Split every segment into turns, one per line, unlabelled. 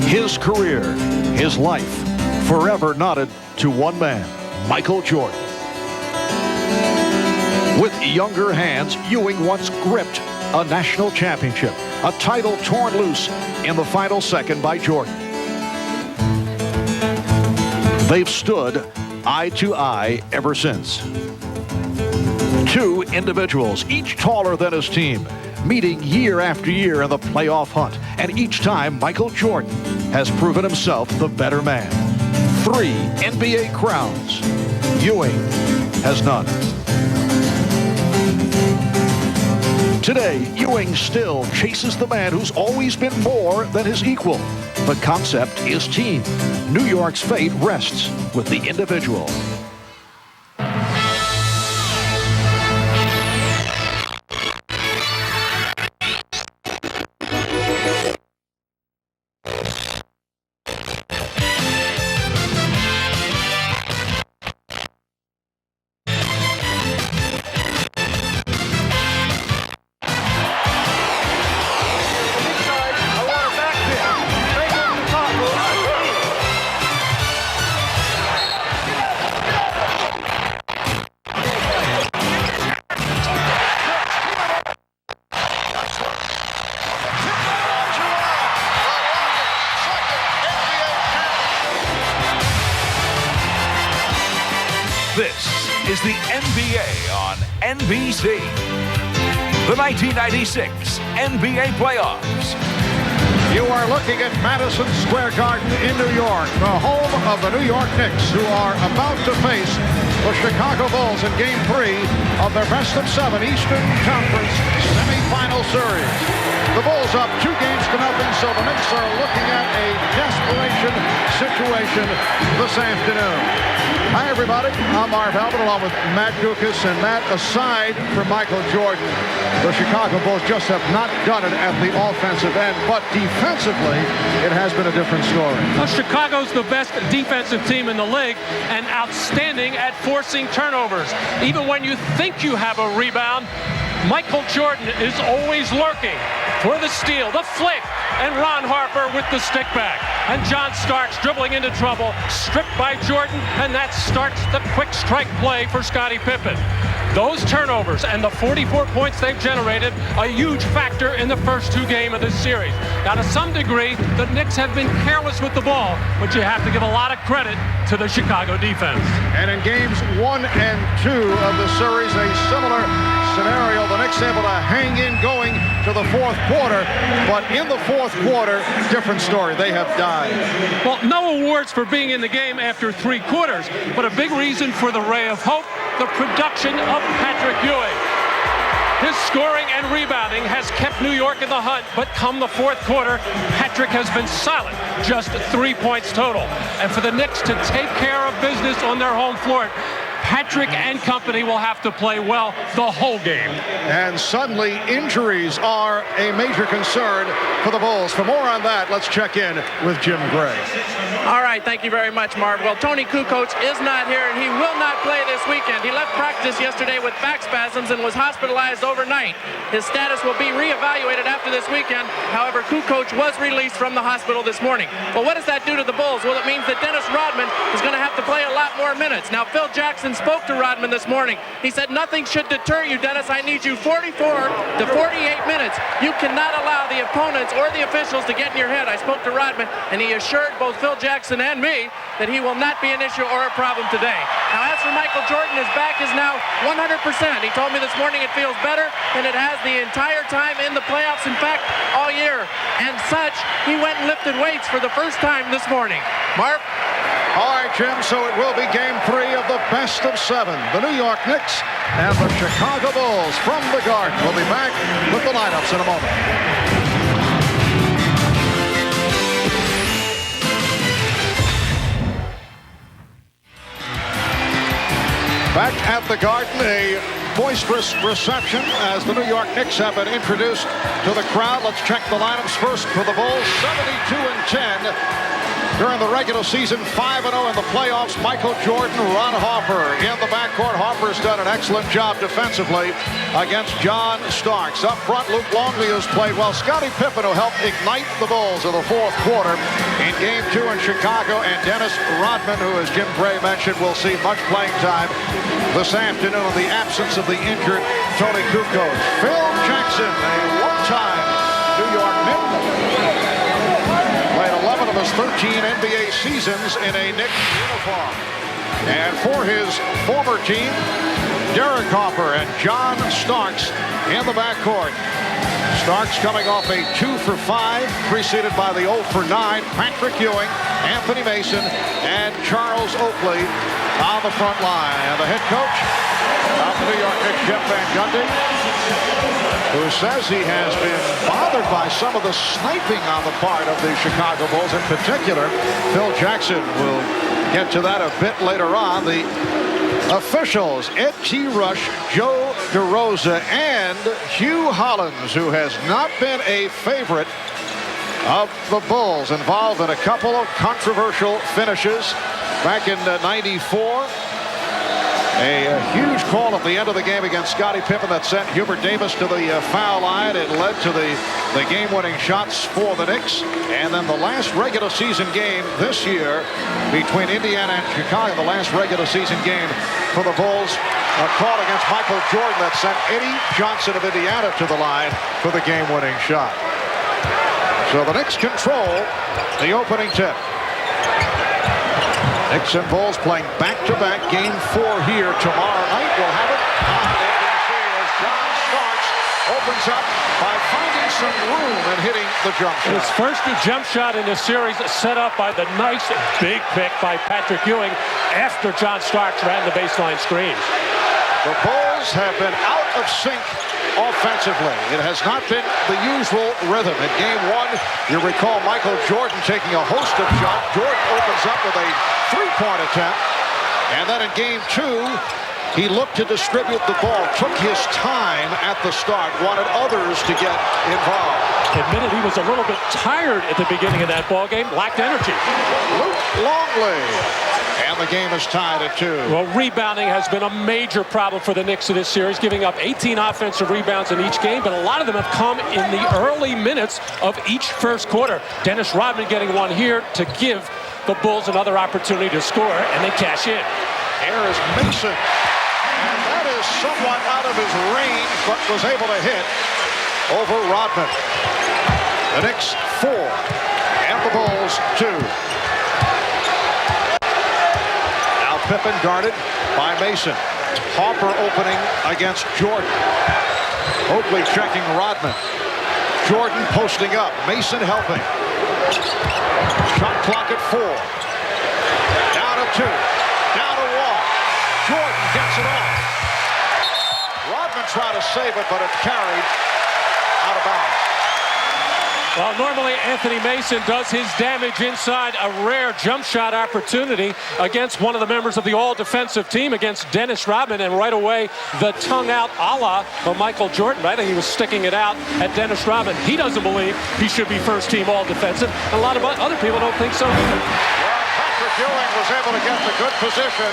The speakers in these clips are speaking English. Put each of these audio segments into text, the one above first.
His career, his life, forever knotted to one man, Michael Jordan. With younger hands, Ewing once gripped a national championship, a title torn loose in the final second by Jordan. They've stood eye to eye ever since. Two individuals, each taller than his team, meeting year after year in the playoff hunt. And each time, Michael Jordan has proven himself the better man. 3 NBA crowns. Ewing has none. Today, Ewing still chases the man who's always been more than his equal. The concept is team. New York's fate rests with the individual.
This is the NBA on NBC. The 1996 NBA playoffs.
You are looking at Madison Square Garden in New York, the home of the New York Knicks, who are about to face the Chicago Bulls in Game 3 of their best-of-7 Eastern Conference Semifinal series. The Bulls up 2 games to nothing, so the Knicks are looking at a desperation situation this afternoon. Hi, everybody. I'm Marv Albert, along with Matt Dukas. And Matt, aside from Michael Jordan, the Chicago Bulls just have not done it at the offensive end, but defensively, it has been a different story.
Well, Chicago's the best defensive team in the league and outstanding at forcing turnovers. Even when you think you have a rebound, Michael Jordan is always lurking for the steal, the flick, and Ron Harper with the stick back. And John Starks dribbling into trouble, stripped by Jordan, and that starts the quick strike play for Scottie Pippen. Those turnovers and the 44 points they've generated, a huge factor in the first 2 games of this series. Now, to some degree, the Knicks have been careless with the ball, but you have to give a lot of credit to the Chicago defense.
And in games 1 and 2 of the series, a similar scenario. The Knicks able to hang in going to the 4th quarter, but in the 4th quarter, different story. They have died.
Well, no awards for being in the game after 3 quarters, but a big reason for the ray of hope, the production of Patrick Ewing. His scoring and rebounding has kept New York in the hunt, but come the 4th quarter, Patrick has been silent, just 3 points total. And for the Knicks to take care of business on their home floor, Patrick and company will have to play well the whole game.
And suddenly, injuries are a major concern for the Bulls. For more on that, let's check in with Jim Gray.
All right, thank you very much, Marv. Well, Tony Kukoc is not here, and he will not play this weekend. He left practice yesterday with back spasms and was hospitalized overnight. His status will be reevaluated after this weekend. However, Kukoc was released from the hospital this morning. Well, what does that do to the Bulls? Well, it means that Dennis Rodman is going to have to play a lot more minutes. Now, Phil Jackson spoke to Rodman this morning. He said, nothing should deter you, Dennis. I need you 44 to 48 minutes. You cannot allow the opponents or the officials to get in your head. I spoke to Rodman, and he assured both Phil Jackson and me that he will not be an issue or a problem today. Now, as for Michael Jordan, his back is now 100%. He told me this morning it feels better than it has the entire time in the playoffs, in fact, all year. And such, he went and lifted weights for the first time this morning. Marv?
All right, Jim, so it will be Game 3 of the best-of-7. The New York Knicks and the Chicago Bulls from the Garden. We'll be back with the lineups in a moment. Back at the Garden, a boisterous reception as the New York Knicks have been introduced to the crowd. Let's check the lineups first for the Bulls. 72-10. during the regular season, 5-0 in the playoffs. Michael Jordan, Ron Harper in the backcourt. Harper's done an excellent job defensively against John Starks. Up front, Luke Longley has played well. Scottie Pippen, who helped ignite the Bulls in the fourth quarter in Game 2 in Chicago. And Dennis Rodman, who, as Jim Gray mentioned, will see much playing time this afternoon in the absence of the injured Tony Kukoc. Phil Jackson, a one-time New York Knick, played 11 of his 13 NBA seasons in a Knicks uniform. And for his former team, Derek Harper and John Starks in the backcourt. Starks coming off a 2 for 5, preceded by the 0 for 9. Patrick Ewing, Anthony Mason, and Charles Oakley on the front line. And the head coach of the New York Knicks, Jeff Van Gundy, who says he has been bothered by some of the sniping on the part of the Chicago Bulls. In particular, Phil Jackson will get to that a bit later on. The officials, Ed T. Rush, Joe DeRosa, and Hugh Hollins, who has not been a favorite of the Bulls, involved in a couple of controversial finishes back in '94. A huge call at the end of the game against Scottie Pippen that sent Hubert Davis to the foul line. It led to the game-winning shots for the Knicks. And then the last regular season game this year between Indiana and Chicago, the last regular season game for the Bulls, a call against Michael Jordan that sent Eddie Johnson of Indiana to the line for the game-winning shot. So the Knicks control the opening tip. Knicks and Bulls playing back-to-back Game 4 here tomorrow night. We'll have it on NBC as John Starks opens up by finding some room and hitting the jump shot.
His first jump shot in the series set up by the nice big pick by Patrick Ewing after John Starks ran the baseline screen.
The Bulls have been out of sync offensively. It has not been the usual rhythm. In Game 1, you recall Michael Jordan taking a host of shots. Jordan opens up with a three-point attempt. And then in Game 2, he looked to distribute the ball, took his time at the start, wanted others to get involved.
Admitted he was a little bit tired at the beginning of that ball game, lacked energy.
Luke Longley. And the game is tied at 2.
Well, rebounding has been a major problem for the Knicks in this series, giving up 18 offensive rebounds in each game, but a lot of them have come in the early minutes of each first quarter. Dennis Rodman getting one here to give the Bulls another opportunity to score, and they cash in.
Here is Mason. And that is somewhat out of his range, but was able to hit over Rodman. The Knicks 4 and the Bulls 2. Pippen guarded by Mason. Harper opening against Jordan. Oakley checking Rodman. Jordan posting up. Mason helping. Shot clock at 4. Down to 2. Down to 1. Jordan gets it off. Rodman tried to save it, but it carried out of bounds.
Well, normally Anthony Mason does his damage inside a rare jump shot opportunity against one of the members of the all-defensive team against Dennis Rodman, and right away the tongue out a la Michael Jordan. I think he was sticking it out at Dennis Rodman. He doesn't believe he should be first-team all-defensive. A lot of other people don't think so either.
Well, Patrick Ewing was able to get the good position,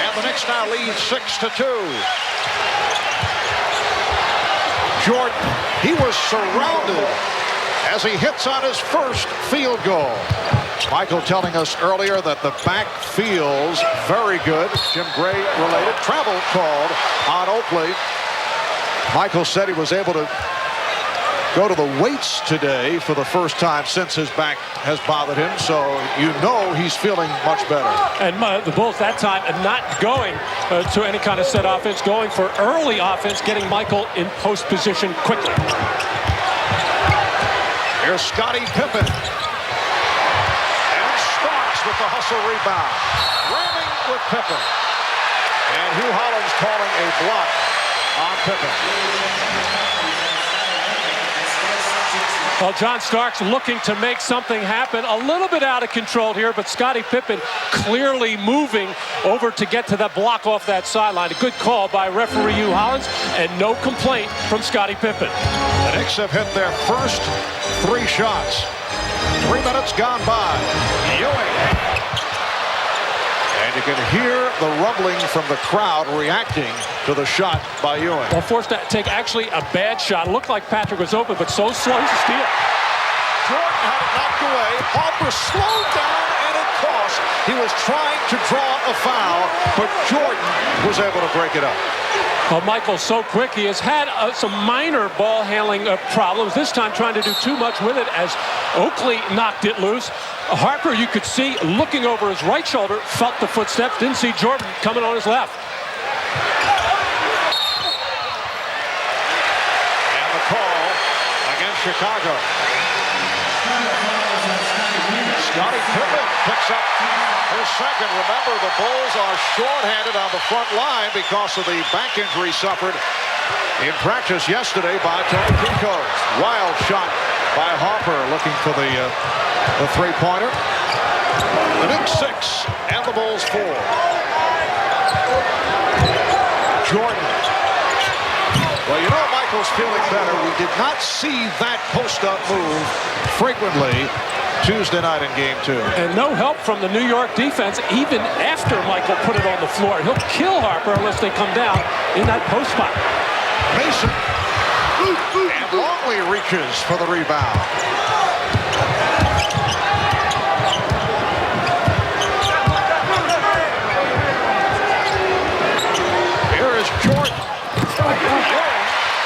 and the Knicks now lead 6-2. Jordan, he was surrounded as he hits on his first field goal. Michael telling us earlier that the back feels very good. Jim Gray related. Travel called on Oakley. Michael said he was able to go to the weights today for the first time since his back has bothered him, so you know he's feeling much better. And
the Bulls that time not going to any kind of set offense, going for early offense, getting Michael in post position quickly.
Here's Scottie Pippen. And Starks with the hustle rebound. Ramming with Pippen. And Hugh Hollins calling a block on Pippen.
Well, John Starks looking to make something happen. A little bit out of control here, but Scottie Pippen clearly moving over to get to that block off that sideline. A good call by referee Hugh Hollins, and no complaint from Scottie Pippen.
The Knicks have hit their first 3 shots. 3 minutes minutes gone by. Ewing. And you can hear the rumbling from the crowd reacting to the shot by Ewing.
Well, forced to take actually a bad shot. It looked like Patrick was open, but so slow to steal.
Jordan had it knocked away. Harper slowed down, and it cost. He was trying to draw a foul, but Jordan was able to break it up.
Well, Michael's so quick. He has had some minor ball handling problems. This time trying to do too much with it as Oakley knocked it loose. Harper, you could see, looking over his right shoulder, felt the footsteps, didn't see Jordan coming on his left.
And the call against Chicago. Scottie Pippen picks up his second. Remember, the Bulls are shorthanded on the front line because of the back injury suffered in practice yesterday by Tony Kukoc. Wild shot by Harper looking for the three-pointer. The Knicks 6 and the Bulls 4. Jordan. Well, you know Michael's feeling better. We did not see that post-up move frequently Tuesday night in Game 2.
And no help from the New York defense even after Michael put it on the floor. He'll kill Harper unless they come down in that post spot.
Mason. And Longley reaches for the rebound. Here is Jordan.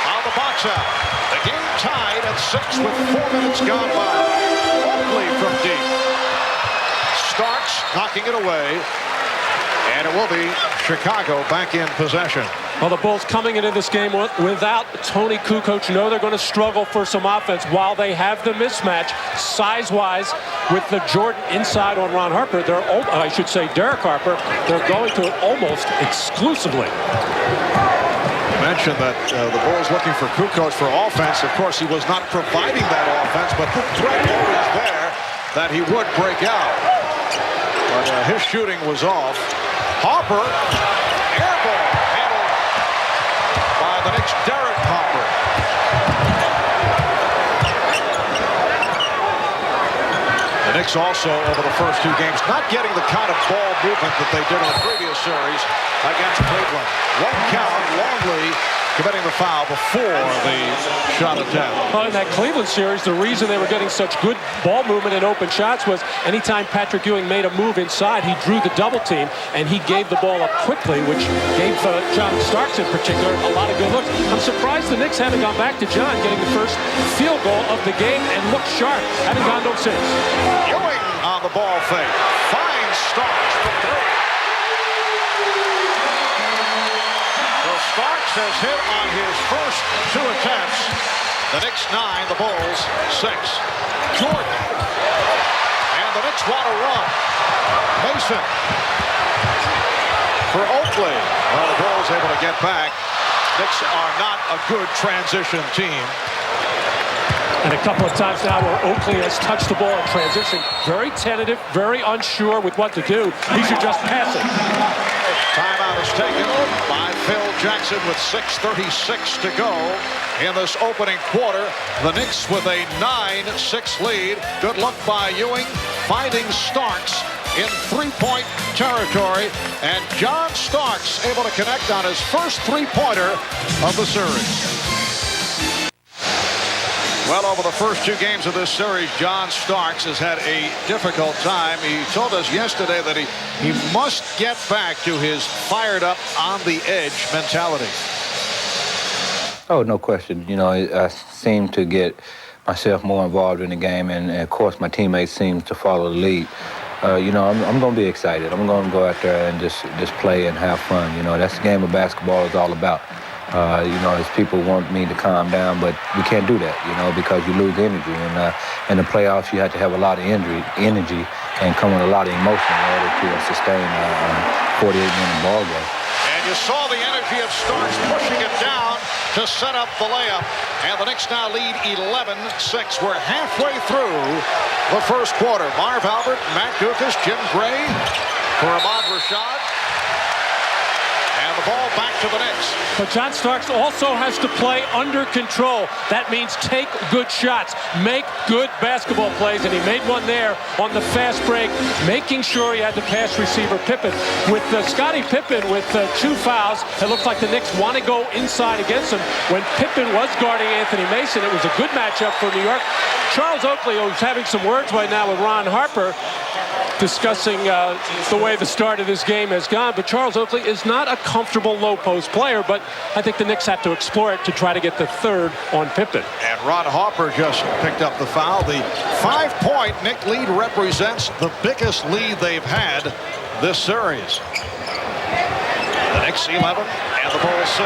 On the box out. The game tied at 6 with 4 minutes gone by. Oakley from deep. Starks knocking it away. And it will be Chicago back in possession.
Well, the Bulls coming into this game without Tony Kukoc. Know they're going to struggle for some offense while they have the mismatch size-wise with the Jordan inside on Ron Harper. I should say Derek Harper. They're going to it almost exclusively.
You mentioned that the Bulls looking for Kukoc for offense. Of course, he was not providing that offense, but the threat always there that he would break out. But his shooting was off. Harper, air ball, handled by the Knicks' Derek Harper. The Knicks also, over the first 2 games, not getting the kind of ball movement that they did in the previous series against Cleveland. One count, Longley committing the foul before the shot attempt.
Well, in that Cleveland series, the reason they were getting such good ball movement and open shots was anytime Patrick Ewing made a move inside, he drew the double team, and he gave the ball up quickly, which gave John Starks in particular a lot of good looks. I'm surprised the Knicks haven't gone back to John getting the first field goal of the game and looked sharp. Haven't gone no since.
Ewing on the ball fake. Finds Starks from 3. Starks has hit on his first 2 attempts. The Knicks 9, the Bulls 6. Jordan. And the Knicks want to run. Mason. For Oakley. Well, the Bulls able to get back. Knicks are not a good transition team.
And a couple of times now where Oakley has touched the ball in transition. Very tentative, very unsure with what to do. He should just pass it.
Timeout is taken by Phil Jackson with 6:36 to go in this opening quarter. The Knicks with a 9-6 lead. Good look by Ewing, finding Starks in three-point territory. And John Starks able to connect on his first three-pointer of the series. Well, over the first 2 games of this series, John Starks has had a difficult time. He told us yesterday that he must get back to his fired-up, on-the-edge mentality.
Oh, no question. You know, I seem to get myself more involved in the game, and of course, my teammates seem to follow the lead. You know, I'm going to be excited. I'm going to go out there and just play and have fun. You know, that's the game of basketball is all about. You know, as people want me to calm down, but we can't do that, you know, because you lose energy. And in the playoffs, you have to have a lot of energy and come with a lot of emotion in order to sustain a 48-minute ball game.
And you saw the energy of Starks pushing it down to set up the layup. And the Knicks now lead 11-6. We're halfway through the first quarter. Marv Albert, Matt Dukas, Jim Gray for Ahmad Rashad. And the ball back to the Knicks.
But John Starks also has to play under control. That means take good shots, make good basketball plays, and he made one there on the fast break, making sure he had the pass receiver Pippen. With Scottie Pippen with 2 fouls, it looks like the Knicks want to go inside against him. When Pippen was guarding Anthony Mason, it was a good matchup for New York. Charles Oakley, who's having some words right now with Ron Harper, discussing the way the start of this game has gone. But Charles Oakley is not a comfortable low-post player, but I think the Knicks have to explore it to try to get the third on Pippen.
And Ron Harper just picked up the foul. The 5-point Knick lead represents the biggest lead they've had this series. The Knicks 11 and the Bulls 6.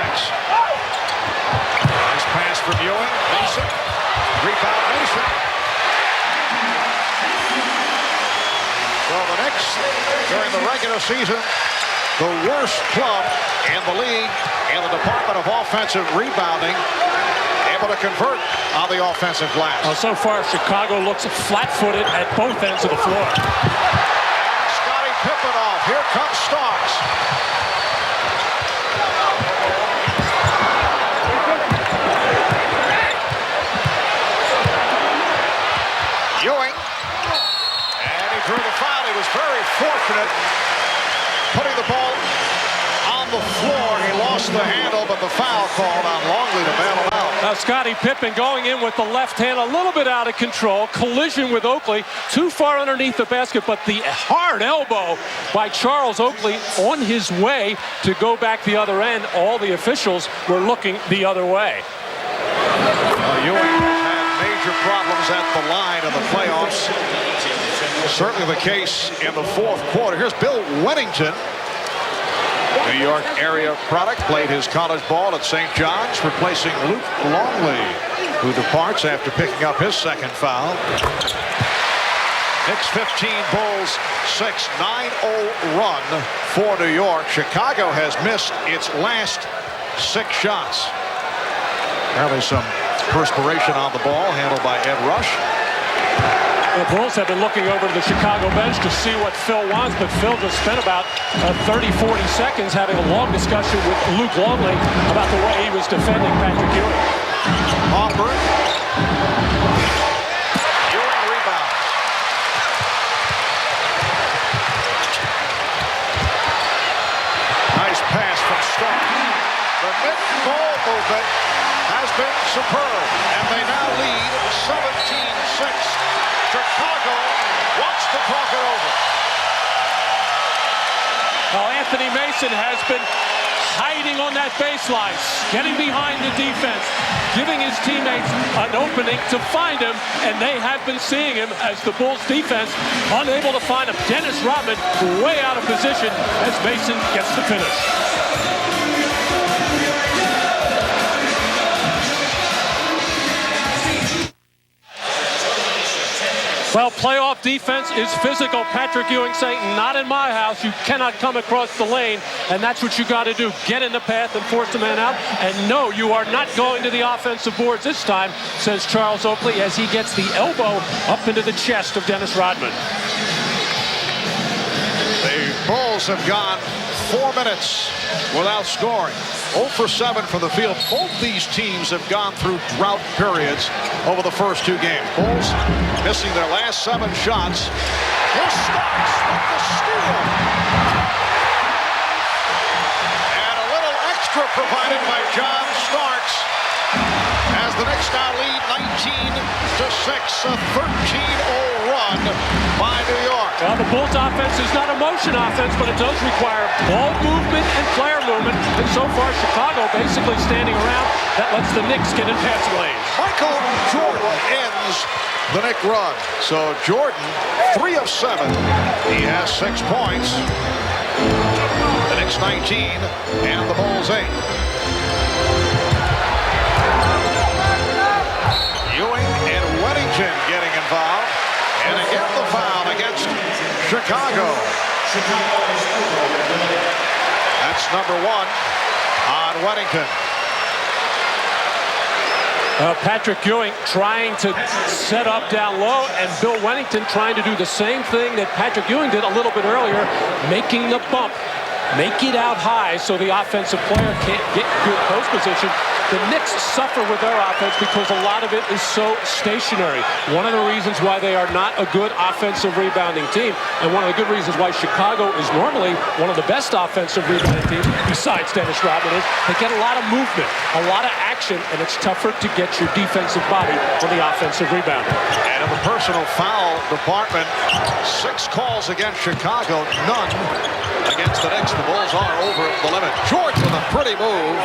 Nice pass from Ewing. Mason. Rebound Mason. So the Knicks, during the regular season, the worst club in the league in the department of offensive rebounding, able to convert on the offensive glass.
Well, so far, Chicago looks flat-footed at both ends of the floor.
And Scottie Pippen off. Here comes Starks. Ewing. And he drew the foul. He was very fortunate putting the ball on the floor. He lost the handle, but the foul called on Longley to bail him out.
Now Scottie Pippen going in with the left hand a little bit out of control. Collision with Oakley. Too far underneath the basket, but the hard elbow by Charles Oakley on his way to go back the other end. All the officials were looking the other way.
Ewing has had major problems at the line in the playoffs. Certainly the case in the fourth quarter. Here's Bill Wennington. New York area product, played his college ball at St. John's, replacing Luke Longley, who departs after picking up his second foul. Knicks 15, Bulls 6, 9-0 run for New York. Chicago has missed its last 6 shots. Apparently some perspiration on the ball, handled by Ed Rush.
The Bulls have been looking over to the Chicago bench to see what Phil wants, but Phil just spent about 30-40 seconds having a long discussion with Luke Longley about the way he was defending Patrick Ewing.
Harper. Ewing rebounds. Nice pass from Stark. The Knicks ball movement has been superb, and they now lead 17-6. Chicago wants to talk it over.
Well, Anthony Mason has been hiding on that baseline, getting behind the defense, giving his teammates an opening to find him, and they have been seeing him as the Bulls defense unable to find him. Dennis Rodman way out of position as Mason gets the finish. Well, playoff defense is physical. Patrick Ewing saying, not in my house. You cannot come across the lane, and that's what you got to do. Get in the path and force the man out. And no, you are not going to the offensive boards this time, says Charles Oakley as he gets the elbow up into the chest of Dennis Rodman.
The Bulls have gone 4 minutes without scoring. 0 for 7 from the field. Both these teams have gone through drought periods over the first 2 games. Bulls missing their last 7 shots. Here's Starks with the steal. And a little extra provided by John Starks as the Knicks now lead 19-6, a 13-0 run by New York.
Well, the Bulls offense is not a motion offense, but it does require ball movement and player movement. And so far, Chicago basically standing around. That lets the Knicks get in passing lanes.
Michael Jordan ends the Knick run. So Jordan, 3 of 7. He has 6 points. The Knicks 19 and the Bulls 8. Ewing and Wennington getting involved. And again the foul against Chicago. That's number 1 on Wennington.
Patrick Ewing trying to set up down low, and Bill Wennington trying to do the same thing that Patrick Ewing did a little bit earlier, making the bump. make it out high so the offensive player can't get good post position. The Knicks suffer with their offense because a lot of it is so stationary. One of the reasons why they are not a good offensive rebounding team, and one of the good reasons why Chicago is normally one of the best offensive rebounding teams, besides Dennis Rodman, is they get a lot of movement, a lot of action, and it's tougher to get your defensive body on the offensive rebounding.
And in the personal foul department, 6 calls against Chicago, none against the Knicks. The Bulls are over the limit. George with a pretty move.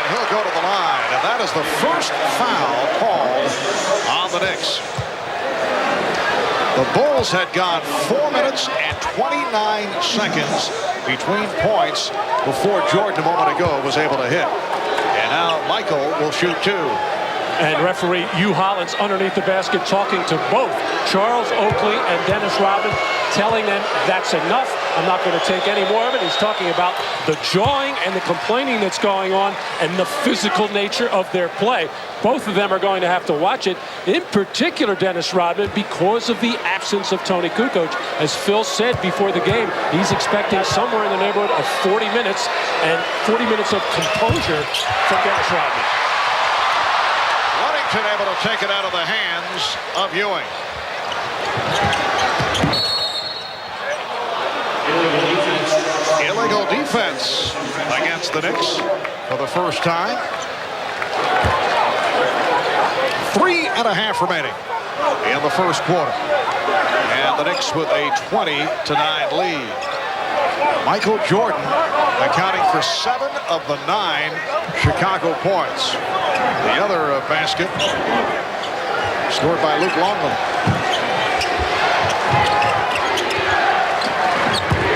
He'll go to the line, and that is the first foul called on the Knicks. The Bulls had gone 4 minutes and 29 seconds between points before Jordan a moment ago was able to hit. And now Michael will shoot 2.
And referee Hugh Hollins underneath the basket talking to both Charles Oakley and Dennis Rodman, telling them that's enough. I'm not going to take any more of it. He's talking about the jawing and the complaining that's going on and the physical nature of their play. Both of them are going to have to watch it. In particular, Dennis Rodman, because of the absence of Tony Kukoc. As Phil said before the game, he's expecting somewhere in the neighborhood of 40 minutes and 40 minutes of composure from Dennis Rodman.
Able to take it out of the hands of Ewing. Illegal defense against the Knicks for the first time. 3.5 remaining in the first quarter. And the Knicks with a 20-9 lead. Michael Jordan accounting for 7 of the 9 Chicago points. The other basket scored by Luke Longley.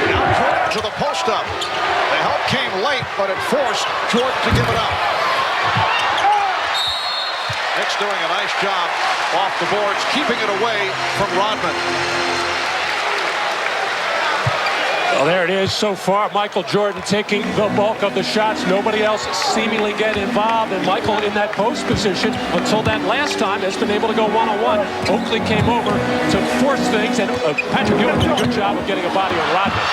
Now Jordan to the post-up. The help came late, but it forced Jordan to give it up. Knicks doing a nice job off the boards, keeping it away from Rodman.
Well, there it is so far. Michael Jordan taking the bulk of the shots. Nobody else seemingly get involved. And Michael in that post position until that last time has been able to go one-on-one. Oakley came over to force things, and Patrick Ewing did a good job of getting a body on Rodman.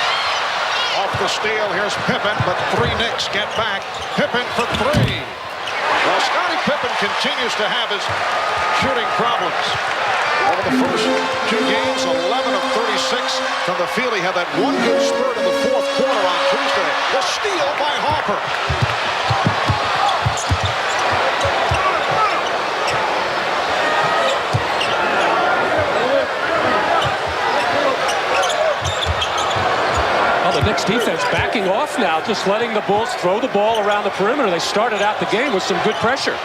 Off the steal, here's Pippen, but 3 Knicks get back. Pippen for 3. Well, Scottie Pippen continues to have his shooting problems. Over the first 2 games, 11 of 36 from the field. He had that one good spurt in the 4th quarter on Tuesday. The steal by Harper.
Well, the Knicks defense backing off now, just letting the Bulls throw the ball around the perimeter. They started out the game with some good pressure.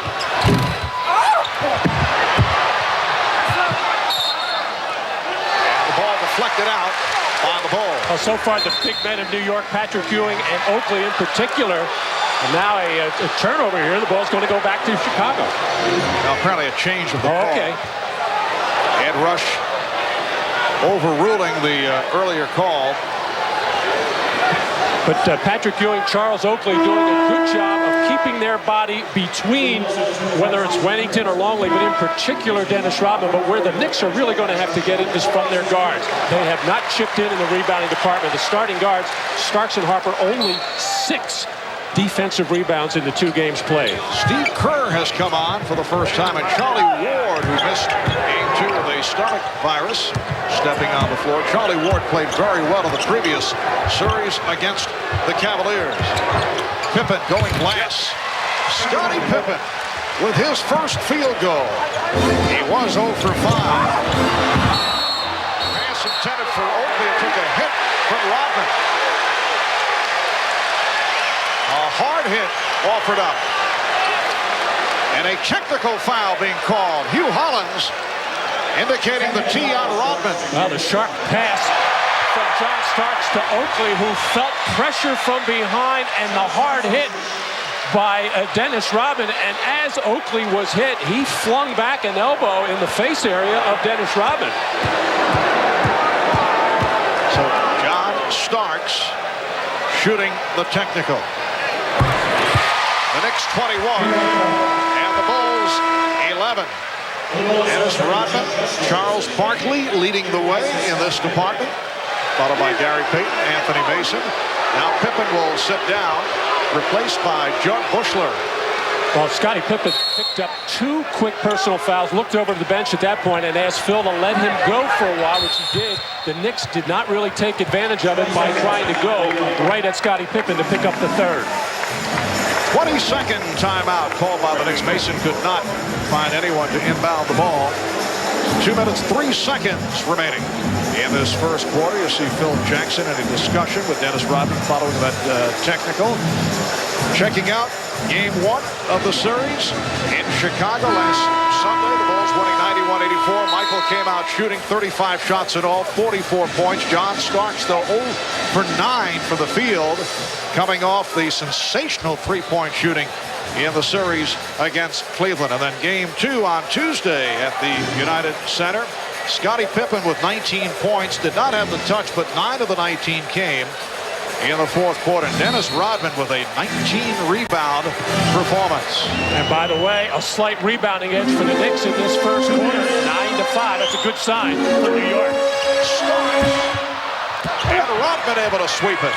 Deflected out by the Bulls.
Well, so far, the big men of New York, Patrick Ewing and Oakley in particular. And now a turnover here. The ball's going to go back to Chicago.
Now, apparently a change of the ball.
Okay.
Ed Rush overruling the earlier call.
But Patrick Ewing, Charles Oakley doing a good job of keeping their body between, whether it's Wennington or Longley, but in particular Dennis Rodman. But where the Knicks are really going to have to get it is from their guards. They have not chipped in the rebounding department. The starting guards, Starks and Harper, only 6 defensive rebounds in the 2 games played.
Steve Kerr has come on for the first time, and Charlie Ward, who missed game 2 with a stomach virus, stepping on the floor. Charlie Ward played very well in the previous series against the Cavaliers. Pippen going glass. Scottie Pippen with his first field goal. He was 0 for 5. Pass intended for Oakley. Took a hit from Rodman. A hard hit offered up. And a technical foul being called. Hugh Hollins indicating the tee on Rodman.
Well, the sharp pass from John Starks to Oakley, who felt pressure from behind, and the hard hit by Dennis Rodman. And as Oakley was hit, he flung back an elbow in the face area of Dennis Rodman.
So John Starks shooting the technical. The Knicks 21 and the Bulls 11. Dennis Rodman, Charles Barkley leading the way in this department. followed by Gary Payton, Anthony Mason. Now Pippen will sit down, replaced by Judd Bushler.
Well, Scottie Pippen picked up 2 quick personal fouls, looked over to the bench at that point and asked Phil to let him go for a while, which he did. The Knicks did not really take advantage of it by trying to go right at Scottie Pippen to pick up the 3rd.
22nd timeout called by the Knicks. Mason could not find anyone to inbound the ball. 2 minutes, 3 seconds remaining in this first quarter. You see Phil Jackson in a discussion with Dennis Rodman following that technical. Checking out game 1 of the series in Chicago last Sunday. The Bulls winning 91-84. Michael came out shooting 35 shots in all, 44 points. John Starks, though, 0 for 9 from the field, coming off the sensational three-point shooting in the series against Cleveland. And then game 2 on Tuesday at the United Center. Scottie Pippen with 19 points, did not have the touch, but 9 of the 19 came in the fourth quarter. Dennis Rodman with a 19-rebound performance.
And by the way, a slight rebounding edge for the Knicks in this first quarter. 9-5. That's a good sign for New York.
Starks. And Rodman able to sweep it.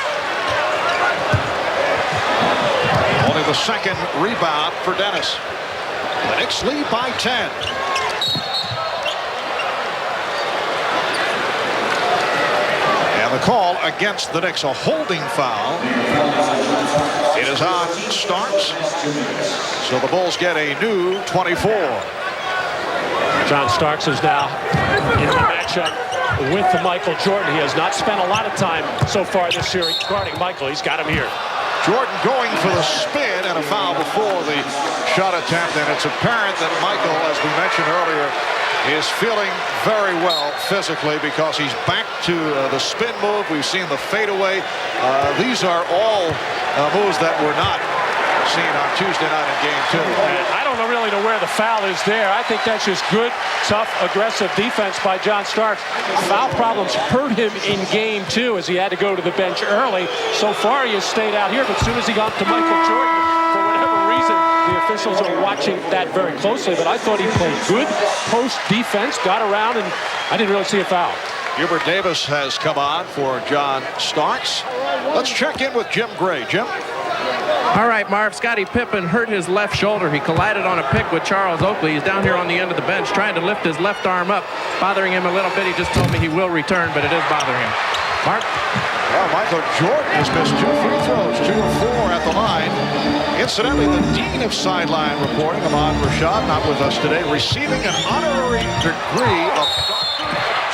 Only the 2nd rebound for Dennis. The Knicks lead by 10. The call against the Knicks, a holding foul. It is on Starks. So the Bulls get a new 24.
John Starks is now in the matchup with Michael Jordan. He has not spent a lot of time so far this series guarding Michael. He's got him here.
Jordan going for the spin and a foul before the shot attempt. And it's apparent that Michael, as we mentioned earlier, is feeling very well physically because he's back to the spin move. We've seen the fadeaway. These are all moves that were not seen on Tuesday night in game 2.
And I don't really know where the foul is there. I think that's just good, tough, aggressive defense by John Starks. Foul problems hurt him in game 2 as he had to go to the bench early. So far he has stayed out here, but as soon as he got to Michael Jordan, for whatever reason, the officials are watching that very closely, but I thought he played good post defense, got around, and I didn't really see a foul.
Hubert Davis has come on for John Starks. Let's check in with Jim Gray. Jim?
All right, Marv, Scottie Pippen hurt his left shoulder. He collided on a pick with Charles Oakley. He's down here on the end of the bench trying to lift his left arm up, bothering him a little bit. He just told me he will return, but it is bothering him. Mark?
Well, Michael Jordan has missed 2 free throws, 2 of 4 at the line. Incidentally, the Dean of Sideline Reporting, Ahmad Rashad, not with us today, receiving an honorary degree of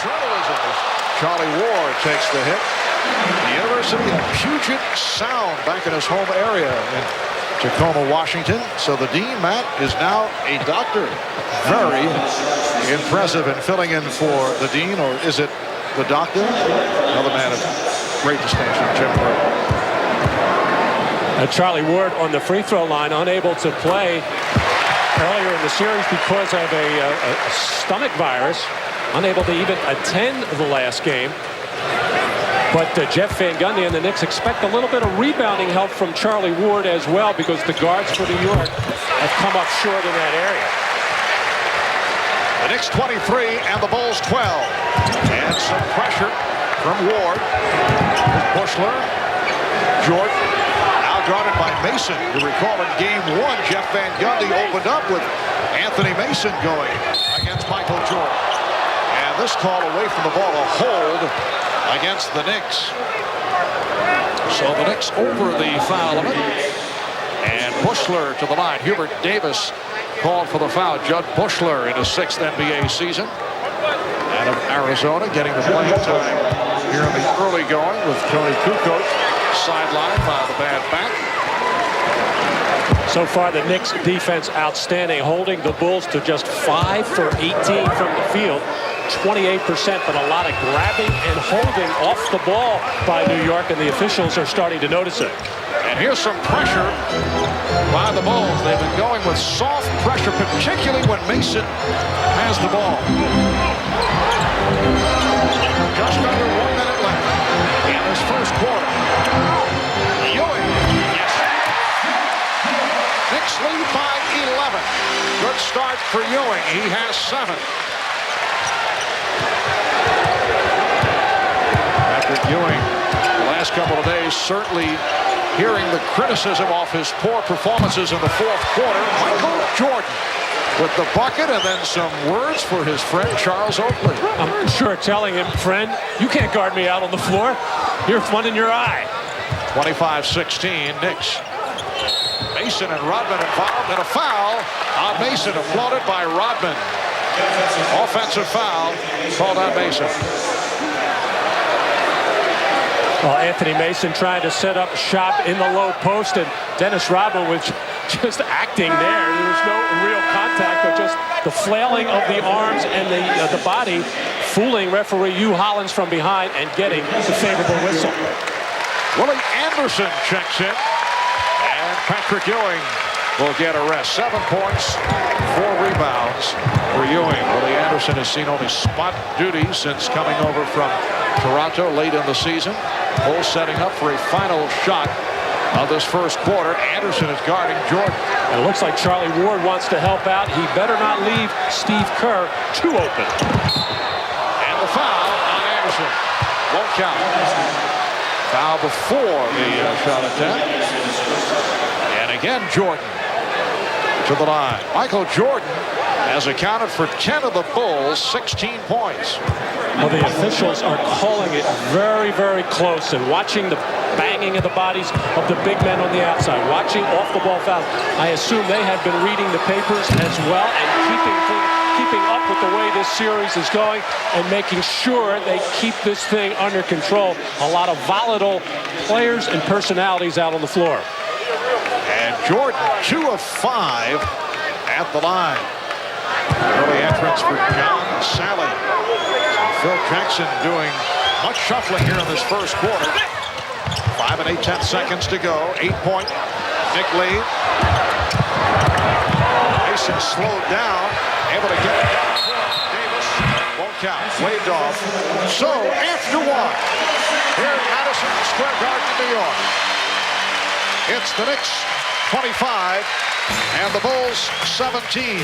journalism as Charlie Ward takes the hit. The University of Puget Sound, back in his home area in Tacoma, Washington. So the Dean, Matt, is now a doctor. Very impressive in filling in for the Dean, or is it the doctor? Another man of great distinction, Jim Gray.
Charlie Ward on the free throw line, unable to play earlier in the series because of a stomach virus, unable to even attend the last game. But Jeff Van Gundy and the Knicks expect a little bit of rebounding help from Charlie Ward as well, because the guards for New York have come up short in that area.
The Knicks 23 and the Bulls 12. And some pressure from Ward. Bushler. Jordan. Now guarded by Mason. You recall in game 1, Jeff Van Gundy opened up with Anthony Mason going against Michael Jordan. And this call away from the ball, a hold against the Knicks. So the Knicks over the foul limit. And Bushler to the line. Hubert Davis called for the foul. Judd Bushler in his 6th NBA season. Out of Arizona, getting the playing time here in the early going with Tony Kukoc sidelined by the bad back.
So far, the Knicks defense outstanding, holding the Bulls to just 5 for 18 from the field. 28%, but a lot of grabbing and holding off the ball by New York, and the officials are starting to notice it.
And here's some pressure by the Bulls. They've been going with soft pressure, particularly when Mason has the ball. Just under 1 minute left in this first quarter. Ewing. Yes. Knicks lead by 11. Good start for Ewing. He has 7. After couple of days, certainly hearing the criticism off his poor performances in the fourth quarter. Michael Jordan with the bucket, and then some words for his friend Charles Oakley.
I'm sure telling him, friend, you can't guard me out on the floor. You're fun in your eye.
25-16, Knicks. Mason and Rodman involved in a foul on Mason, applauded by Rodman. Offensive foul called on Mason.
Well, Anthony Mason trying to set up shop in the low post, and Dennis Rodman was just acting there. There was no real contact, but just the flailing of the arms and the body, fooling referee Hugh Hollins from behind and getting the favorable whistle.
Willie Anderson checks in, and Patrick Ewing will get a rest. 7 points, 4 rebounds for Ewing. Willie Anderson has seen only spot duty since coming over from Toronto late in the season. Bulls setting up for a final shot of this first quarter. Anderson is guarding Jordan.
And it looks like Charlie Ward wants to help out. He better not leave Steve Kerr too open.
And the foul on Anderson won't count. Foul before the shot attempt. And again, Jordan to the line. Michael Jordan has accounted for 10 of the Bulls' 16 points.
Well, the officials are calling it very, very close, and watching the banging of the bodies of the big men on the outside, watching off-the-ball fouls. I assume they have been reading the papers as well and keeping up with the way this series is going and making sure they keep this thing under control. A lot of volatile players and personalities out on the floor.
And Jordan, 2 of 5 at the line. Early entrance for John Sally. Phil Jackson doing much shuffling here in this first quarter. 5 and 8/10 seconds to go. 8-point Knick lead. Mason slowed down, able to get it down. Davis won't count. Waved off. So after 1 here at Madison Square Garden in New York, it's the Knicks 25 and the Bulls 17.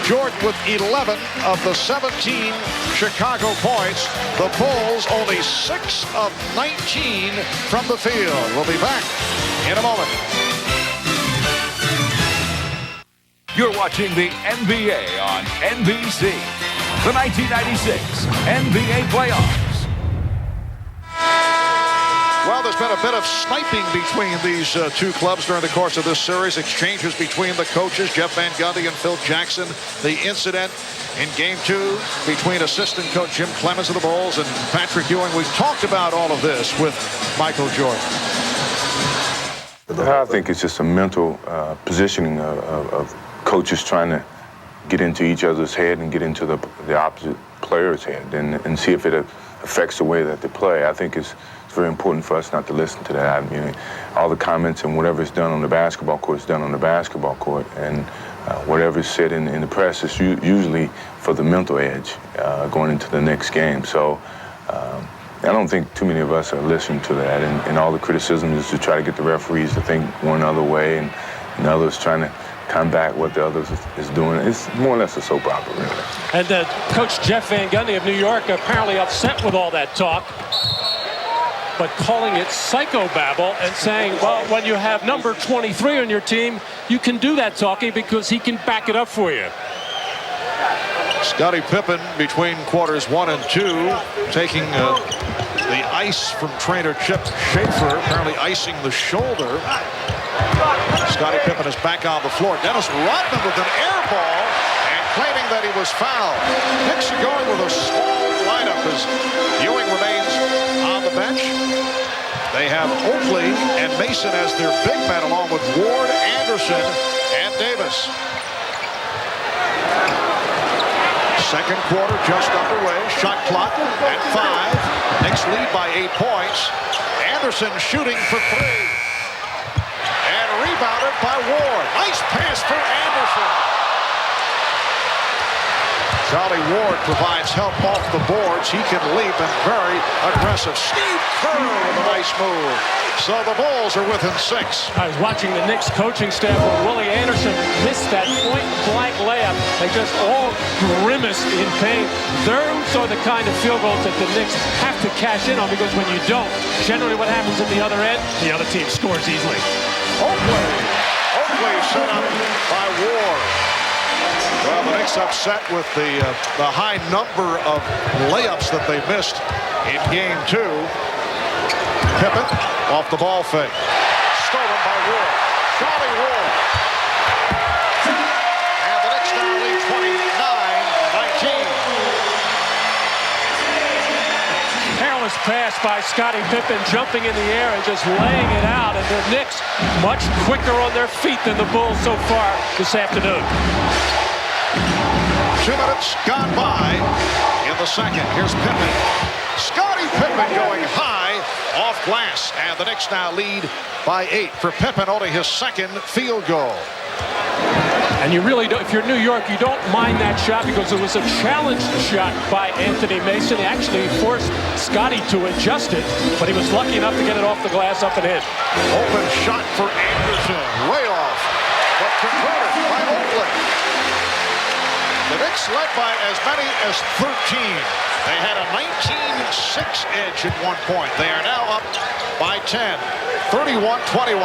Jordan with 11 of the 17 Chicago points. The Bulls only 6 of 19 from the field. We'll be back in a moment.
You're watching the NBA on NBC. The 1996 NBA playoffs.
Well, there's been a bit of sniping between these two clubs during the course of this series. Exchanges between the coaches, Jeff Van Gundy and Phil Jackson. The incident in Game 2 between assistant coach Jim Clemens of the Bulls and Patrick Ewing. We've talked about all of this with Michael Jordan.
I think it's just a mental positioning of coaches trying to get into each other's head and get into the opposite player's head and see if it affects the way that they play. I think it's very important for us not to listen to that. I mean, all the comments and whatever is done on the basketball court is done on the basketball court, and whatever is said in the press is usually for the mental edge going into the next game. So I don't think too many of us are listening to that, and all the criticism is to try to get the referees to think one other way, and others trying to combat what the others is doing. It's more or less a soap opera, really.
And Coach Jeff Van Gundy of New York apparently upset with all that talk, but calling it psychobabble and saying, well, when you have number 23 on your team, you can do that talking because he can back it up for you.
Scottie Pippen between quarters 1 and 2, taking the ice from trainer Chip Schaefer, apparently icing the shoulder. Scottie Pippen is back on the floor. Dennis Rodman with an air ball and claiming that he was fouled. Knicks are going with a small lineup as Ewing remains on the bench. They have Oakley and Mason as their big men, along with Ward, Anderson, and Davis. Second quarter just underway. Shot clock at 5. Knicks lead by 8 points. Anderson shooting for 3. And rebounded by Ward. Nice pass for Anderson. Charlie Ward provides help off the boards. He can leap and very aggressive. Steve Kerr with a nice move. So the Bulls are within 6.
I was watching the Knicks coaching staff when Willie Anderson missed that point-blank layup. They just all grimaced in pain. Those are the kind of field goals that the Knicks have to cash in on, because when you don't, generally what happens at the other end, the other team scores easily.
Oakley set up by Ward. Well, the Knicks upset with the high number of layups that they missed in Game 2. Pippen off the ball fake. Stolen by Ward. Charlie Ward. And the Knicks now lead 29-19.
Careless pass by Scottie Pippen, jumping in the air and just laying it out. And the Knicks much quicker on their feet than the Bulls so far this afternoon.
2 minutes gone by in the second. Here's Pippen. Scottie Pippen going high off glass. And the Knicks now lead by 8. For Pippen, only his second field goal.
And you really don't, if you're New York, you don't mind that shot, because it was a challenged shot by Anthony Mason. He actually forced Scottie to adjust it, but he was lucky enough to get it off the glass up and in.
Open shot for Anderson. Way off. But converted by Oakley. The Knicks led by as many as 13. They had a 19-6 edge at one point. They are now up by 10. 31-21.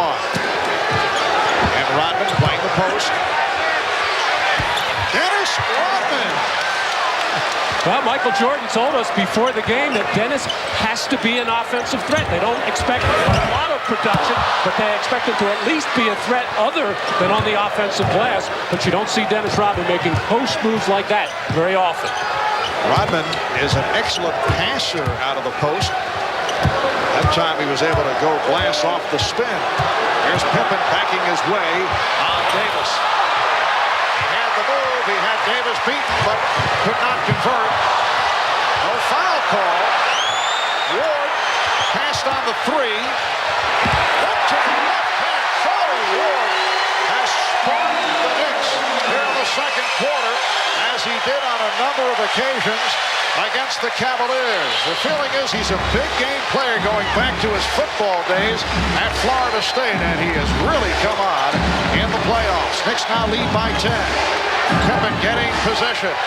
And Rodman playing the post. Dennis Rodman.
Well, Michael Jordan told us before the game that Dennis has to be an offensive threat. They don't expect a lot of production, but they expect him to at least be a threat other than on the offensive glass. But you don't see Dennis Rodman making post moves like that very often.
Rodman is an excellent passer out of the post. That time he was able to go glass off the spin. Here's Pippen backing his way on Davis. He had the move. He had Davis beaten, but could not convert. No foul call. Ward passed on the 3. Up to the left hand. Charlie Ward has spawned the Knicks here in the second quarter, as he did on a number of occasions against the Cavaliers. The feeling is he's a big game player going back to his football days at Florida State, and he has really come on in the playoffs. Knicks now lead by 10. Pippen getting possession. And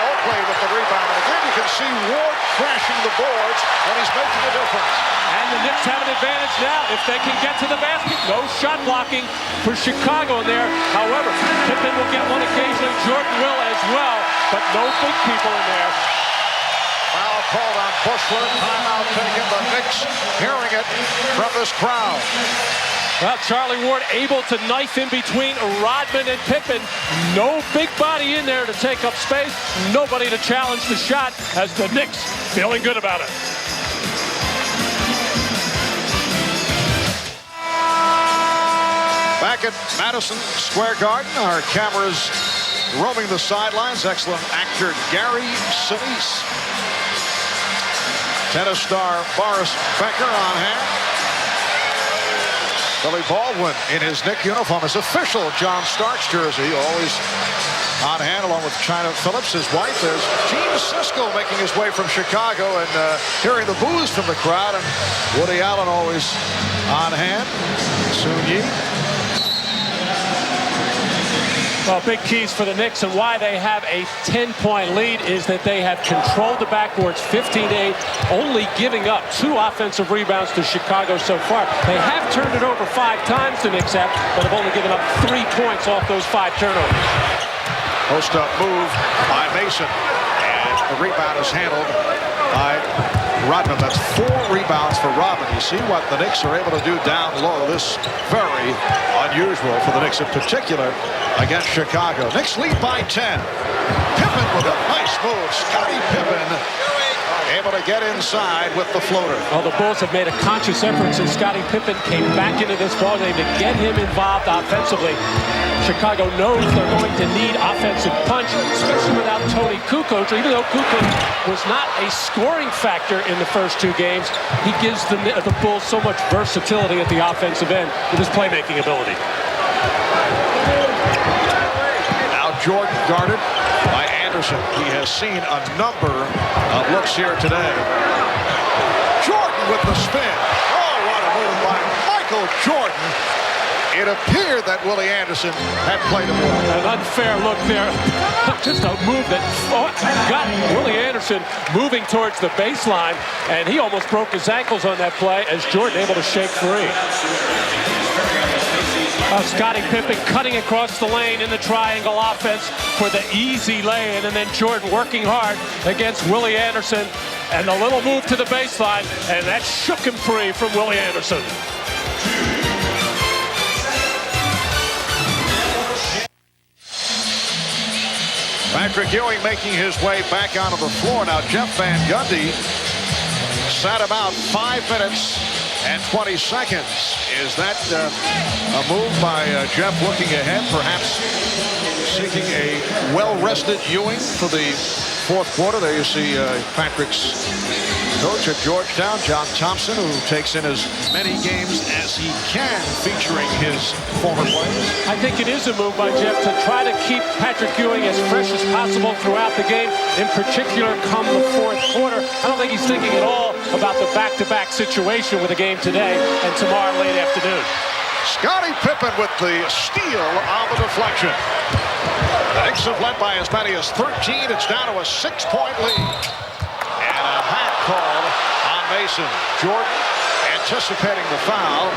Oakley with the rebound. And again, you can see Ward crashing the boards, and he's making a difference.
And the Knicks have an advantage now if they can get to the basket. No shot blocking for Chicago there. However, Pippen will get one occasionally. Jordan will as well, but no big people in there.
Foul called on Bushler. Timeout taken. The Knicks hearing it from this crowd.
Well, Charlie Ward able to knife in between Rodman and Pippen. No big body in there to take up space. Nobody to challenge the shot, as the Knicks feeling good about it.
Back at Madison Square Garden, our cameras roaming the sidelines. Excellent actor Gary Sinise. Tennis star Boris Becker on hand. Billy Baldwin in his Knick uniform. His official John Starks jersey, always on hand, along with China Phillips, his wife. There's Gene Siskel making his way from Chicago and hearing the boos from the crowd. And Woody Allen always on hand. Soon Yi.
Well, big keys for the Knicks, and why they have a 10-point lead is that they have controlled the backboards 15-8, only giving up 2 offensive rebounds to Chicago so far. They have turned it over 5 times, the Knicks have, but have only given up 3 points off those 5 turnovers.
Post-up move by Mason, and the rebound is handled by Rodman. That's 4 rebounds for Rodman. You see what the Knicks are able to do down low. This very unusual for the Knicks in particular against Chicago. Knicks lead by 10. Pippen with a nice move. Scottie Pippen able to get inside with the floater.
Well, the Bulls have made a conscious effort since Scottie Pippen came back into this ballgame to get him involved offensively. Chicago knows they're going to need offensive punch, especially without Tony Kukoc. Even though Kukoc was not a scoring factor in the first 2 games, he gives the Bulls so much versatility at the offensive end with his playmaking ability.
Now Jordan guarded by Anderson. He has seen a number of looks here today. Jordan with the spin. Oh, what a move by Michael Jordan. It appeared that Willie Anderson had played him well.
An unfair look there. Just a move that got Willie Anderson moving towards the baseline, and he almost broke his ankles on that play as Jordan able to shake free. Scottie Pippen cutting across the lane in the triangle offense for the easy lay-in, and then Jordan working hard against Willie Anderson, and a little move to the baseline, and that shook him free from Willie Anderson.
Patrick Ewing making his way back onto the floor. Now Jeff Van Gundy sat about 5 minutes and 20 seconds. Is that a move by Jeff looking ahead, perhaps seeking a well-rested Ewing for the fourth quarter? There you see Patrick's coach at Georgetown, John Thompson, who takes in as many games as he can featuring his former players.
I think it is a move by Jeff to try to keep Patrick Ewing as fresh as possible throughout the game, in particular come the fourth quarter. I don't think he's thinking at all about the back-to-back situation with the game today and tomorrow late afternoon.
Scottie Pippen with the steal on the deflection. The Knicks have led by as many as 13. It's down to a 6-point lead. And a hat called on Mason. Jordan anticipating the foul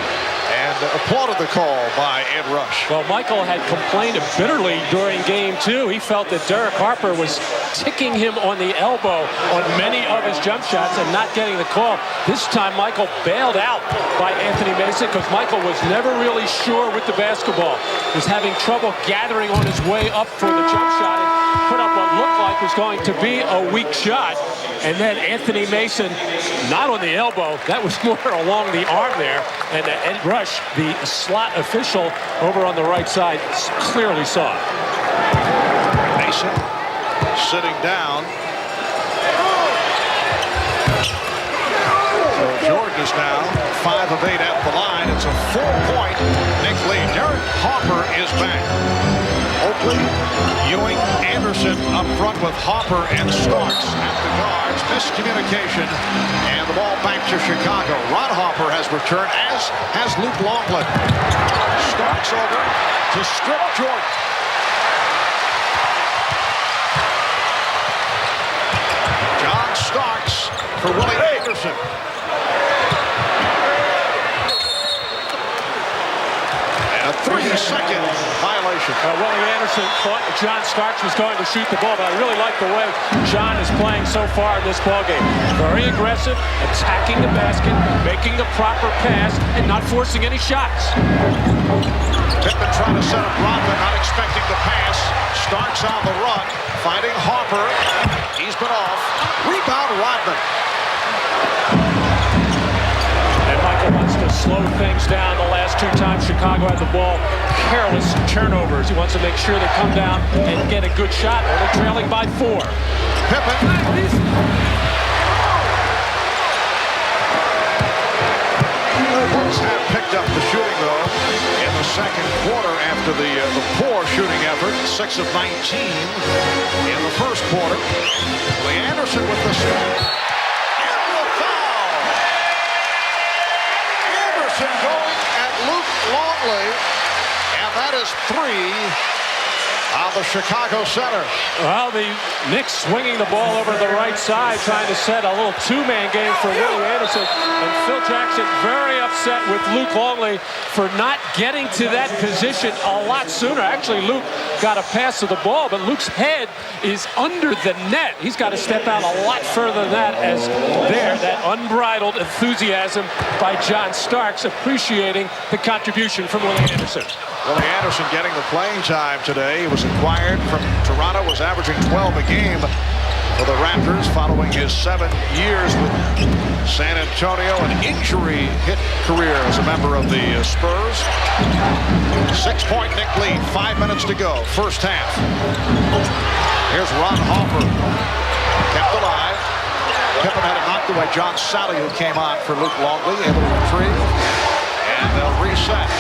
and applauded the call by Ed Rush.
Well, Michael had complained bitterly during game 2. He felt that Derek Harper was ticking him on the elbow on many of his jump shots and not getting the call. This time Michael bailed out by Anthony Mason because Michael was never really sure with the basketball. He was having trouble gathering on his way up for the jump shot and put up what looked like was going to be a weak shot. And then Anthony Mason, not on the elbow, that was more along the arm there. And Ed Rush, the slot official over on the right side, clearly saw it.
Mason sitting down. So Jordan is now 5 of 8 at the line. It's a 4-point Knicks lead. Derek Harper is back. Oakley, Ewing, Anderson up front with Harper and Starks at the guards. Miscommunication, and the ball back to Chicago. Ron Harper has returned, as has Luke Longley. Starks over to strip Jordan. John Starks for Willie Anderson. And a 3-second violation.
Willie Anderson thought John Starks was going to shoot the ball, but I really like the way John is playing so far in this ballgame. Very aggressive, attacking the basket, making the proper pass, and not forcing any shots.
Pippen trying to set up Rodman, not expecting the pass. Starks on the run, finding Harper. He's been off. Rebound Rodman.
And Michael wants to slow things down. The last 2 times Chicago had the ball, careless turnovers. He wants to make sure they come down and get a good shot, only trailing by 4.
Pippen. Bulls have picked up the shooting, though, in the second quarter after the poor shooting effort. 6 of 19 in the first quarter. Lee Anderson with the strike. And the foul. Anderson going at Luke Longley. And that is 3 on the Chicago center.
Well, the Knicks swinging the ball over to the right side, trying to set a little 2-man game for Willie Anderson. And Phil Jackson very upset with Luke Longley for not getting to that position a lot sooner. Actually, Luke got a pass to the ball, but Luke's head is under the net. He's got to step out a lot further than that, as there, that unbridled enthusiasm by John Starks, appreciating the contribution from Willie Anderson.
Willie Anderson getting the playing time today. He was acquired from Toronto, was averaging 12 a game for the Raptors following his 7 years with San Antonio, an injury-hit career as a member of the Spurs. 6-point Knicks lead, 5 minutes to go, first half. Here's Ron Harper, kept alive. Pippen had it knocked away. John Sally, who came on for Luke Longley, able to retrieve, and they'll reset.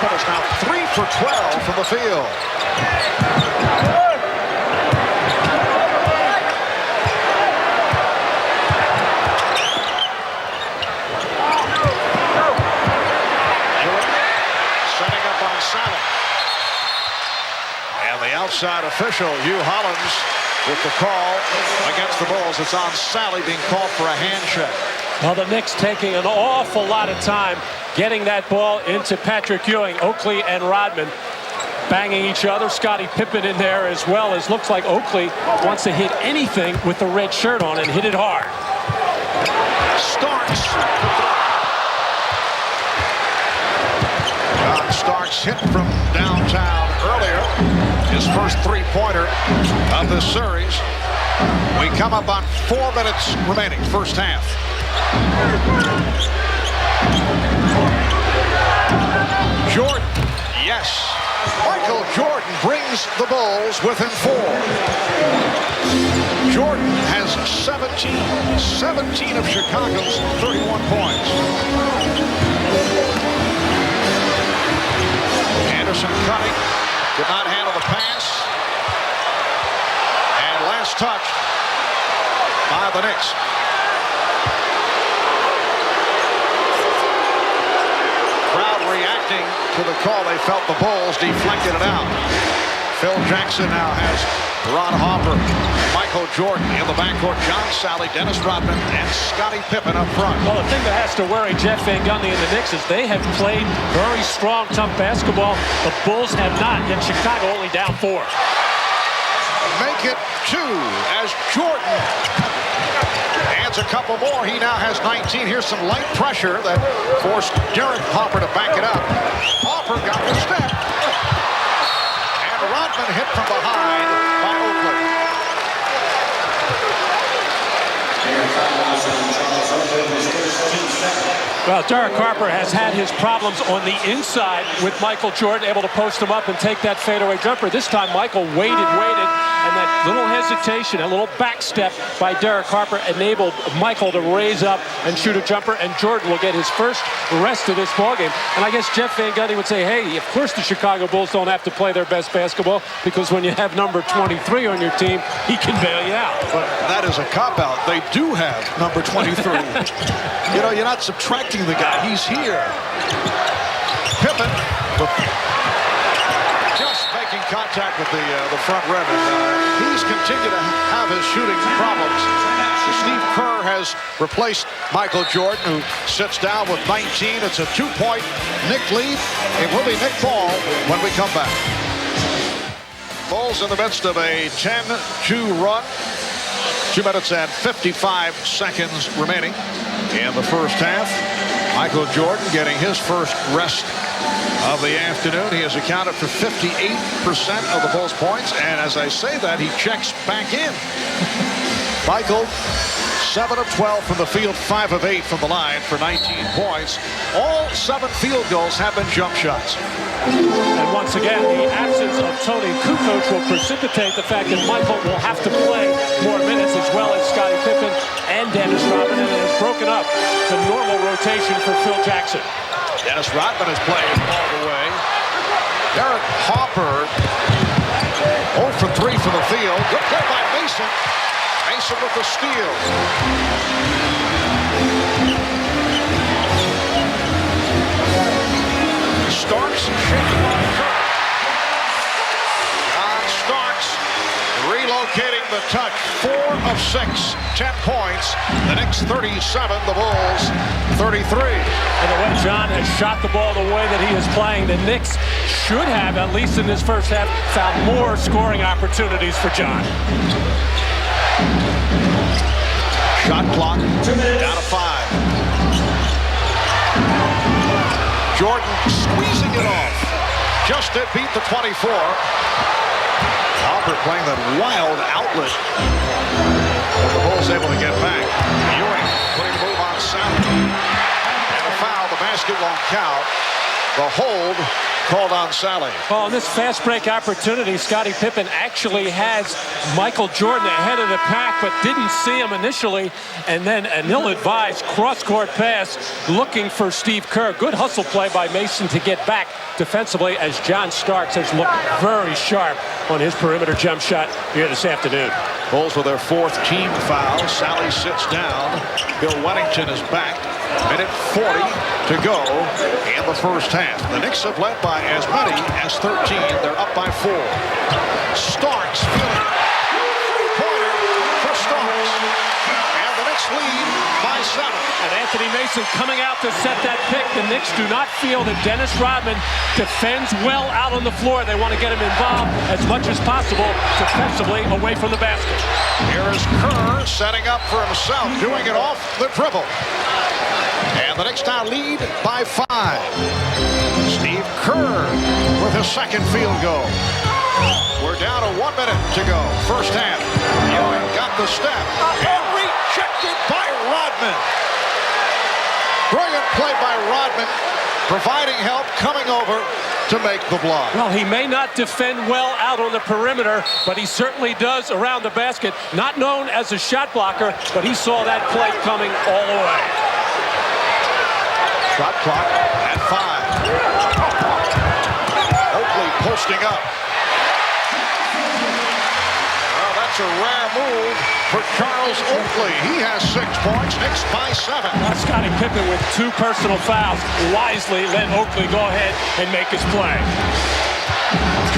Pippen is now 3 for 12 from the field. Setting up on Sally. And the outside official, Hugh Hollins, with the call against the Bulls. It's on Sally being called for a hand check.
Well, the Knicks taking an awful lot of time getting that ball into Patrick Ewing. Oakley and Rodman banging each other. Scottie Pippen in there as well, as looks like Oakley wants to hit anything with the red shirt on and hit it hard.
Starks. John Starks hit from downtown earlier. His first three-pointer of this series. We come up on 4 minutes remaining, first half. Jordan, yes. Michael Jordan brings the Bulls within 4. Jordan has 17 of Chicago's 31 points. Anderson cutting, did not handle the pass. And last touch by the Knicks. Crowd reacting to the call. They felt the Bulls deflected it out. Phil Jackson now has Ron Harper, Michael Jordan in the backcourt, John Sally, Dennis Rodman, and Scottie Pippen up front.
Well, the thing that has to worry Jeff Van Gundy and the Knicks is they have played very strong, tough basketball. The Bulls have not, yet Chicago only down 4.
Make it 2 as Jordan adds a couple more. He now has 19. Here's some light pressure that forced Derek Harper to back it up. Harper got the step. And Rodman hit from behind by Oakley.
Well, Derek Harper has had his problems on the inside with Michael Jordan, able to post him up and take that fadeaway jumper. This time, Michael waited, and that little hesitation, a little back step by Derek Harper enabled Michael to raise up and shoot a jumper, and Jordan will get his first rest of this ballgame. And I guess Jeff Van Gundy would say, hey, of course the Chicago Bulls don't have to play their best basketball, because when you have number 23 on your team, he can bail you out.
But that is a cop-out. They do have number 23. You know, you're not subtracting the guy. He's here. Pippen just making contact with the front rim. He's continued to have his shooting problems. Steve Kerr has replaced Michael Jordan, who sits down with 19. It's a 2-point Knick lead. It will be Knick ball when we come back. Bulls in the midst of a 10-2 run. 2 minutes and 55 seconds remaining in the first half. Michael Jordan getting his first rest of the afternoon. He has accounted for 58% of the Bulls' points, and as I say that, he checks back in. Michael, 7 of 12 from the field, 5 of 8 from the line for 19 points. All 7 field goals have been jump shots.
And once again, the absence of Tony Kukoc will precipitate the fact that Michael will have to play more minutes, as well as Scottie Pippen and Dennis Rodman, and it has broken up the normal rotation for Phil Jackson.
Dennis Rodman is playing all the way. Derek Harper 0 for 3 from the field. Good play by Mason. Mason with the steal. Starks shaking on the curve. John Starks relocating the touch. 4 of 6, 10 points. The Knicks 37, the Bulls 33.
And the way John has shot the ball the way that he is playing, the Knicks should have, at least in this first half, found more scoring opportunities for John.
Shot clock down to 5. Jordan squeezing it off. Just did beat the 24. Harper playing that wild outlet. The Bulls able to get back. Ewing putting the move on Sally. And the foul, the basket won't count. The hold called on Sally.
Well, in this fast break opportunity, Scottie Pippen actually has Michael Jordan ahead of the pack, but didn't see him initially. And then an ill-advised cross-court pass looking for Steve Kerr. Good hustle play by Mason to get back defensively, as John Starks has looked very sharp on his perimeter jump shot here this afternoon.
Bulls with their 4th team foul. Sally sits down. Bill Wennington is back. Minute 40 to go in the first half. The Knicks have led by as many as 13. They're up by 4. Starks feeling three-pointer for Starks. And the Knicks lead by 7.
And Anthony Mason coming out to set that pick. The Knicks do not feel that Dennis Rodman defends well out on the floor. They want to get him involved as much as possible defensively away from the basket.
Here is Kerr setting up for himself, doing it off the dribble. And the Knicks now lead by 5. Steve Kerr with his second field goal. We're down to 1 minute to go. First half. Ewing got the step and rejected by Rodman. Brilliant play by Rodman, providing help, coming over to make the block.
Well, he may not defend well out on the perimeter, but he certainly does around the basket. Not known as a shot blocker, but he saw that play coming all the way.
Shot clock at 5. Oakley posting up. Well, that's a rare move for Charles Oakley. He has 6 points. Knicks by 7.
Scottie Pippen with 2 personal fouls wisely let Oakley go ahead and make his play.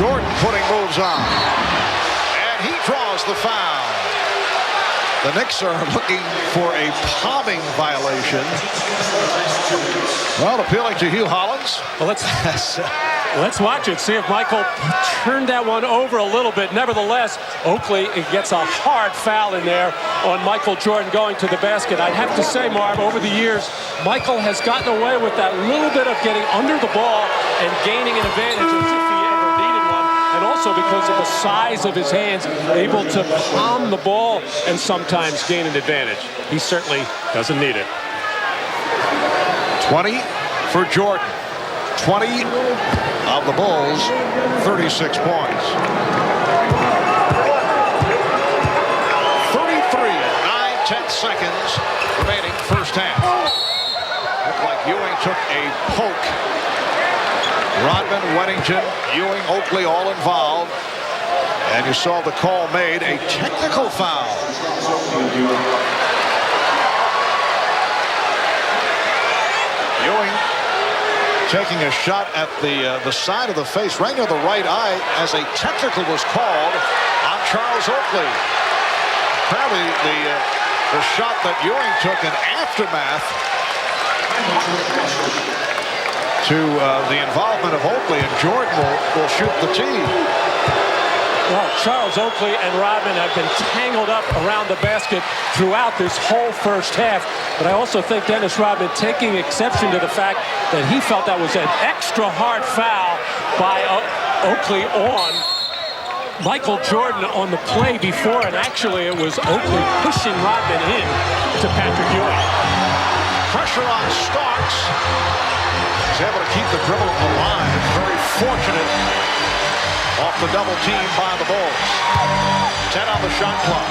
Jordan putting moves on. And he draws the foul. The Knicks are looking for a palming violation. Well, appealing to Hugh Hollins.
Well, let's watch it. See if Michael turned that one over a little bit. Nevertheless, Oakley gets a hard foul in there on Michael Jordan going to the basket. I'd have to say, Marv, over the years, Michael has gotten away with that little bit of getting under the ball and gaining an advantage as if he ever needed one. And also because of the size of his hands, able to palm the ball and sometimes gain an advantage. He certainly doesn't need it.
20 for Jordan. 20 of the Bulls, 36 points. 33, 9/10 seconds remaining first half. Looked like Ewing took a poke. Rodman, Wennington, Ewing, Oakley all involved. And you saw the call made, a technical foul. Ewing taking a shot at the side of the face, right near the right eye, as a technical was called on Charles Oakley. Apparently the shot that Ewing took in aftermath to the involvement of Oakley, and Jordan will shoot the tee.
Well, Charles Oakley and Rodman have been tangled up around the basket throughout this whole first half. But I also think Dennis Rodman taking exception to the fact that he felt that was an extra hard foul by Oakley on Michael Jordan on the play before. And actually, it was Oakley pushing Rodman in to Patrick Ewing.
Pressure on Starks. He's able to keep the dribble alive. Very fortunate. Off the double team by the Bulls. 10 on the shot clock.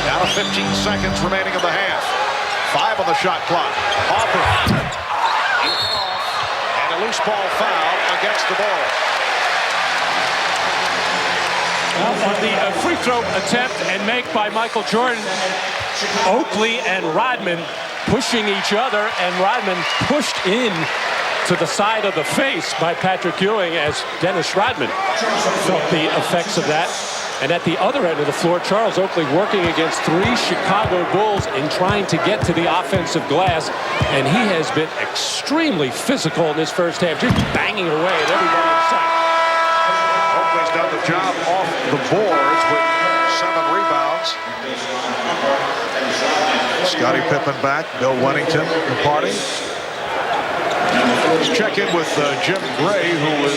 Now 15 seconds remaining in the half. 5 on the shot clock. Harper. And a loose ball foul against the Bulls.
Well, on the free throw attempt and make by Michael Jordan, Oakley and Rodman pushing each other, and Rodman pushed in to the side of the face by Patrick Ewing as Dennis Rodman felt the effects of that. And at the other end of the floor, Charles Oakley working against 3 Chicago Bulls in trying to get to the offensive glass. And he has been extremely physical in this first half, just banging away at everybody in sight.
Oakley's done the job off the boards with 7 rebounds. Scottie Pippen back, Bill Wennington departing. Let's check in with Jim Gray, who was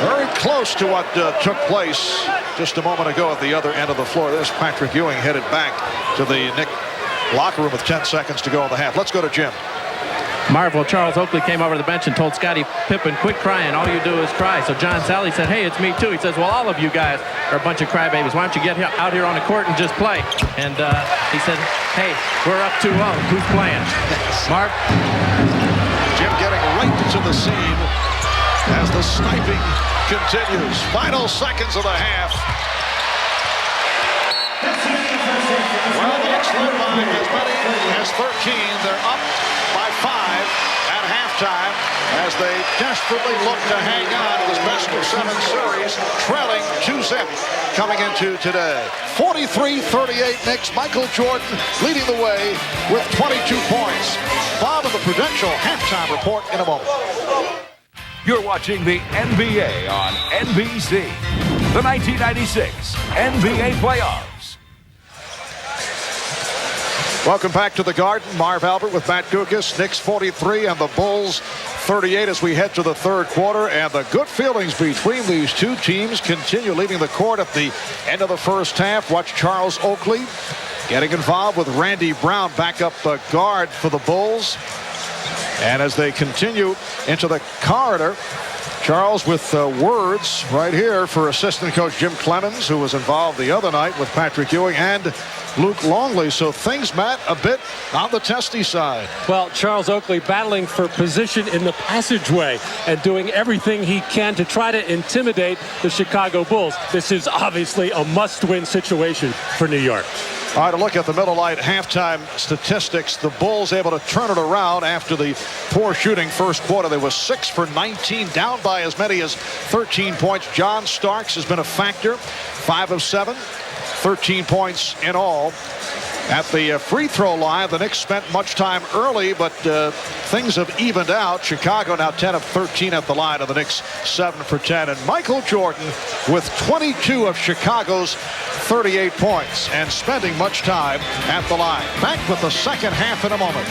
very close to what took place just a moment ago at the other end of the floor. There's Patrick Ewing headed back to the Knicks locker room with 10 seconds to go in the half. Let's go to Jim.
Marvel, Charles Oakley came over to the bench and told Scottie Pippen, quit crying. All you do is cry. So John Sally said, hey, it's me too. He says, well, all of you guys are a bunch of crybabies. Why don't you get out here on the court and just play? And he said, hey, we're up 2-0. Who's playing? Marv?
Jim getting right to the scene as the sniping continues. Final seconds of the half. Well, the Knicks led by as many as 13. They're up by 5 at halftime as they desperately look to hang on to this best-of-7 series, trailing 2-0 coming into today. 43-38 Knicks. Michael Jordan leading the way with 22 points. Bob of the Prudential halftime report in a moment.
You're watching the NBA on NBC. The 1996 NBA playoffs.
Welcome back to the Garden. Marv Albert with Matt Gugas. Knicks 43 and the Bulls 38 as we head to the third quarter. And the good feelings between these two teams continue, leaving the court at the end of the first half. Watch Charles Oakley getting involved with Randy Brown, backup guard for the Bulls. And as they continue into the corridor, Charles with words right here for assistant coach Jim Clemens, who was involved the other night with Patrick Ewing and Luke Longley. So things, Matt, a bit on the testy side.
Well, Charles Oakley battling for position in the passageway and doing everything he can to try to intimidate the Chicago Bulls. This is obviously a must-win situation for New York.
All right, a look at the Miller Lite halftime statistics. The Bulls able to turn it around after the poor shooting first quarter. They were 6 for 19, down by as many as 13 points. John Starks has been a factor, 5 of 7, 13 points in all. At the free throw line, the Knicks spent much time early, but things have evened out. Chicago now 10 of 13 at the line, and the Knicks 7 for 10. And Michael Jordan with 22 of Chicago's 38 points and spending much time at the line. Back with the second half in a moment.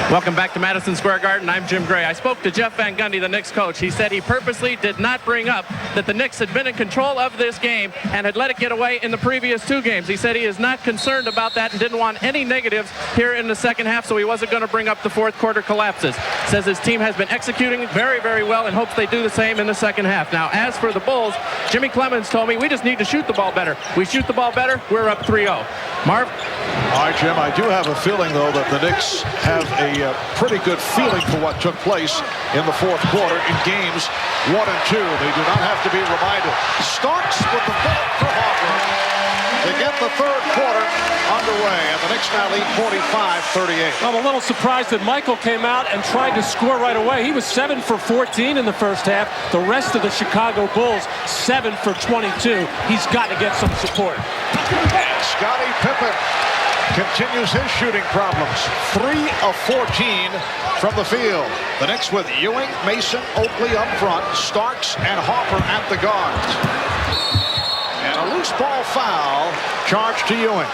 Welcome back to Madison Square Garden. I'm Jim Gray. I spoke to Jeff Van Gundy, the Knicks coach. He said he purposely did not bring up that the Knicks had been in control of this game and had let it get away in the previous 2 games. He said he is not concerned about that and didn't want any negatives here in the second half, so he wasn't going to bring up the fourth quarter collapses. Says his team has been executing very, very well and hopes they do the same in the second half. Now, as for the Bulls, Jimmy Clemens told me we just need to shoot the ball better. We shoot the ball better, we're up 3-0. Marv?
All right, Jim, I do have a feeling, though, that the Knicks have a pretty good feeling for what took place in the fourth quarter in games 1 and 2. They do not have to be reminded. Starks with the bullet for Hawker to get the third quarter underway, and the Knicks now lead 45-38.
I'm a little surprised that Michael came out and tried to score right away. He was 7 for 14 in the first half. The rest of the Chicago Bulls 7 for 22. He's got to get some support.
And Scottie Pippen continues his shooting problems. 3 of 14 from the field. The Knicks with Ewing, Mason, Oakley up front, Starks and Harper at the guards. And a loose ball foul charged to Ewing.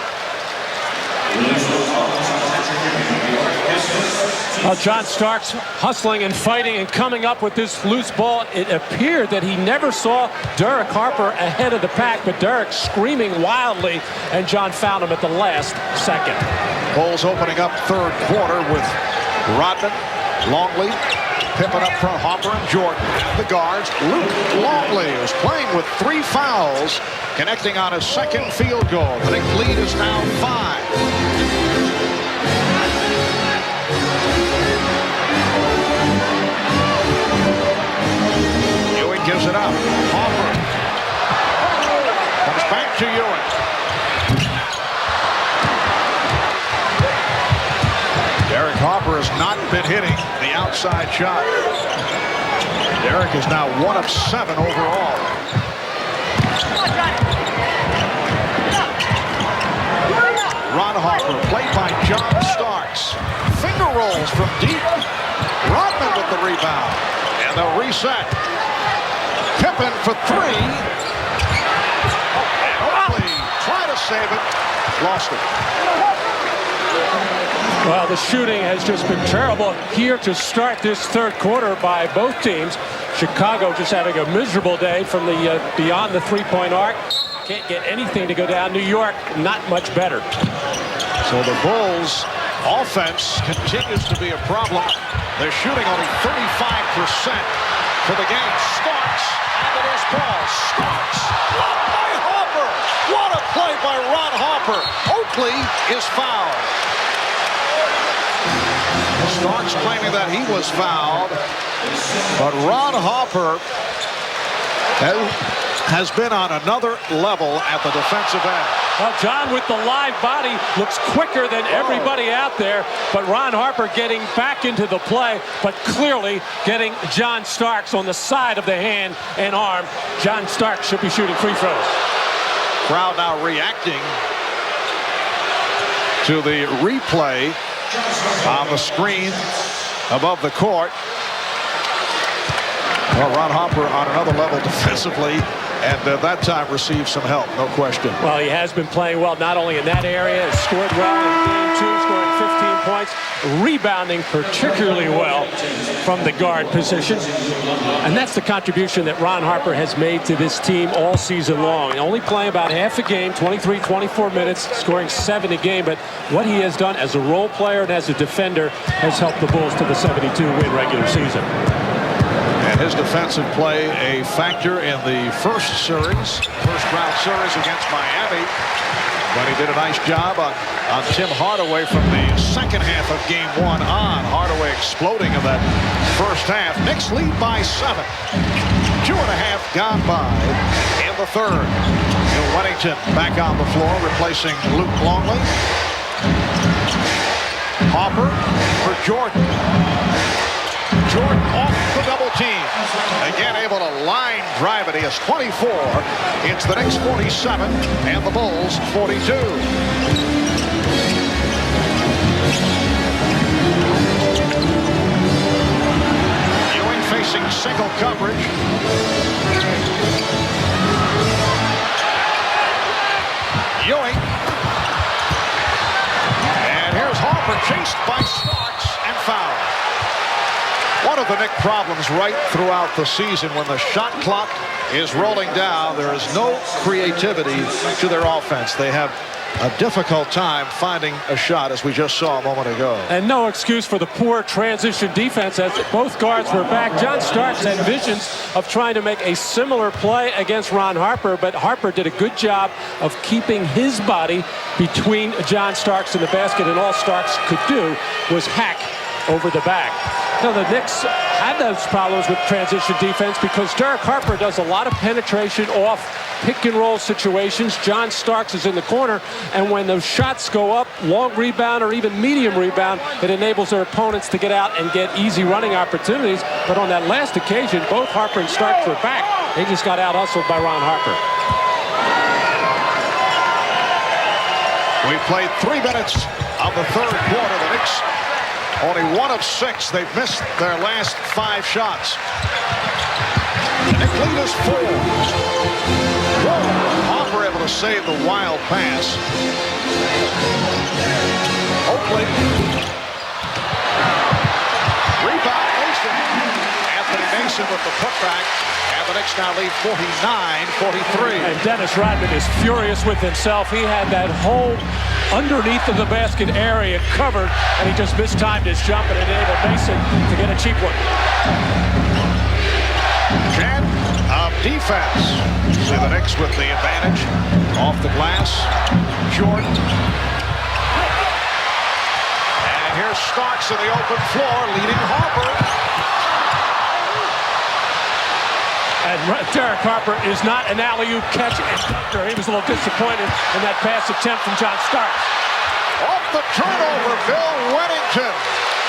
John Starks hustling and fighting and coming up with this loose ball. It appeared that he never saw Derek Harper ahead of the pack, but Derek screaming wildly, and John found him at the last second.
Bulls opening up third quarter with Rodman, Longley, Pippen up front, Harper and Jordan. The guards, Luke Longley, who's playing with 3 fouls, connecting on his second field goal. The Knicks lead is now 5. Gives it up. Harper comes back to Ewing. Derek Harper has not been hitting the outside shot. Derek is now 1 of 7 overall. Ron Harper, played by John Starks. Finger rolls from deep. Rodman with the rebound. And they'll reset. Pippen for 3. And Oakley trying to save it. Lost it.
Well, the shooting has just been terrible here to start this third quarter by both teams. Chicago just having a miserable day from the beyond the 3-point arc. Can't get anything to go down. New York, not much better.
So the Bulls' offense continues to be a problem. They're shooting only 35% for the game. Starks, and it is ball. Starks, blocked by Harper. What a play by Ron Harper. Oakley is fouled. Starks claiming that he was fouled, but Ron Harper has been on another level at the defensive end.
Well, John, with the live body, looks quicker than everybody out there, but Ron Harper getting back into the play, but clearly getting John Starks on the side of the hand and arm. John Starks should be shooting free throws.
Crowd now reacting to the replay on the screen above the court. Well, Ron Harper on another level defensively, and that time received some help, no question.
Well, he has been playing well, not only in that area, has scored well in game 2, scoring 15 points, rebounding particularly well from the guard position. And that's the contribution that Ron Harper has made to this team all season long. Only playing about half a game, 23, 24 minutes, scoring 7 a game, but what he has done as a role player and as a defender has helped the Bulls to the 72-win regular season.
And his defensive play a factor in the first round series against Miami, when he did a nice job on Tim Hardaway from the second half of game 1 on. Hardaway exploding in that first half. Knicks lead by 7. 2.5 gone by in the third. Bill Wennington back on the floor, replacing Luke Longley. Harper for Jordan. Jordan off the double team. Again, able to line drive it. He has 24. It's the Knicks 47 and the Bulls 42. Ewing facing single coverage. Ewing. And here's Harper, chased by Starks and fouled. One of the Knicks problems right throughout the season, when the shot clock is rolling down, there is no creativity to their offense. They have a difficult time finding a shot, as we just saw a moment ago.
And no excuse for the poor transition defense, as both guards were back. John Starks had visions of trying to make a similar play against Ron Harper, but Harper did a good job of keeping his body between John Starks and the basket, and all Starks could do was hack over the back. Now, the Knicks had those problems with transition defense because Derek Harper does a lot of penetration off pick-and-roll situations. John Starks is in the corner, and when those shots go up, long rebound or even medium rebound, it enables their opponents to get out and get easy running opportunities. But on that last occasion, both Harper and Starks were back. They just got out-hustled by Ron Harper.
We played 3 minutes of the third quarter. The Knicks only 1 of 6. They've missed their last 5 shots. The Knicks lead is 4. Harper able to save the wild pass. Oakley. Rebound, Mason. Anthony Mason with the putback. And the Knicks now lead 49-43.
And Dennis Rodman is furious with himself. He had that whole underneath of the basket area covered, and he just mistimed his jump and enabled Mason to get a cheap one.
Jan of defense. See the Knicks with the advantage off the glass. Jordan. And here's Starks in the open floor, leading Harper.
And Derek Harper is not an alley-oop catch. He was a little disappointed in that pass attempt from John Starks.
Off the turnover, Bill Wennington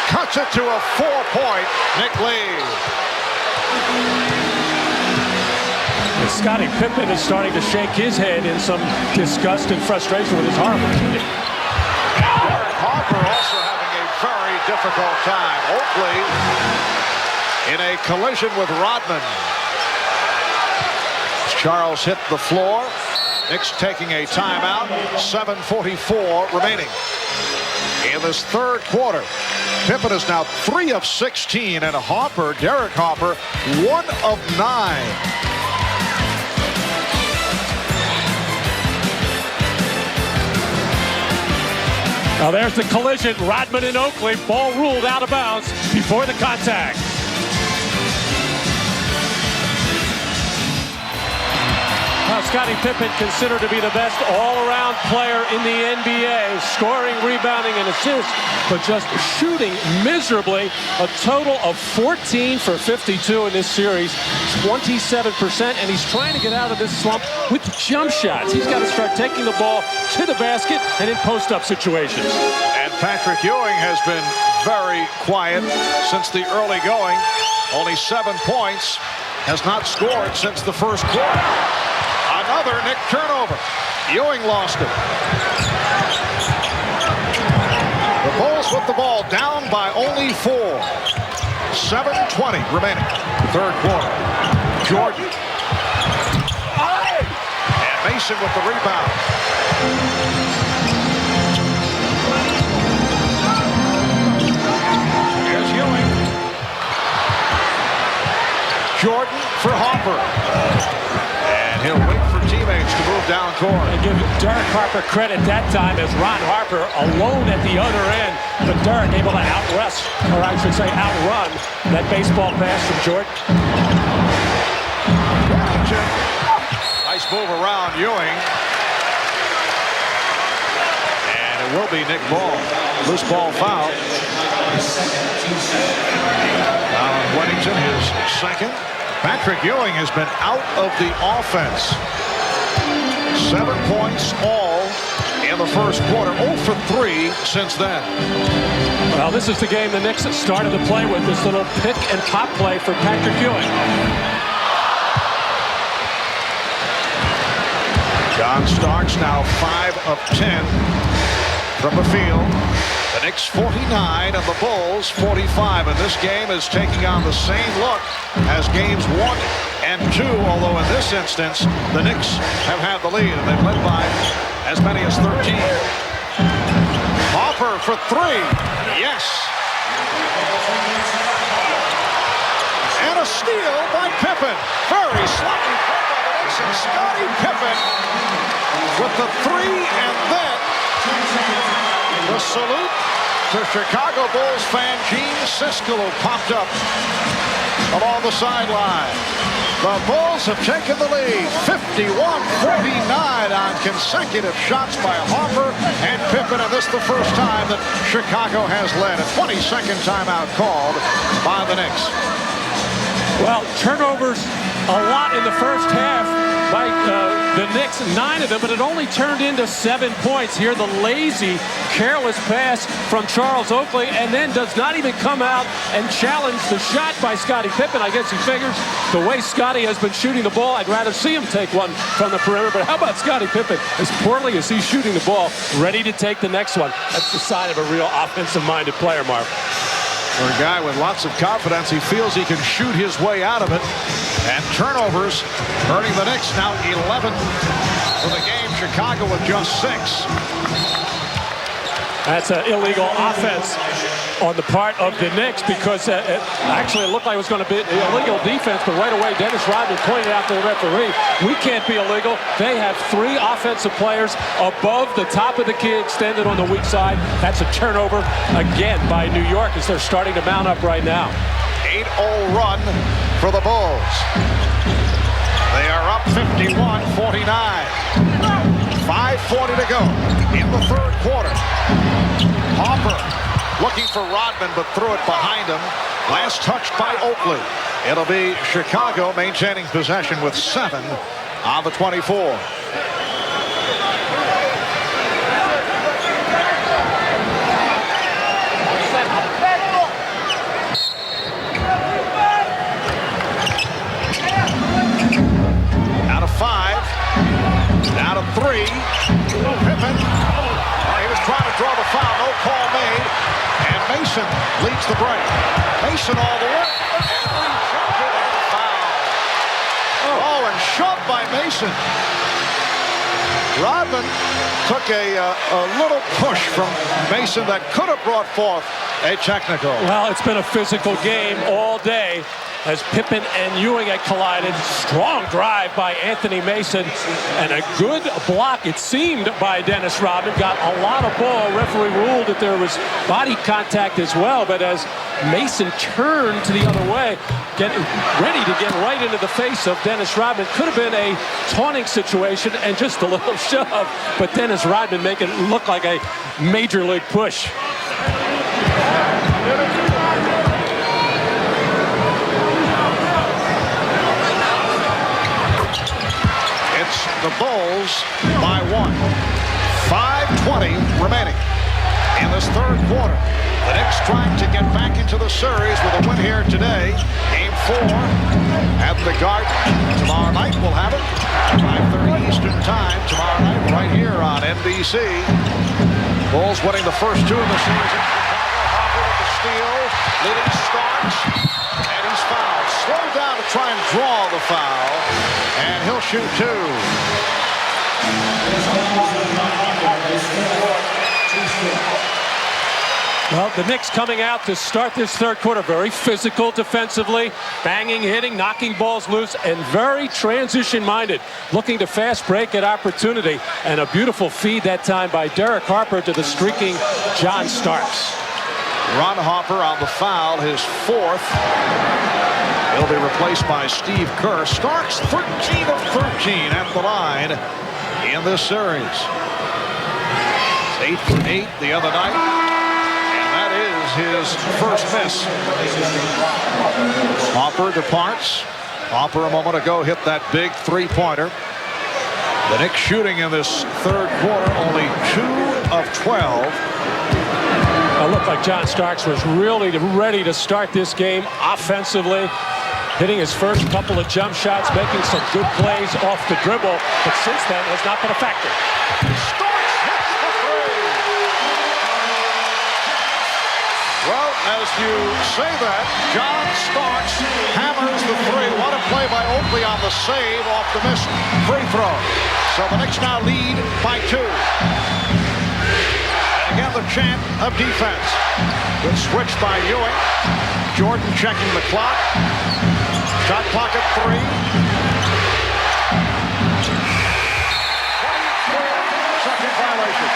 cuts it to a 4-point Knicks lead.
And Scottie Pippen is starting to shake his head in some disgust and frustration with his Harper.
Derek Harper also having a very difficult time. Oakley in a collision with Rodman. Charles hit the floor. Knicks taking a timeout. 7:44 remaining in this third quarter. Pippen is now 3 of 16, and Harper, Derek Harper, 1 of 9.
Now there's the collision. Rodman and Oakley, ball ruled out of bounds before the contact. Now Scottie Pippen considered to be the best all-around player in the NBA, scoring, rebounding, and assists, but just shooting miserably. A total of 14 for 52 in this series, 27%, and he's trying to get out of this slump with jump shots. He's got to start taking the ball to the basket and in post-up situations.
And Patrick Ewing has been very quiet since the early going. Only 7 points, has not scored since the first quarter. Another Knick turnover. Ewing lost it. The Bulls with the ball down by only 4. 7:20 remaining. Third quarter. Jordan. And Mason with the rebound. Here's Ewing. Jordan for Harper. And he'll wait for teammates to move down court.
And give Derek Harper credit that time as Ron Harper alone at the other end. But Derek able to outrun that baseball pass from Jordan.
Nice move around Ewing. And it will be Knick ball. Loose ball foul. Weddington, his second. Patrick Ewing has been out of the offense. 7 points all in the first quarter. 0 for 3 since then.
Well, this is the game the Knicks started to play with, this little pick and pop play for Patrick Ewing.
John Starks now 5 of 10 from the field. The Knicks 49 and the Bulls 45. And this game is taking on the same look as games 1 and 2. Although in this instance, the Knicks have had the lead and they've led by as many as 13. Harper for 3. Yes. And a steal by Pippen. Very sloppy play by the Knicks, and Scottie Pippen with the 3, and then the salute to Chicago Bulls fan Gene Siskel, who popped up along the sideline. The Bulls have taken the lead, 51-49 on consecutive shots by Harper and Pippen, and this is the first time that Chicago has led. A 22nd timeout called by the Knicks.
Well, turnovers a lot in the first half by the Knicks, 9 of them, but it only turned into 7 points. Here, the lazy, careless pass from Charles Oakley, and then does not even come out and challenge the shot by Scottie Pippen. I guess he figures the way Scottie has been shooting the ball, I'd rather see him take one from the perimeter. But how about Scottie Pippen? As poorly as he's shooting the ball, ready to take the next one. That's the sign of a real offensive-minded player, Marv.
For a guy with lots of confidence, he feels he can shoot his way out of it. And turnovers hurting the Knicks, now 11 for the game. Chicago with just 6.
That's an illegal offense on the part of the Knicks, because actually it looked like it was going to be illegal defense, but right away Dennis Rodman pointed out to the referee, we can't be illegal. They have 3 offensive players above the top of the key extended on the weak side. That's a turnover again by New York as they're starting to mount up right now.
8-0 run for the Bulls. They are up 51-49. 5:40 to go in the third quarter. Harper looking for Rodman, but threw it behind him. Last touch by Oakley. It'll be Chicago maintaining possession with 7 on the 24. Out of 5. Down to 3. Pippen. He was trying to draw the foul. No call made. And Mason leads the break. Mason all the way. And rejected and foul. Oh, and shoved by Mason. Rodman took a little push from Mason that could have brought forth a technical.
Well, it's been a physical game all day. as Pippen and Ewing had collided. Strong drive by Anthony Mason, and a good block, it seemed, by Dennis Rodman. Got a lot of ball. Referee ruled that there was body contact as well, but as Mason turned to the other way, getting ready to get right into the face of Dennis Rodman. Could have been a taunting situation and just a little shove, but Dennis Rodman making it look like a major league push.
It's the Bulls by 1. 5:20 remaining in this third quarter. The Knicks trying to get back into the series with a win here today. Game 4 at the Garden. Tomorrow night we'll have it. 5:30 Eastern time tomorrow night right here on NBC. Bulls winning the first 2 of the season. Chicago, Hopper with the steal. Leading Starks. And he's fouled. Slowed down to try and draw the foul. And he'll shoot 2.
Well, the Knicks coming out to start this third quarter very physical defensively, banging, hitting, knocking balls loose, and very transition-minded, looking to fast break at opportunity. And a beautiful feed that time by Derek Harper to the streaking John Starks.
Ron Harper on the foul, his 4th. He'll be replaced by Steve Kerr. Starks 13 of 13 at the line in this series. 8 for 8 the other night. His first miss. Harper departs. Harper a moment ago hit that big 3-pointer. The Knicks shooting in this third quarter only 2 of 12.
It looked like John Starks was really ready to start this game offensively, hitting his first couple of jump shots, making some good plays off the dribble, but since then has not been a factor.
Well, as you say that, John Starks hammers the 3. What a play by Oakley on the save off the missed free throw. So the Knicks now lead by 2. And again, the chant of defense. Good switch by Ewing. Jordan checking the clock. Shot clock at 3. 23-second violation.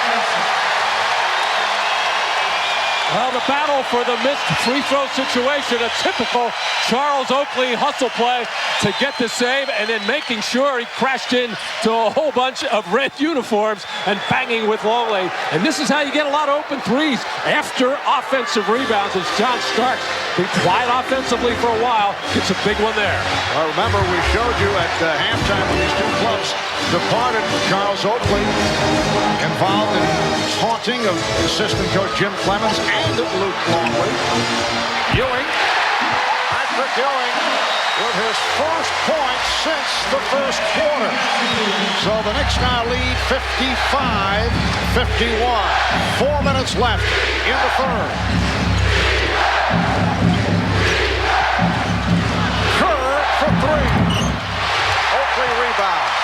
Well, the battle for the missed free throw situation, a typical Charles Oakley hustle play to get the save and then making sure he crashed into a whole bunch of red uniforms and banging with Longley. And this is how you get a lot of open threes after offensive rebounds, as John Starks, been quiet offensively for a while, gets a big one there.
Well, remember, we showed you at halftime when these 2 clubs departed. Charles Oakley involved in taunting of assistant coach Jim Clemens and Luke Longley. Ewing, Patrick Ewing, with his first point since the first quarter. So the Knicks now lead 55-51. 4 minutes left in the third. Kerr for 3. Oakley rebounds.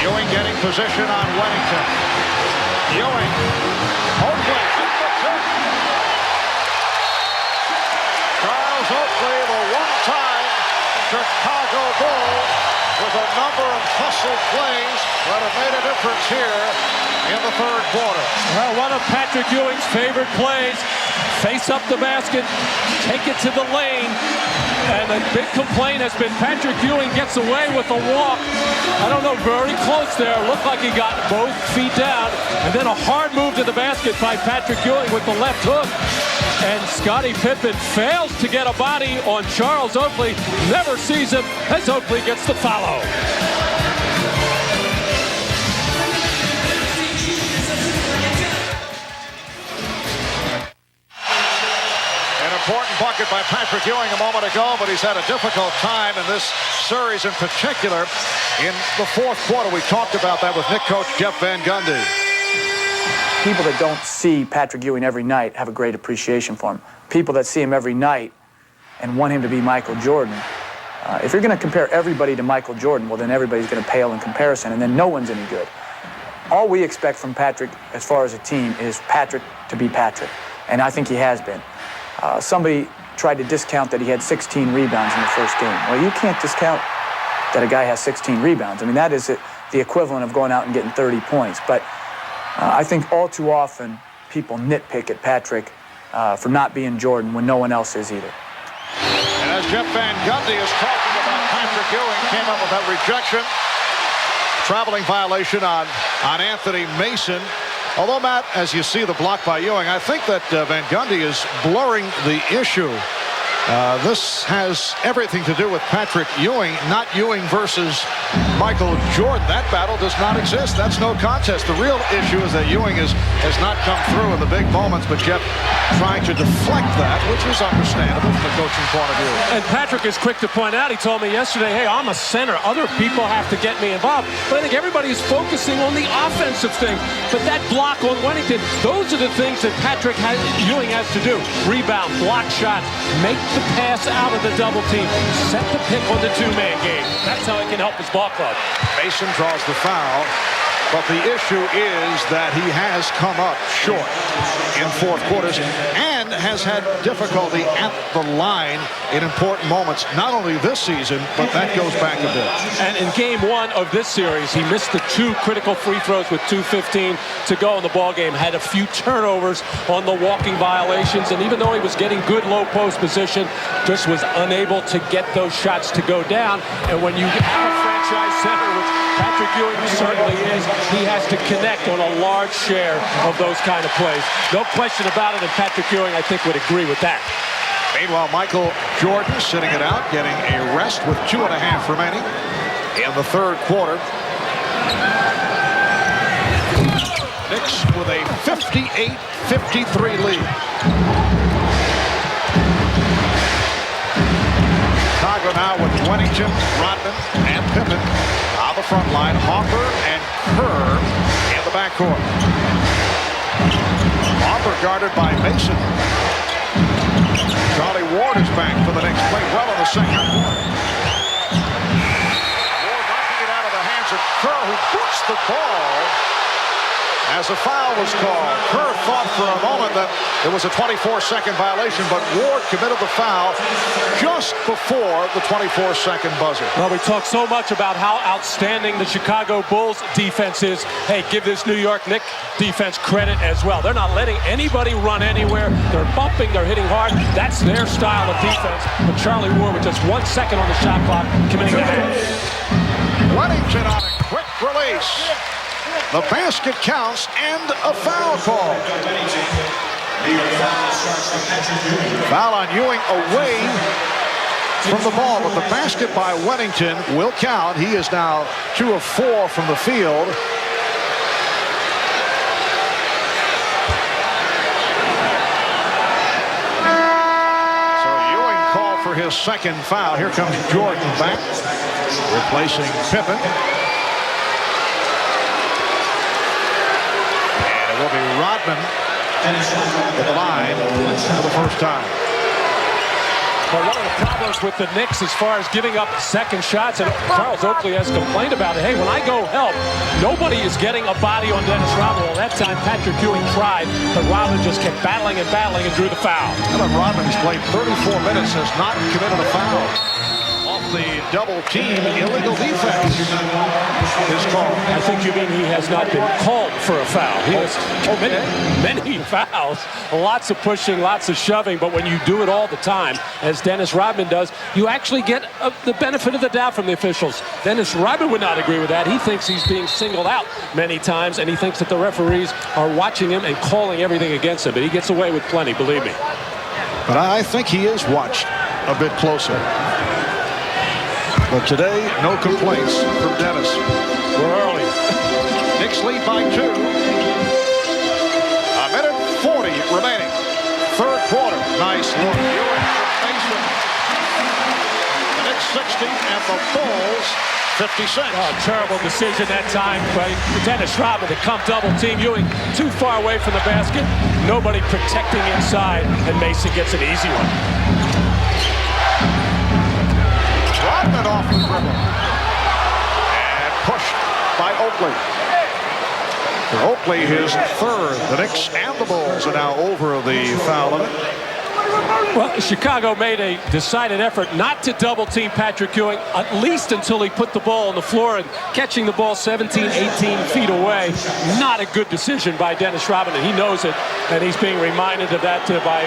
Ewing getting position on Wennington. Ewing. Oakley. Charles Oakley, the one-time Chicago Bull, with a number of hustle plays that have made a difference here in the third quarter.
Well, one of Patrick Ewing's favorite plays. Face up the basket, take it to the lane. And the big complaint has been Patrick Ewing gets away with a walk. I don't know, very close there. Looked like he got both feet down. And then a hard move to the basket by Patrick Ewing with the left hook. And Scottie Pippen fails to get a body on Charles Oakley. Never sees him as Oakley gets the follow.
Important bucket by Patrick Ewing a moment ago, but he's had a difficult time in this series in particular. In the fourth quarter, we talked about that with Knicks coach Jeff Van Gundy.
People that don't see Patrick Ewing every night have a great appreciation for him. People that see him every night and want him to be Michael Jordan. If you're going to compare everybody to Michael Jordan, well, then everybody's going to pale in comparison, and then no one's any good. All we expect from Patrick as far as a team is Patrick to be Patrick, and I think he has been. Somebody tried to discount that he had 16 rebounds in the first game. Well, you can't discount that a guy has 16 rebounds. I mean, that is the equivalent of going out and getting 30 points. But I think all too often people nitpick at Patrick for not being Jordan when no one else is either.
And as Jeff Van Gundy is talking about Patrick Ewing, came up with that rejection. Traveling violation on Anthony Mason. Although, Matt, as you see the block by Ewing, I think that Van Gundy is blurring the issue. This has everything to do with Patrick Ewing, not Ewing versus Michael Jordan. That battle does not exist. That's no contest. The real issue is that Ewing has not come through in the big moments, but Jeff trying to deflect that, which is understandable from the coaching point of view.
And Patrick is quick to point out, he told me yesterday, hey, I'm a center. Other people have to get me involved. But I think everybody is focusing on the offensive thing. But that block on Wennington, those are the things that Ewing has to do. Rebound, block shots, make the pass out of the double team, set the pick on the two-man game. That's how he can help his ball club.
Mason draws the foul, but the issue is that he has come up short in fourth quarters and has had difficulty at the line in important moments, not only this season, but that goes back a bit.
And in game one of this series, he missed the two critical free throws with 2:15 to go in the ball game, had a few turnovers on the walking violations, and even though he was getting good low post position, just was unable to get those shots to go down. And when you have a franchise center, which Patrick Ewing certainly is, he has to connect on a large share of those kind of plays. No question about it, and Patrick Ewing, I think, would agree with that.
Meanwhile, Michael Jordan sitting it out, getting a rest with 2.5 remaining in the third quarter. Knicks with a 58-53 lead. Chicago now with Wennington, Rodman, and Pippen on the front line. Hopper and Kerr in the backcourt. Hopper guarded by Mason. Charlie Ward is back for the Knicks. Played well in the second quarter. Ward knocking it out of the hands of Kerr, who boots the ball as a foul was called. Kerr thought for a moment that it was a 24-second violation, but Ward committed the foul just before the 24-second buzzer.
Well, we talk so much about how outstanding the Chicago Bulls defense is. Hey, give this New York Knicks defense credit as well. They're not letting anybody run anywhere. They're bumping, they're hitting hard. That's their style of defense. But Charlie Ward, with just 1 second on the shot clock, committing the foul.
Wennington on a quick release. The basket counts and a foul call. Foul on Ewing away from the ball, but the basket by Wennington will count. He is now 2 of 4 from the field. So Ewing called for his second foul. Here comes Jordan back, replacing Pippen. Will be Rodman at the line for the first time.
Well, one of the problems with the Knicks as far as giving up second shots, and Charles Oakley has complained about it, hey, when I go help, nobody is getting a body on Dennis Rodman. Well, that time Patrick Ewing tried, but Rodman just kept battling and battling and drew the foul.
Rodman has played 34 minutes, has not committed a foul. The double team illegal defense is called.
I think you mean he has not been called for a foul. He has committed many fouls, lots of pushing, lots of shoving, but when you do it all the time, as Dennis Rodman does, you actually get the benefit of the doubt from the officials. Dennis Rodman would not agree with that. He thinks he's being singled out many times, and he thinks that the referees are watching him and calling everything against him, but he gets away with plenty, believe me.
But I think he is watched a bit closer. But today, no complaints from Dennis.
We're early.
Knicks lead by 2. 1:40 remaining. Third quarter. Nice look. Ewing from Mason. The Knicks 60 and the Bulls 56.
Oh, terrible decision that time by Dennis Rodman to come double team. Ewing too far away from the basket. Nobody protecting inside, and Mason gets an easy one.
Rodman off the dribble. And pushed by Oakley. For Oakley, his third. The Knicks and the Bulls are now over the foul limit.
Well, Chicago made a decided effort not to double-team Patrick Ewing, at least until he put the ball on the floor, and catching the ball 17, 18 feet away. Not a good decision by Dennis Rodman, and he knows it, and he's being reminded of that by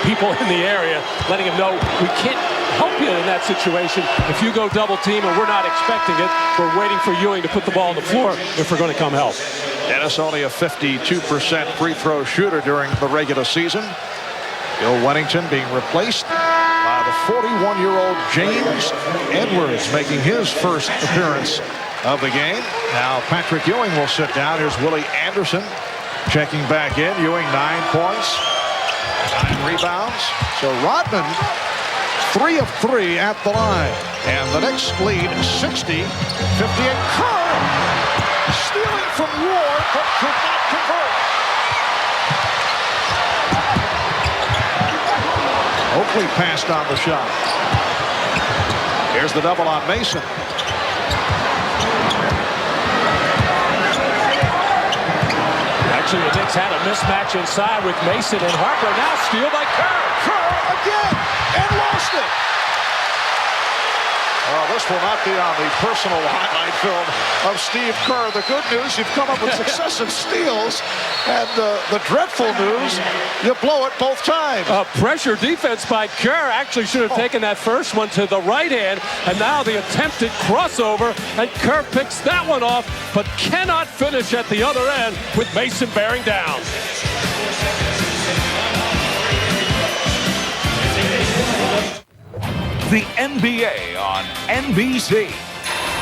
people in the area, letting him know we can't help you in that situation. If you go double-team and we're not expecting it, we're waiting for Ewing to put the ball on the floor if we're going to come help.
Dennis only a 52% free throw shooter during the regular season. Bill Wennington being replaced by the 41-year-old James Edwards, making his first appearance of the game. Now Patrick Ewing will sit down. Here's Willie Anderson checking back in. Ewing 9 points, 9 rebounds. So Rodman 3 of 3 at the line. And the Knicks lead 60-58. Kerr stealing from Ward, but could not convert. Oakley passed on the shot. Here's the double on Mason.
Actually, the Knicks had a mismatch inside with Mason and Harper. Now steal by Kerr.
Kerr again, and lost it. Well, this will not be on the personal highlight film of Steve Kerr. The good news, you've come up with successive steals, and the dreadful news, you blow it both times.
Pressure defense by Kerr. Actually should have taken that first one to the right hand, and now the attempted crossover, and Kerr picks that one off, but cannot finish at the other end with Mason bearing down.
The NBA on NBC.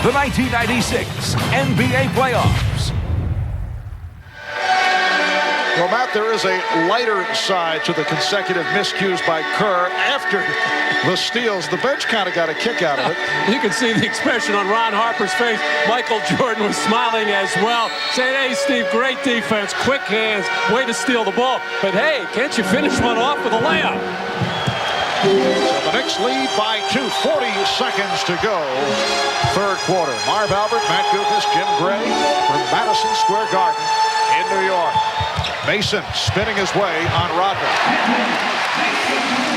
The 1996 NBA playoffs.
Well, Matt, there is a lighter side to the consecutive miscues by Kerr after the steals. The bench kind of got a kick out of it.
You can see the expression on Ron Harper's face. Michael Jordan was smiling as well, saying, hey, Steve, great defense, quick hands, way to steal the ball. But, hey, can't you finish one off with a layup?
So the Knicks lead by 2, 40 seconds to go. Third quarter. Marv Albert, Matt Guokas, Jim Gray from Madison Square Garden in New York. Mason spinning his way on Rodman.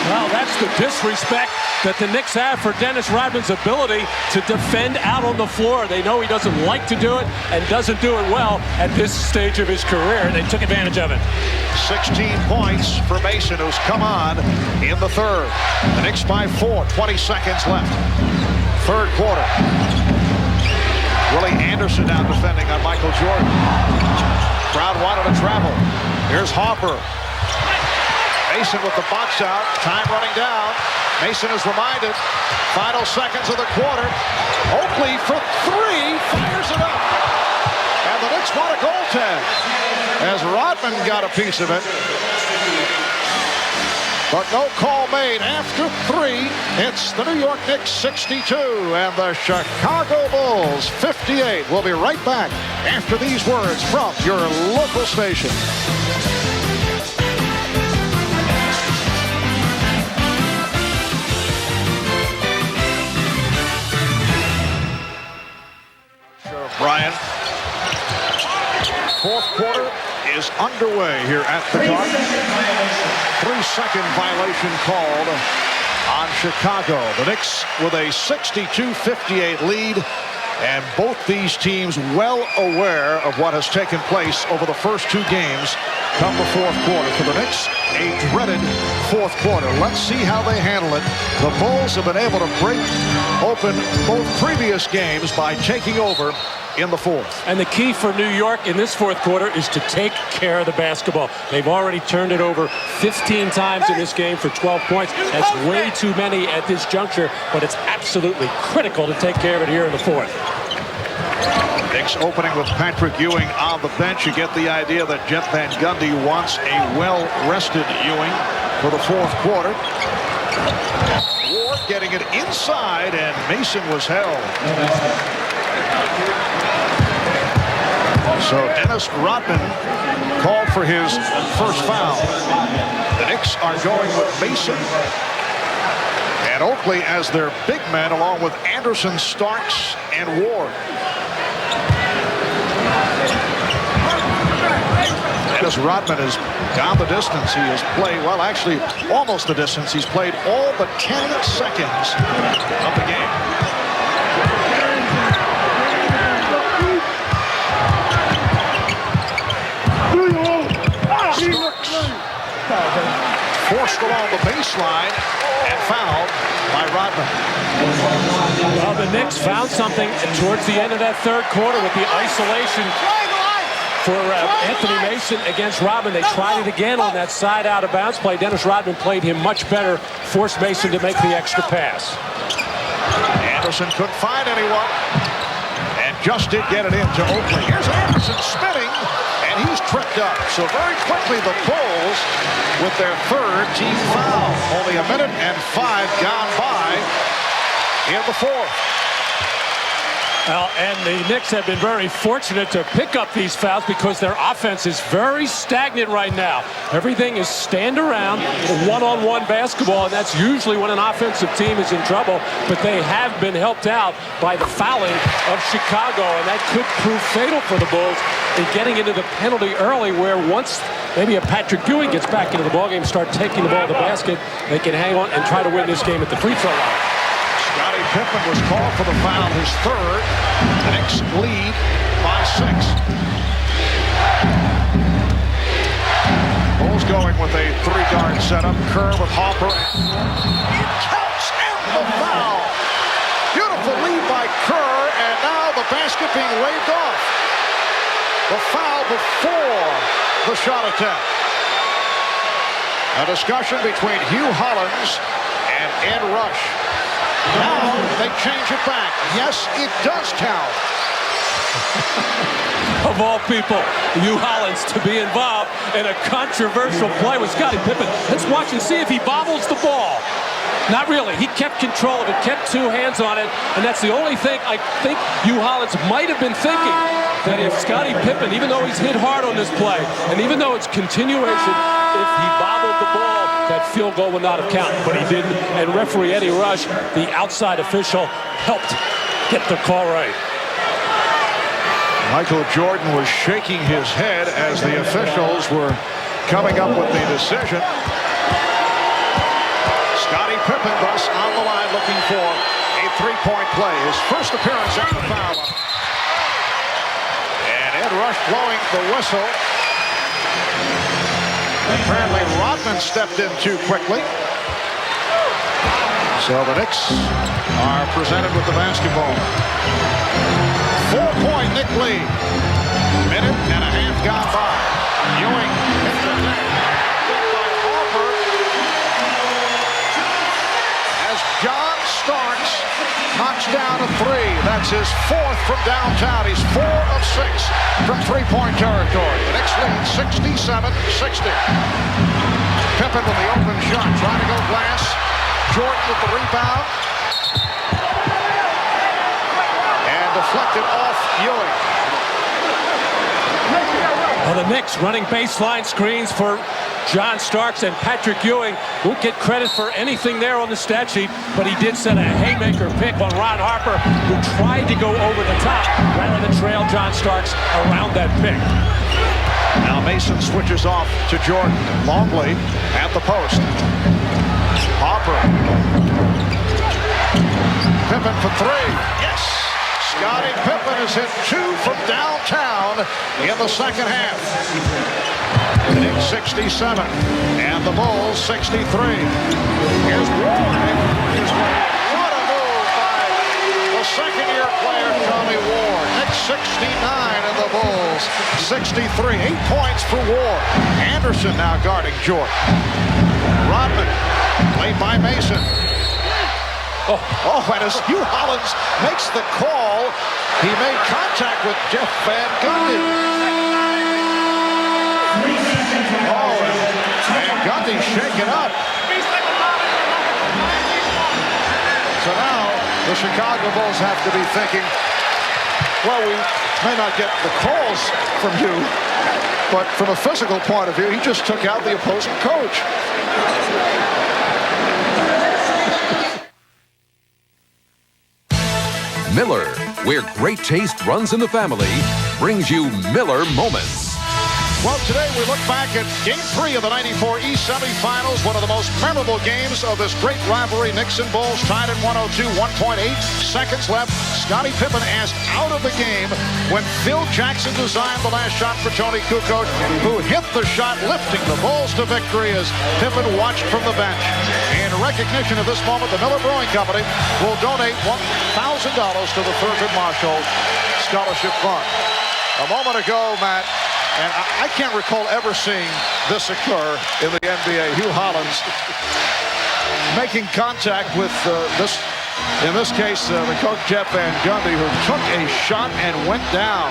Well, that's the disrespect that the Knicks have for Dennis Rodman's ability to defend out on the floor. They know he doesn't like to do it and doesn't do it well at this stage of his career, and they took advantage of it.
16 points for Mason, who's come on in the third. The Knicks by 4, 20 seconds left. Third quarter. Willie Anderson now defending on Michael Jordan. Crowd wanted to travel. Here's Harper. Mason with the box out. Time running down. Mason is reminded. Final seconds of the quarter. Oakley for 3. Fires it up. And the Knicks want a goaltend. As Rodman got a piece of it. But no call made after 3. It's the New York Knicks 62 and the Chicago Bulls 58. We'll be right back after these words from your local station. Brian. Fourth quarter is underway here at the Garden. 3-second violation called on Chicago. The Knicks with a 62-58 lead, and both these teams well aware of what has taken place over the first 2 games come the fourth quarter. For the Knicks, a dreaded fourth quarter. Let's see how they handle it. The Bulls have been able to break open both previous games by taking over in the fourth.
And the key for New York in this fourth quarter is to take care of the basketball. They've already turned it over 15 times in this game for 12 points. That's way too many at this juncture, but it's absolutely critical to take care of it here in the fourth.
Knicks opening with Patrick Ewing on the bench. You get the idea that Jeff Van Gundy wants a well-rested Ewing for the fourth quarter. Ward getting it inside, and Mason was held. So Dennis Rodman called for his first foul. The Knicks are going with Mason and Oakley as their big men, along with Anderson, Starks, and Ward. Because Rodman has gone the distance. He has played, well, actually, almost the distance. He's played all but 10 seconds of the game. Forced along the baseline and fouled by Rodman.
Well, the Knicks found something towards the end of that third quarter with the isolation for Anthony Mason against Rodman. They tried it again on that side out of bounds play. Dennis Rodman played him much better, forced Mason to make the extra pass.
Anderson couldn't find anyone and just did get it into Oakley. Here's Anderson spinning, and he's tripped up. So very quickly the Bulls with their third team foul. Only a minute and 5 gone by in the fourth.
Well, and the Knicks have been very fortunate to pick up these fouls because their offense is very stagnant right now. Everything is stand around, one-on-one basketball, and that's usually when an offensive team is in trouble. But they have been helped out by the fouling of Chicago, and that could prove fatal for the Bulls in getting into the penalty early, where once maybe a Patrick Ewing gets back into the ballgame, start taking the ball to the basket, they can hang on and try to win this game at the free throw line.
Scottie Pippen was called for the foul, his third. The Knicks lead by 6. Bulls going with a 3-guard setup. Kerr with Hopper. It counts, and the foul. Beautiful lead by Kerr, and now the basket being waved off. The foul before the shot attempt. A discussion between Hugh Hollins and Ed Rush. Now they change it back. Yes, it does count.
Of all people, Hugh Hollins to be involved in a controversial play with Scottie Pippen. Let's watch and see if he bobbles the ball. Not really. He kept control of it, kept 2 hands on it, and that's the only thing I think Hugh Hollins might have been thinking, that if Scottie Pippen, even though he's hit hard on this play, and even though it's continuation, if he bobbled the ball, that field goal would not have counted, but he didn't. And referee Eddie Rush, the outside official, helped get the call right.
Michael Jordan was shaking his head as the officials were coming up with the decision. Scottie Pippen thus on the line looking for a 3-point play. His first appearance at the foul line. And Ed Rush blowing the whistle. Apparently Rodman stepped in too quickly. So the Knicks are presented with the basketball. 4-point Knick lead. Minute and a half gone by. Ewing hits the net. By Harper. As John Starks knocks down a 3. That's his 4th from downtown. He's 4 of 6 from 3-point territory. The Knicks lead 67-60. Pippen with the open shot, trying to go glass. Jordan with the rebound. And deflected off Ewing.
Well, the Knicks running baseline screens for John Starks, and Patrick Ewing won't get credit for anything there on the stat sheet, but he did set a haymaker pick on Ron Harper, who tried to go over the top rather than trail John Starks around that pick.
Now Mason switches off to Jordan. Longley at the post. Harper. Pippen for 3. Yes! Scottie Pippen has hit 2 from downtown in the second half. The Knicks 67 and the Bulls 63. Here's Ward. What a move by the second-year player Tommy Ward. Knicks 69 and the Bulls 63. 8 points for Ward. Anderson now guarding Jordan. Rodman played by Mason. Oh, and as Hugh Hollins makes the call, he made contact with Jeff Van Gundy. Oh, and Van Gundy shaken up. So now the Chicago Bulls have to be thinking, well, we may not get the calls from you, but from a physical point of view, he just took out the opposing coach.
Miller, where great taste runs in the family, brings you Miller Moments.
Well, today we look back at Game 3 of the '94 East Semifinals, one of the most memorable games of this great rivalry. Knicks and Bulls tied at 102, 1.8 seconds left. Scottie Pippen asked out of the game when Phil Jackson designed the last shot for Tony Kukoc, who hit the shot, lifting the Bulls to victory as Pippen watched from the bench. In recognition of this moment, the Miller Brewing Company will donate $1,000 to the Thurgood Marshall Scholarship Fund. A moment ago, Matt, and I can't recall ever seeing this occur in the NBA. Hugh Hollins making contact with in this case, the coach Jeff Van Gundy, who took a shot and went down.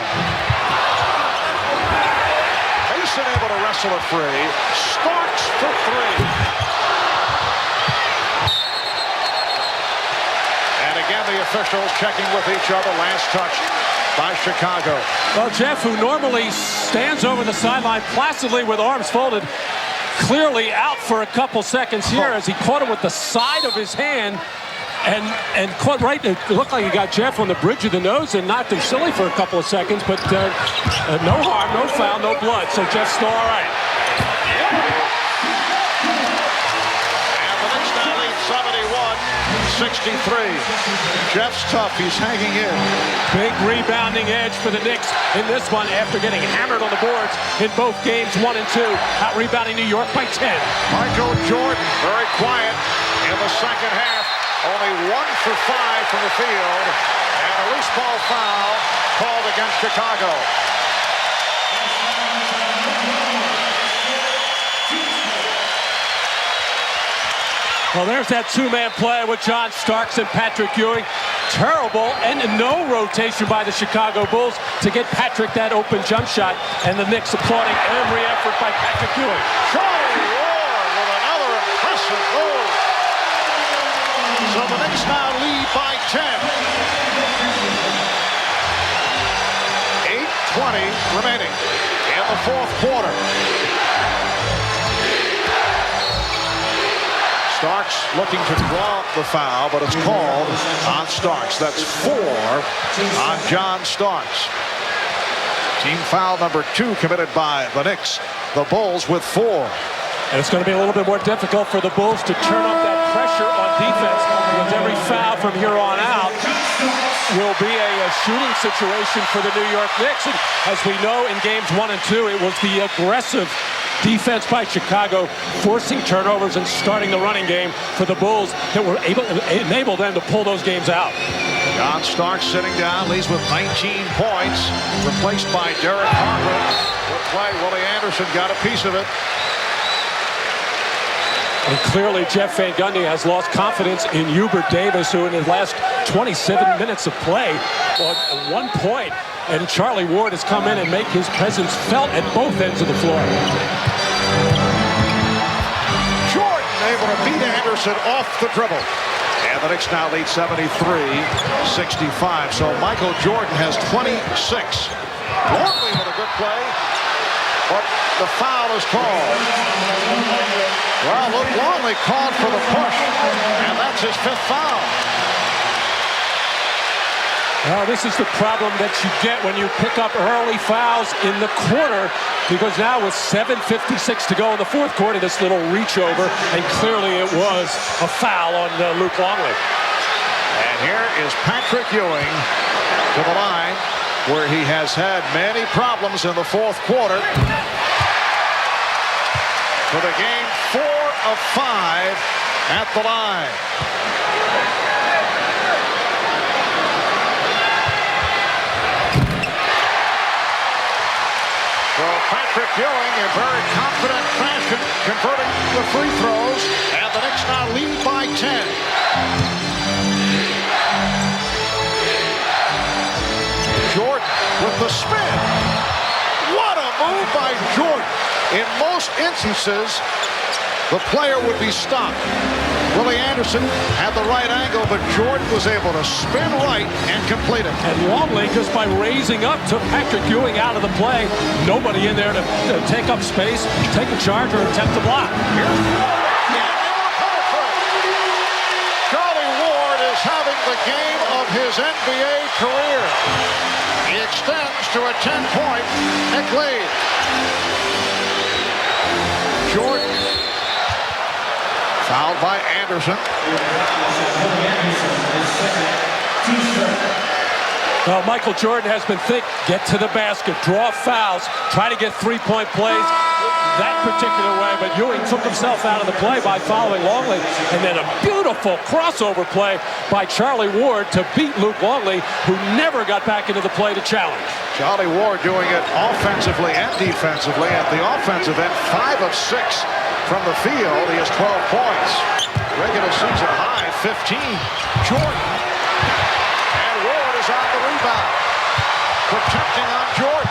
Mason able to wrestle it free. Starks for three. And again, the officials checking with each other. Last touch by Chicago.
Well, Jeff, who normally stands over the sideline placidly with arms folded, clearly out for a couple seconds here as he caught him with the side of his hand and caught right. It looked like he got Jeff on the bridge of the nose and knocked him silly for a couple of seconds, but no harm, no foul, no blood. So Jeff's still all right.
And the Knicks now lead 71-63. Jeff's tough. He's hanging in.
Big rebounding edge for the Knicks in this one after getting hammered on the boards in both games 1 and 2. Out rebounding New York by 10.
Michael Jordan, very quiet in the second half. Only 1 for 5 from the field. And a loose ball foul called against Chicago.
Well, there's that two-man play with John Starks and Patrick Ewing. Terrible and no rotation by the Chicago Bulls to get Patrick that open jump shot. And the Knicks applauding every effort by Patrick Ewing.
Charlie Ward with another impressive move. So the Knicks now lead by 10. 8:20 remaining in the fourth quarter. Starks looking to draw the foul, but it's called on Starks. That's 4 on John Starks. Team foul number 2 committed by the Knicks. The Bulls with 4.
And it's going to be a little bit more difficult for the Bulls to turn up that pressure on defense, because every foul from here on out will be a shooting situation for the New York Knicks. And as we know, in games 1 and 2, it was the aggressive defense by Chicago, forcing turnovers and starting the running game for the Bulls that were able to enable them to pull those games out.
John Starks sitting down, leads with 19 points, replaced by Derek Harper. Good play, Willie Anderson got a piece of it.
And clearly Jeff Van Gundy has lost confidence in Hubert Davis, who in his last 27 minutes of play at 1 point. And Charlie Ward has come in and make his presence felt at both ends of the floor.
Jordan able to beat Anderson off the dribble. And the Knicks now lead 73-65. So Michael Jordan has 26. Longley with a good play, but the foul is called. Well, Luke Longley called for the push, and that's his 5th foul.
Well, this is the problem that you get when you pick up early fouls in the quarter, because now with 7:56 to go in the fourth quarter, this little reach over, and clearly it was a foul on Luke Longley.
And here is Patrick Ewing to the line, where he has had many problems in the fourth quarter. For the game, 4 of 5 at the line. So Patrick Ewing in very confident fashion converting the free throws, and the Knicks now lead by 10. Jordan with the spin. What a move by Jordan. In most instances, the player would be stopped. Willie Anderson had the right angle, but Jordan was able to spin right and complete it.
And Longley, just by raising up, took Patrick Ewing out of the play. Nobody in there to take up space, take a charge, or attempt to block.
Here's Charlie Ward is having the game of his NBA career. He extends to a 10-point Knicks lead. Jordan. Fouled by Anderson.
Well, Michael Jordan has been thick. Get to the basket, draw fouls, try to get three-point plays that particular way. But Ewing took himself out of the play by fouling Longley. And then a beautiful crossover play by Charlie Ward to beat Luke Longley, who never got back into the play to challenge.
Charlie Ward doing it offensively and defensively. At the offensive end, 5 of 6 from the field. He has 12 points. Regular season high, 15. Jordan. And Ward is on the rebound. Protecting on Jordan.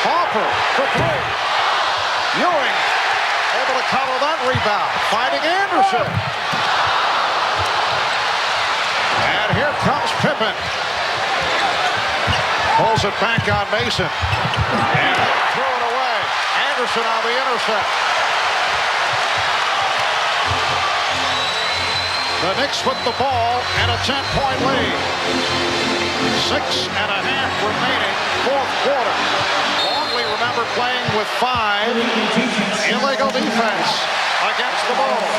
Harper for 3. Ewing able to cover that rebound. Finding Anderson. And here comes Pippen. Pulls it back on Mason. And threw it away. Anderson on the intercept. The Knicks with the ball and a 10-point lead. 6.5 remaining, fourth quarter. Longley, remember, playing with 5. Illegal defense against the Bulls.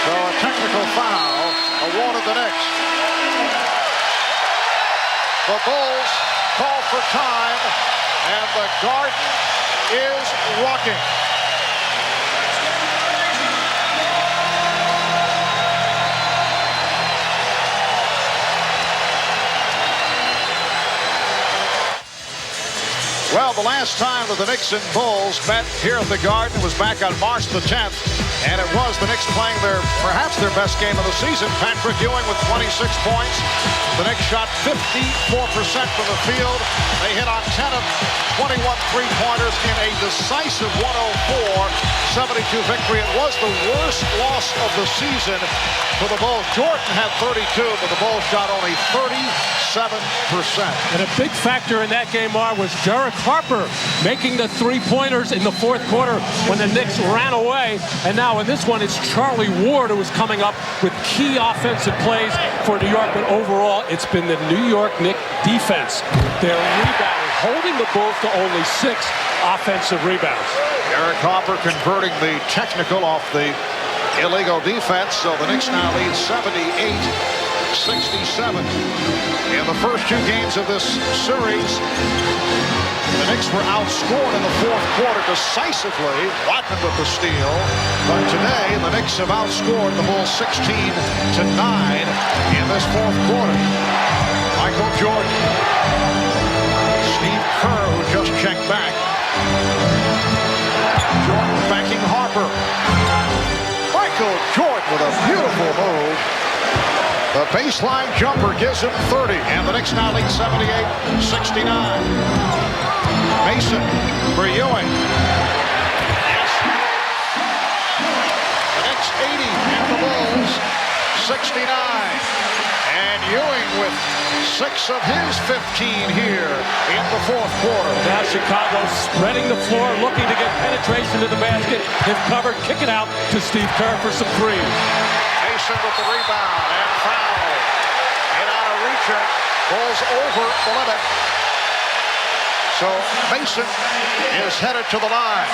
So a technical foul awarded the Knicks. The Bulls call for time, and the Garden is rocking. Well, the last time that the Knicks and Bulls met here at the Garden was back on March the 10th, and it was the Knicks playing perhaps their best game of the season. Patrick Ewing with 26 points. The Knicks shot 54% from the field. They hit on 10 of 21 three-pointers in a decisive 104-72 victory. It was the worst loss of the season for the Bulls. Jordan had 32, but the Bulls shot only 37%.
And a big factor in that game, Marv, was York Harper making the three-pointers in the fourth quarter when the Knicks ran away. And now in this one, it's Charlie Ward who is coming up with key offensive plays for New York. But overall, it's been the New York Knicks defense. They're rebounding, holding the Bulls to only 6 offensive rebounds.
York Harper converting the technical off the illegal defense. So the Knicks now lead 78-67. In the first 2 games of this series, the Knicks were outscored in the fourth quarter decisively. Watman with the steal. But today, the Knicks have outscored the Bulls 16-9 in this fourth quarter. Michael Jordan. Steve Kerr, who just checked back. Jordan backing Harper. Michael Jordan with a beautiful move. The baseline jumper gives him 30, and the Knicks now lead 78-69. Mason for Ewing. Yes. The Knicks 80 and the Bulls 69. And Ewing with 6 of his 15 here in the fourth quarter.
Now Chicago spreading the floor, looking to get penetration to the basket. If covered, kick it out to Steve Kerr for some threes.
Mason with the rebound and foul. And on a reacher, Bulls over the limit. So Mason is headed to the line.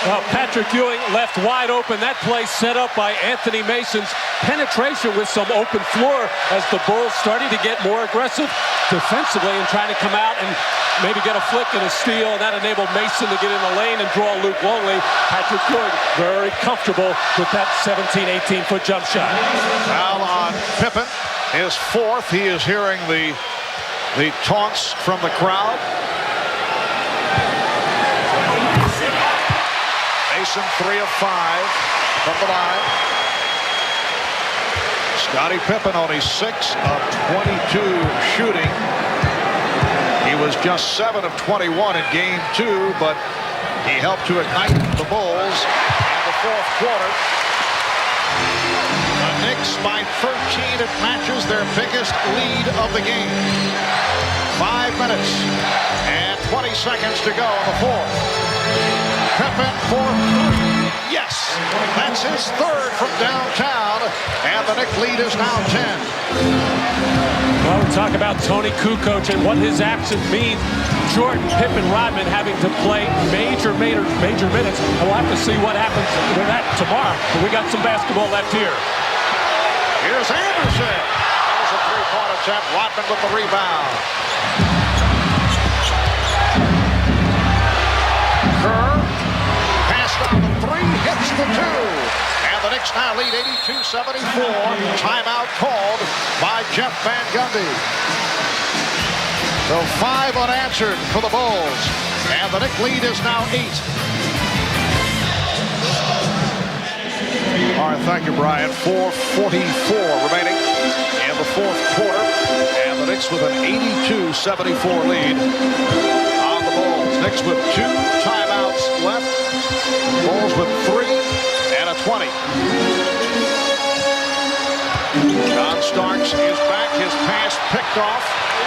Well, Patrick Ewing left wide open. That play set up by Anthony Mason's penetration with some open floor as the Bulls starting to get more aggressive defensively and trying to come out and maybe get a flick and a steal. And that enabled Mason to get in the lane and draw Luke Longley. Patrick Ewing very comfortable with that 17, 18-foot jump shot.
Foul on Pippen, his 4th. He is hearing the taunts from the crowd. Mason 3 of 5 from the line. Scottie Pippen only 6 of 22 shooting. He was just 7 of 21 in game 2, but he helped to ignite the Bulls in the fourth quarter. The Knicks by 13. It matches their biggest lead of the game. 5 minutes and 20 seconds to go in the fourth. Pippen for 3. Yes, that's his third from downtown, and the Knicks lead is now 10.
Well, we talk about Tony Kukoc and what his absence means. Jordan, Pippen, Rodman having to play major minutes, and we'll have to see what happens with that tomorrow. But we got some basketball left here.
Here's Anderson. There's a three-point attempt. Rodman with the rebound. Kerr passed on the three, hits the two. And the Knicks now lead 82-74. Timeout called by Jeff Van Gundy. So 5 unanswered for the Bulls. And the Knicks lead is now 8. All right, thank you, Brian. 4:44 remaining in the fourth quarter. And the Knicks with an 82-74 lead on the Bulls. Knicks with 2 timeouts left. Bulls with 3 and a 20. John Starks is back. His pass picked off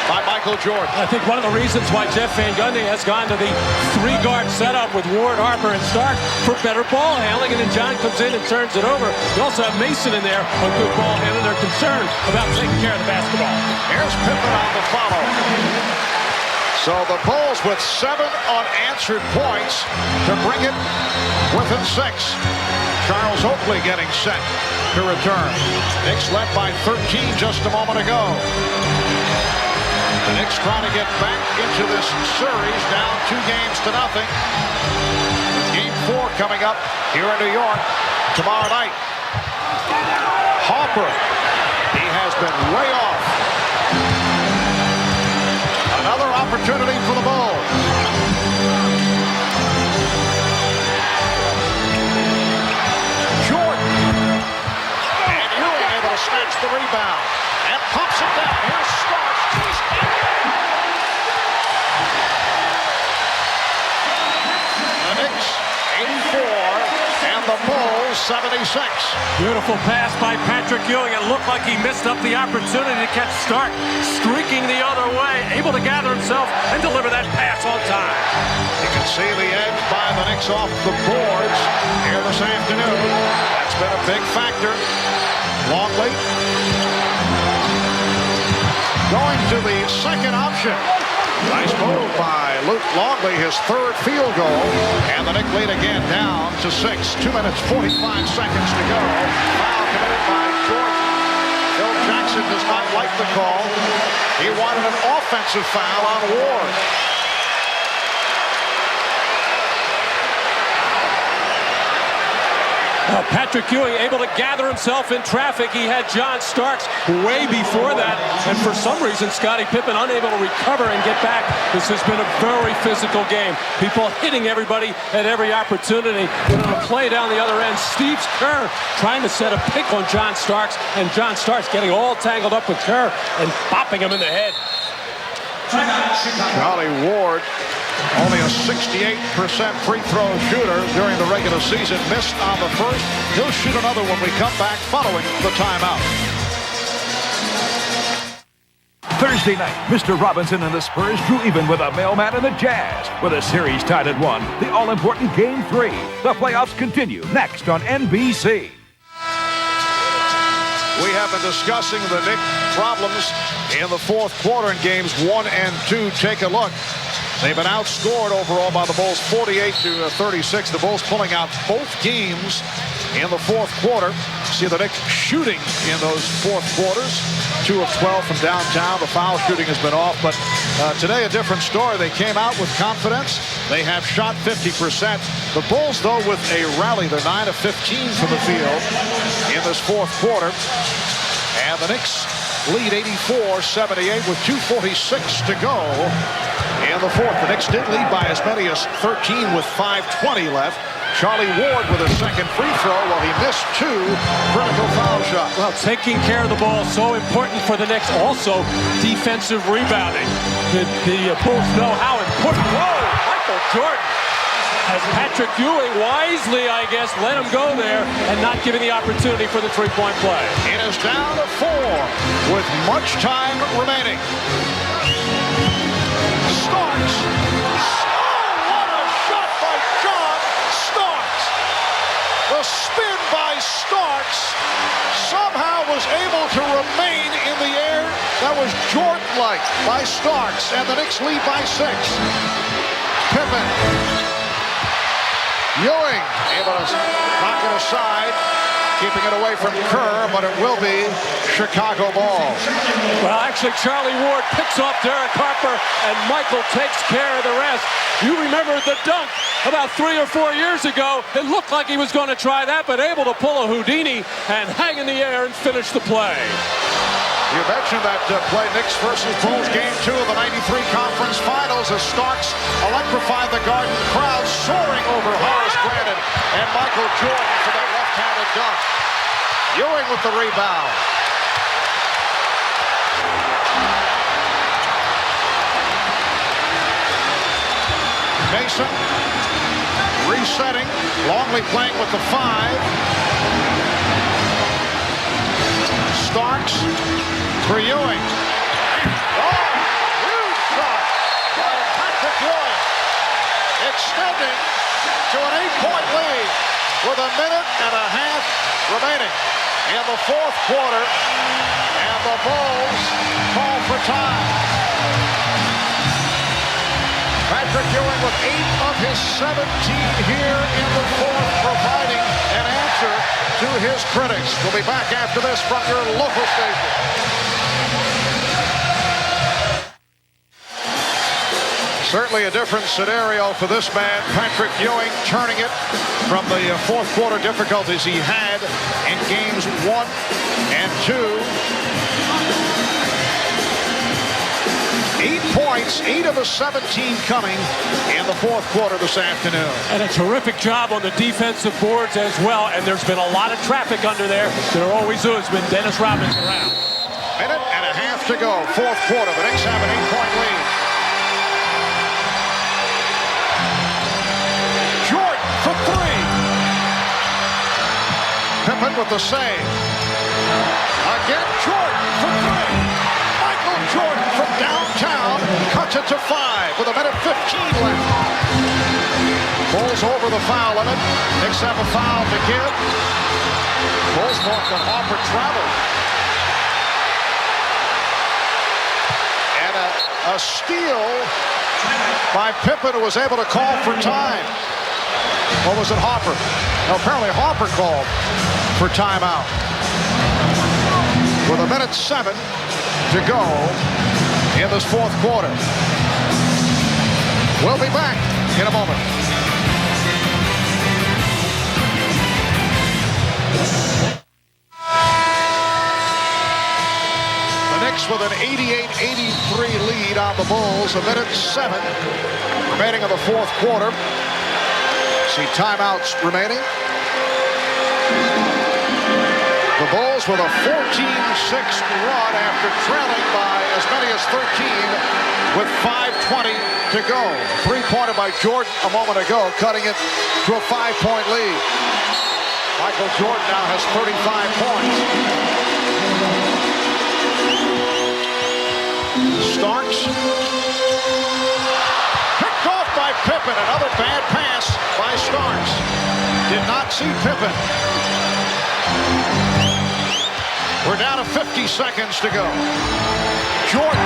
by Michael Jordan.
I think one of the reasons why Jeff Van Gundy has gone to the 3-guard setup with Ward, Harper, and Stark for better ball handling, and then John comes in and turns it over. You also have Mason in there on good ball handling. They're concerned about taking care of the basketball.
Here's Pippen on the follow. So the Bulls with 7 unanswered points to bring it within 6. Charles Oakley getting set to return. Knicks led by 13 just a moment ago. The Knicks trying to get back into this series, down 2-0. Game 4 coming up here in New York tomorrow night. Harper, he has been way off. Another opportunity for the Bulls. Jordan. And Ewing able to snatch the rebound. And pumps it down. Here's Starks. The Knicks 84 and the Bulls 76.
Beautiful pass by Patrick Ewing. It looked like he missed up the opportunity to catch Stark streaking the other way, able to gather himself and deliver that pass on time.
You can see the edge by the Knicks off the boards here this afternoon. That's been a big factor. Longley going to the second option. Nice move by Luke Longley, his 3rd field goal. And the Knicks lead again down to 6. 2 minutes, 45 seconds to go. Foul committed by Jordan. Phil Jackson does not like the call. He wanted an offensive foul on Ward.
Patrick Ewing able to gather himself in traffic. He had John Starks way before that, and for some reason Scottie Pippen unable to recover and get back. This has been a very physical game. People hitting everybody at every opportunity. But on a play down the other end, Steve Kerr trying to set a pick on John Starks, and John Starks getting all tangled up with Kerr and bopping him in the head.
Charlie Ward, only a 68% free throw shooter during the regular season, missed on the first. He'll shoot another when we come back following the timeout.
Thursday night, Mr. Robinson and the Spurs drew even with a mailman and the Jazz. With a series tied at 1, the all-important Game 3. The playoffs continue next on NBC.
We have been discussing the Knicks' problems in the fourth quarter in games 1 and 2. Take a look. They've been outscored overall by the Bulls 48-36. The Bulls pulling out both games in the fourth quarter. See the Knicks shooting in those fourth quarters. 2 of 12 from downtown. The foul shooting has been off, but today a different story. They came out with confidence. They have shot 50%. The Bulls, though, with a rally, they're 9 of 15 from the field in this fourth quarter. And the Knicks lead 84-78 with 2:46 to go in the fourth. The Knicks did lead by as many as 13 with 5:20 left. Charlie Ward with a second free throw while he missed 2 critical foul shots.
Well, taking care of the ball is so important for the Knicks. Also, defensive rebounding. The Bulls know how important. Whoa, Michael Jordan has Patrick Ewing wisely, I guess, let him go there and not giving the opportunity for the three-point play.
It is down to 4 with much time remaining. Starks. Oh, what a shot by John Starks. was able to remain in the air. That was Jordan-like by Starks, and the Knicks lead by 6. Pippen. Ewing able to knock it aside, keeping it away from Kerr, but it will be Chicago ball.
Well, actually, Charlie Ward picks off Derek Harper, and Michael takes care of the rest. You remember the dunk about 3 or 4 years ago. It looked like he was going to try that, but able to pull a Houdini and hang in the air and finish the play.
You mentioned that play, Knicks versus Bulls, Game 2 of the '93 Conference Finals, as Starks electrified the Garden crowd, soaring over Horace Grant and Michael Jordan for that left-handed dunk. Ewing with the rebound. Mason resetting. Longley playing with the 5. Starks for Ewing. Oh, huge shot by Patrick Ewing, extending to an 8-point lead with a minute and a half remaining in the 4th quarter, and the Bulls call for time. Patrick Ewing with 8 of his 17 here in the 4th, providing an answer to his critics. We'll be back after this from your local station. Certainly a different scenario for this man, Patrick Ewing, turning it from the 4th quarter difficulties he had in games 1 and 2. 8 points, 8 of the 17 coming in the 4th quarter this afternoon.
And a terrific job on the defensive boards as well. And there's been a lot of traffic under there. There always has been. Dennis Rodman around.
Minute and a half to go, 4th quarter. The Knicks have an 8-point lead. Jordan for 3. Pippen with the save. Again, Jordan for 3. Michael Jordan from downtown cuts it to 5 with a minute 15 left. Bulls over the foul limit. Knicks have a foul to give. Bulls thought that Harper traveled. And a steal by Pippen, who was able to call for time. Or was it Harper? No, apparently Harper called for timeout. With a minute 7 to go in this 4th quarter. We'll be back in a moment. The Knicks with an 88-83 lead on the Bulls. A minute 7 remaining in the 4th quarter. See timeouts remaining. The Bulls with a 14-6 run after trailing by as many as 13 with 5:20 to go. 3-pointer by Jordan a moment ago, cutting it to a 5-point lead. Michael Jordan now has 35 points. Starks. Picked off by Pippen. Another bad pass by Starks. Did not see Pippen. We're down to 50 seconds to go. Jordan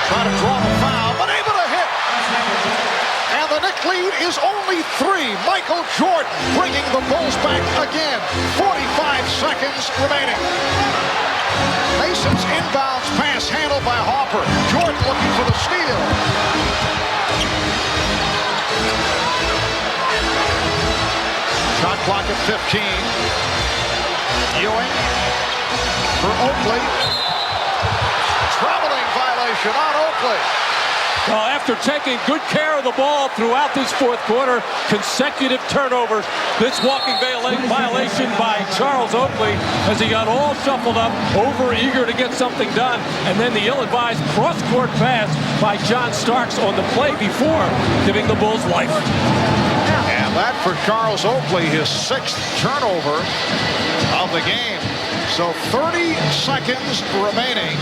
trying to draw the foul, but able to hit. And the Knicks lead is only 3. Michael Jordan bringing the Bulls back again. 45 seconds remaining. Mason's inbounds pass handled by Harper. Jordan looking for the steal. Shot clock at 15. Ewing for Oakley. Traveling violation on Oakley.
Well, after taking good care of the ball throughout this 4th quarter, consecutive turnovers, this walking violation by Charles Oakley as he got all shuffled up, over-eager to get something done, and then the ill-advised cross-court pass by John Starks on the play before, giving the Bulls life. And
that for Charles Oakley, his 6th turnover of the game. So 30 seconds remaining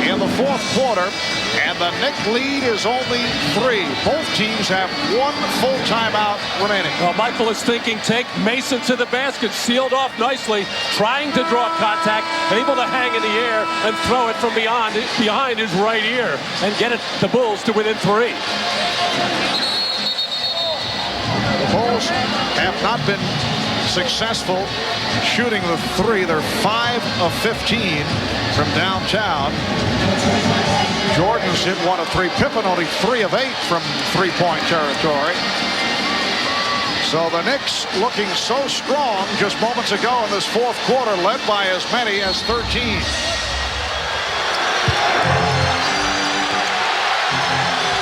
in the fourth quarter, and the Knicks lead is only 3. Both teams have 1 full timeout remaining.
Well, Michael is thinking, take Mason to the basket, sealed off nicely, trying to draw contact, able to hang in the air and throw it from behind his right ear and get it the Bulls to within 3.
The Bulls have not been successful shooting the 3. They're 5 of 15 from downtown. Jordan's hit 1 of 3. Pippen only 3 of 8 from three-point territory. So the Knicks looking so strong just moments ago in this fourth quarter, led by as many as 13.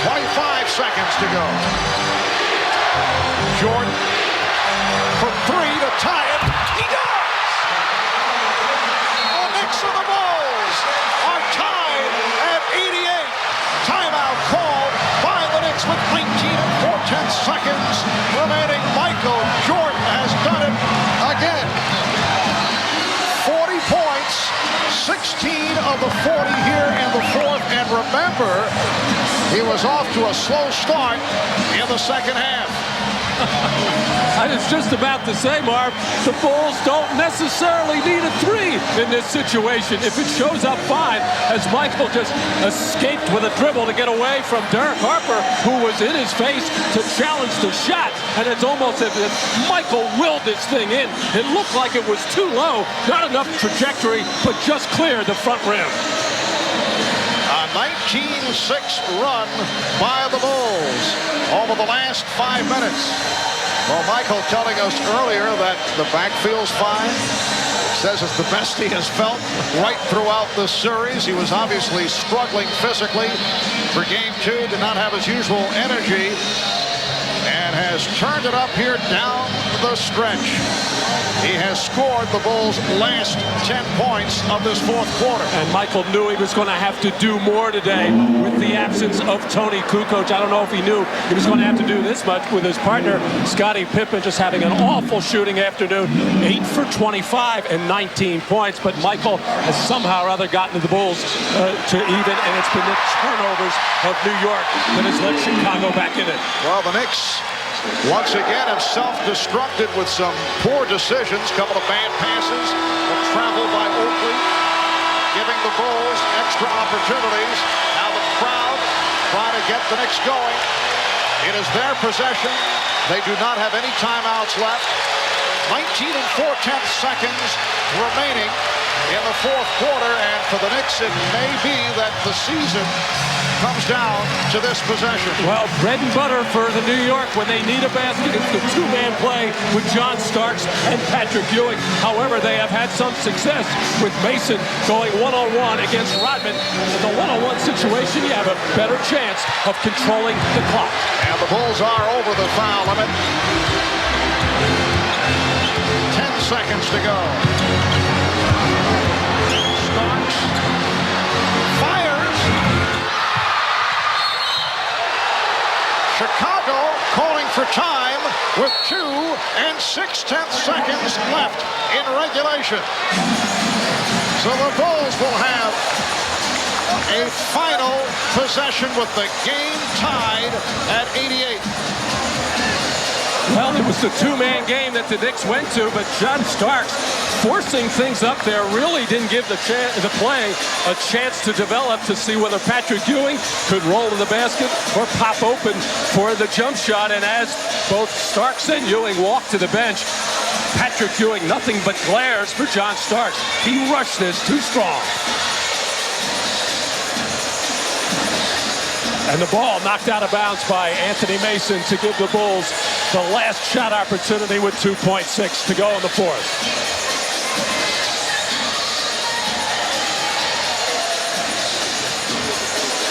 25 seconds to go. Jordan for 3 to tie it. He does! The Knicks and the Bulls are tied at 88. Timeout called by the Knicks with 19 and 4/10 seconds remaining. Michael Jordan has done it again. 40 points, 16 of the 40 here in the fourth. And remember, he was off to a slow start in the second half.
I was just about to say, Marv, the Bulls don't necessarily need a 3 in this situation. If it shows up fine, as Michael just escaped with a dribble to get away from Derek Harper, who was in his face to challenge the shot. And it's almost as if Michael willed this thing in. It looked like it was too low, not enough trajectory, but just cleared the front rim.
A 19-6 run by the Bulls over the last 5 minutes. Well, Michael telling us earlier that the backfield's fine. Says it's the best he has felt right throughout the series. He was obviously struggling physically for game 2, did not have his usual energy, and has turned it up here down the stretch. He has scored the Bulls' last 10 points of this fourth quarter.
And Michael knew he was going to have to do more today with the absence of Tony Kukoc. I don't know if he knew he was going to have to do this much with his partner, Scottie Pippen, just having an awful shooting afternoon. 8 for 25 and 19 points. But Michael has somehow or other gotten the Bulls to even, and it's been the turnovers of New York that has let Chicago back in it.
Well, the Knicks once again have self-destructed with some poor decisions. Couple of bad passes, a travel by Oakley, giving the Bulls extra opportunities. Now the crowd trying to get the Knicks going. It is their possession. They do not have any timeouts left. 19 and 4/10 seconds remaining in the fourth quarter, and for the Knicks it may be that the season comes down to this possession.
Well, bread and butter for the New York when they need a basket. It's the two-man play with John Starks and Patrick Ewing. However, they have had some success with Mason going one-on-one against Rodman. In the one-on-one situation, you have a better chance of controlling the clock.
And the Bulls are over the foul limit. 10 seconds to go. Starks fires. Chicago calling for time with 2 and 6/10 seconds left in regulation. So the Bulls will have a final possession with the game tied at 88.
Well, it was the two-man game that the Knicks went to, but John Starks forcing things up there really didn't give the play a chance to develop to see whether Patrick Ewing could roll to the basket or pop open for the jump shot. And as both Starks and Ewing walked to the bench, Patrick Ewing nothing but glares for John Starks. He rushed this too strong. And the ball knocked out of bounds by Anthony Mason to give the Bulls the last shot opportunity with 2.6 to go in the fourth.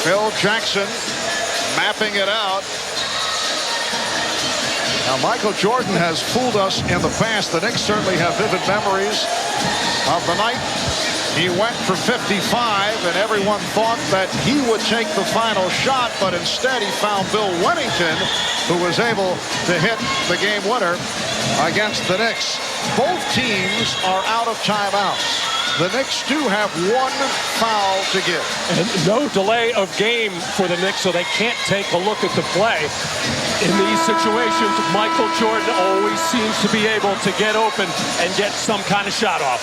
Phil Jackson mapping it out. Now, Michael Jordan has fooled us in the past. The Knicks certainly have vivid memories of the night he went for 55, and everyone thought that he would take the final shot, but instead he found Bill Wennington, who was able to hit the game winner against the Knicks. Both teams are out of timeouts. The Knicks do have one foul to give.
And no delay of game for the Knicks, so they can't take a look at the play. In these situations, Michael Jordan always seems to be able to get open and get some kind of shot off.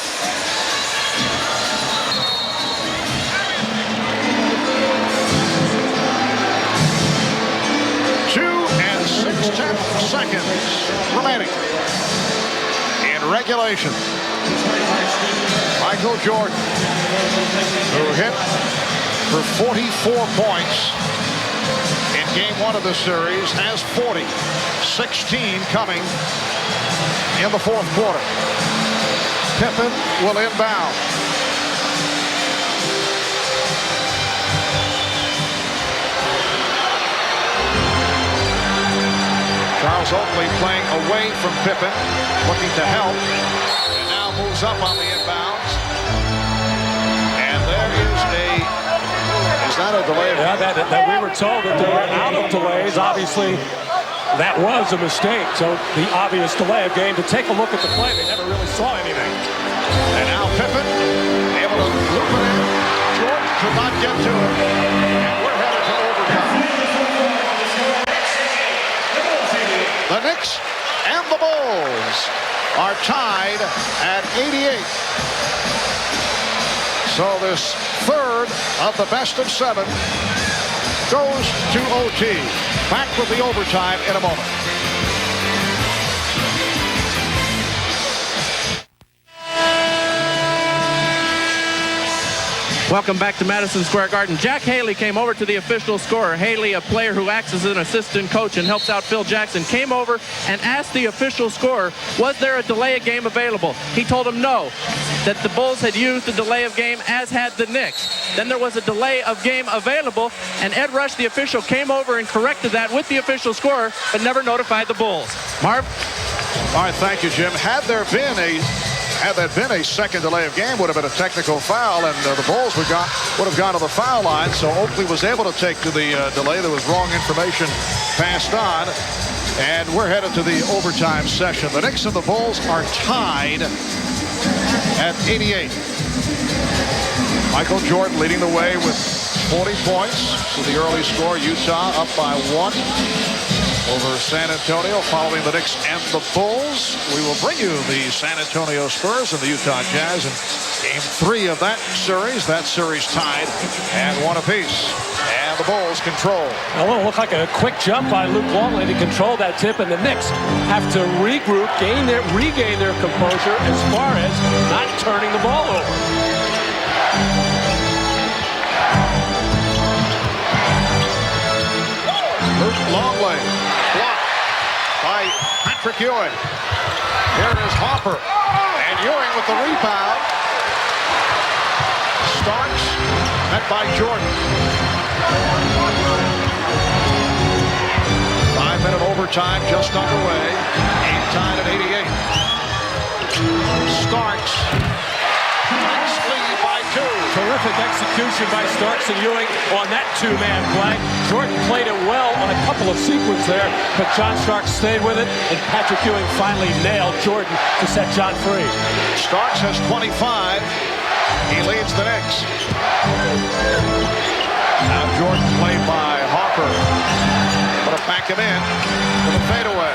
2 6/10 seconds remaining in regulation. Michael Jordan, who hit for 44 points in game 1 of the series, has 40. 16 coming in the 4th quarter. Pippen will inbound. Charles Oakley playing away from Pippen, looking to help, and now moves up on the inbounds. And there is that a delay?
Yeah, that we were told that they were out of delays. Obviously, that was a mistake. So the obvious delay of game. To take a look at the play, they never really saw anything.
And now Pippen able to loop it in. Jordan could not get to it. And we're headed to overtime. The Knicks and the Bulls are tied at 88. So this third of the best of 7 goes to OT. Back with the overtime in a moment.
Welcome back to Madison Square Garden. Jack Haley came over to the official scorer. Haley, a player who acts as an assistant coach and helps out Phil Jackson, came over and asked the official scorer, was there a delay of game available? He told him no, that the Bulls had used the delay of game, as had the Knicks. Then there was a delay of game available, and Ed Rush, the official, came over and corrected that with the official scorer, but never notified the Bulls. Marv?
All right, thank you, Jim. Had there been a second delay of game, would have been a technical foul, and the Bulls would have gone to the foul line. So Oakley was able to take to the delay. There was wrong information passed on, and we're headed to the overtime session. The Knicks and the Bulls are tied at 88. Michael Jordan leading the way with 40 points to the early score. Utah up by 1 over San Antonio, following the Knicks and the Bulls. We will bring you the San Antonio Spurs and the Utah Jazz in game 3 of that series. That series tied at 1 apiece. And the Bulls control.
Well, it looked like a quick jump by Luke Longley to control that tip, and the Knicks have to regroup, regain their composure as far as not turning the ball over.
Luke Longley blocked by Patrick Ewing. Here is Hopper, and Ewing with the rebound. Starks met by Jordan. 5-minute overtime just underway. Game tied at 88. Starks takes lead by 2.
Terrific execution by Starks and Ewing on that two-man play. Jordan played it well on a couple of sequences there, but John Starks stayed with it, and Patrick Ewing finally nailed Jordan to set John free.
Starks has 25. He leads the Knicks. Now Jordan played by Hopper. But to back him in with a fadeaway.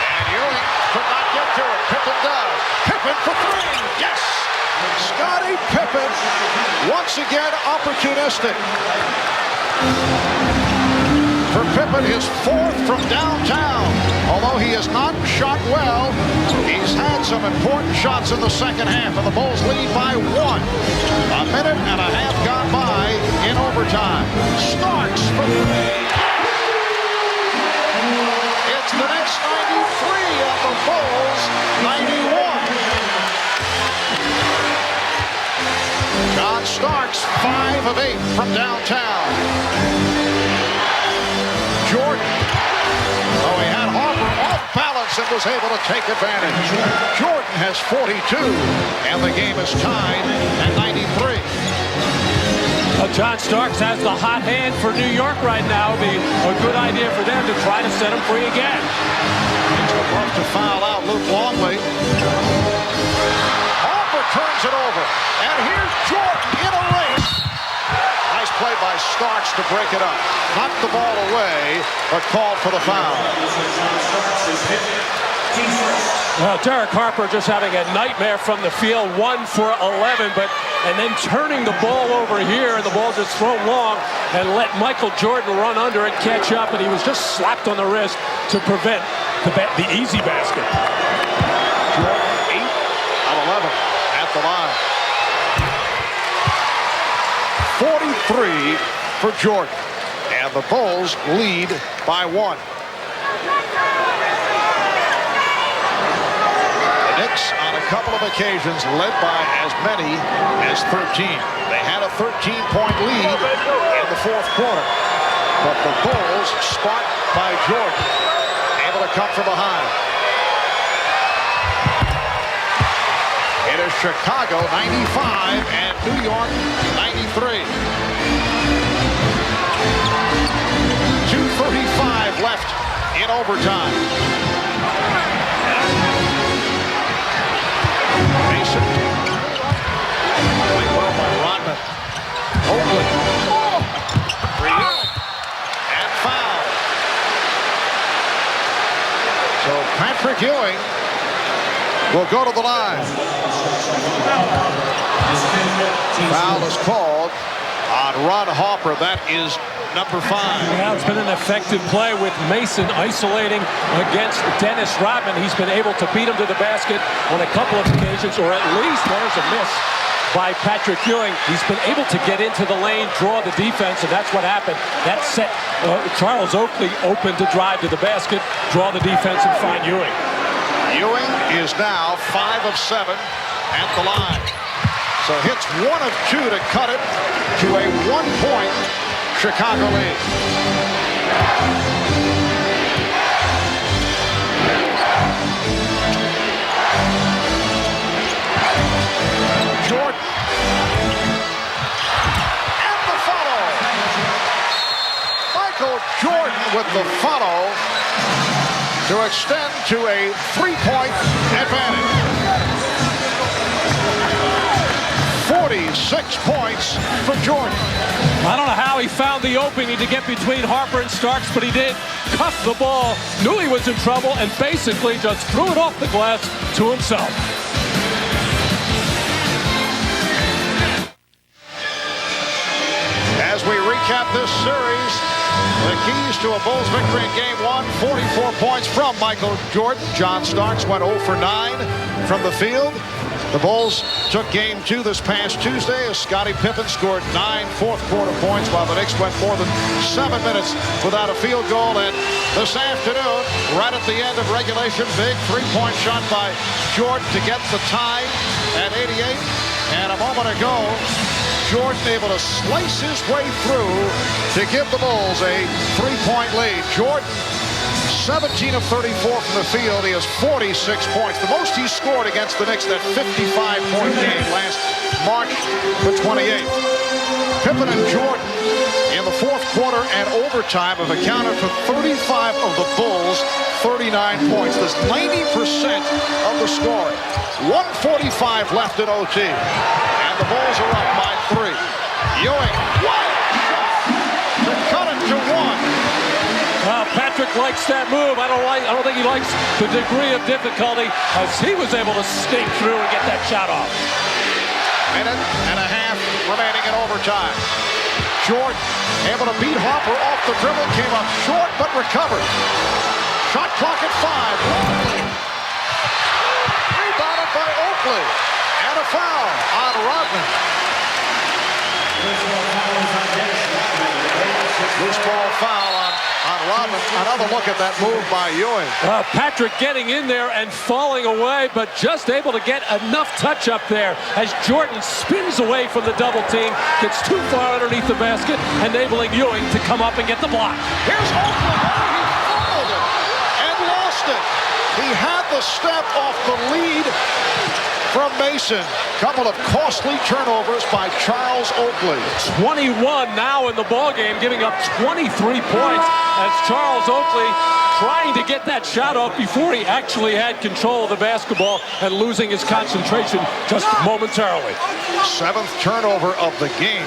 And Ewing could not get to it. Pippen does. Pippen for 3. Yes! Scottie Pippen once again opportunistic. For Pippen, his 4th from downtown. Although he has not shot well, he's had some important shots in the second half, and the Bulls lead by 1. A minute and a half gone by in overtime. Starks for 3. It's the next 93 of the Bulls, 91. John Starks, 5 of 8 from downtown. Jordan, though he had Hopper off balance and was able to take advantage. Jordan has 42, and the game is tied at 93.
John Starks has the hot hand for New York right now. It'd be a good idea for them to try to set him free again.
Knicks would love to foul out Luke Longley. And here's Jordan in a race. Nice play by Starks to break it up. Knocked the ball away, but called for the foul.
Well, Derek Harper just having a nightmare from the field, 1 for 11, and then turning the ball over here, and the ball just thrown long and let Michael Jordan run under it, catch up, and he was just slapped on the wrist to prevent the easy basket.
Jordan 8 of 11 at the line. 43 for Jordan, and the Bulls lead by 1. Knicks on a couple of occasions led by as many as 13. They had a 13-point lead in the fourth quarter, but the Bulls sparked by Jordan, able to come from behind. It is Chicago 95 and New York 93. 2:35 left in overtime. Mason. Played well by Rodman. Oakley. And foul. So Patrick Ewing will go to the line. Foul is called on Ron Harper. That is number 5.
Well, it's been an effective play with Mason isolating against Dennis Rodman. He's been able to beat him to the basket on a couple of occasions, or at least there's a miss by Patrick Ewing. He's been able to get into the lane, draw the defense, and that's what happened. That set Charles Oakley open to drive to the basket, draw the defense, and find Ewing.
Ewing is now 5 of 7 at the line. So hits 1 of 2 to cut it to a 1-point Chicago lead. Jordan. And the follow. Michael Jordan with the follow to extend to a 3-point advantage. 46 points for Jordan.
I don't know how he found the opening to get between Harper and Starks, but he did. Cuffed the ball, knew he was in trouble, and basically just threw it off the glass to himself.
As we recap this series, the keys to a Bulls victory in Game 1, 44 points from Michael Jordan. John Starks went 0 for 9 from the field. The Bulls took Game 2 this past Tuesday as Scottie Pippen scored 9 fourth-quarter points, while the Knicks went more than 7 minutes without a field goal. And this afternoon, right at the end of regulation, big 3-point shot by Jordan to get the tie at 88. And a moment ago, Jordan able to slice his way through to give the Bulls a 3-point lead. Jordan, 17 of 34 from the field. He has 46 points. The most he scored against the Knicks, that 55-point game last March the 28th. Pippen and Jordan in the fourth quarter and overtime have accounted for 35 of the Bulls' 39 points. That's 90% of the scoring. 1:45 left in OT. And the Bulls are up by 3. Ewing, wild shot to cut it to 1.
Patrick likes that move. I don't think he likes the degree of difficulty as he was able to skate through and get that shot off.
Minute and a half remaining in overtime. Jordan able to beat Harper off the dribble, came up short but recovered. Shot clock at 5. Rebounded by Oakley. And a foul on Rodman. Loose ball foul on Rodman. Another look at that move by Ewing.
Patrick getting in there and falling away, but just able to get enough touch up there as Jordan spins away from the double team, gets too far underneath the basket, enabling Ewing to come up and get the block.
Here's Oakley. He fumbled it and lost it. He had the step off the lead from Mason. Couple of costly turnovers by Charles Oakley.
21 now in the ballgame, giving up 23 points as Charles Oakley trying to get that shot off before he actually had control of the basketball and losing his concentration just momentarily.
7th turnover of the game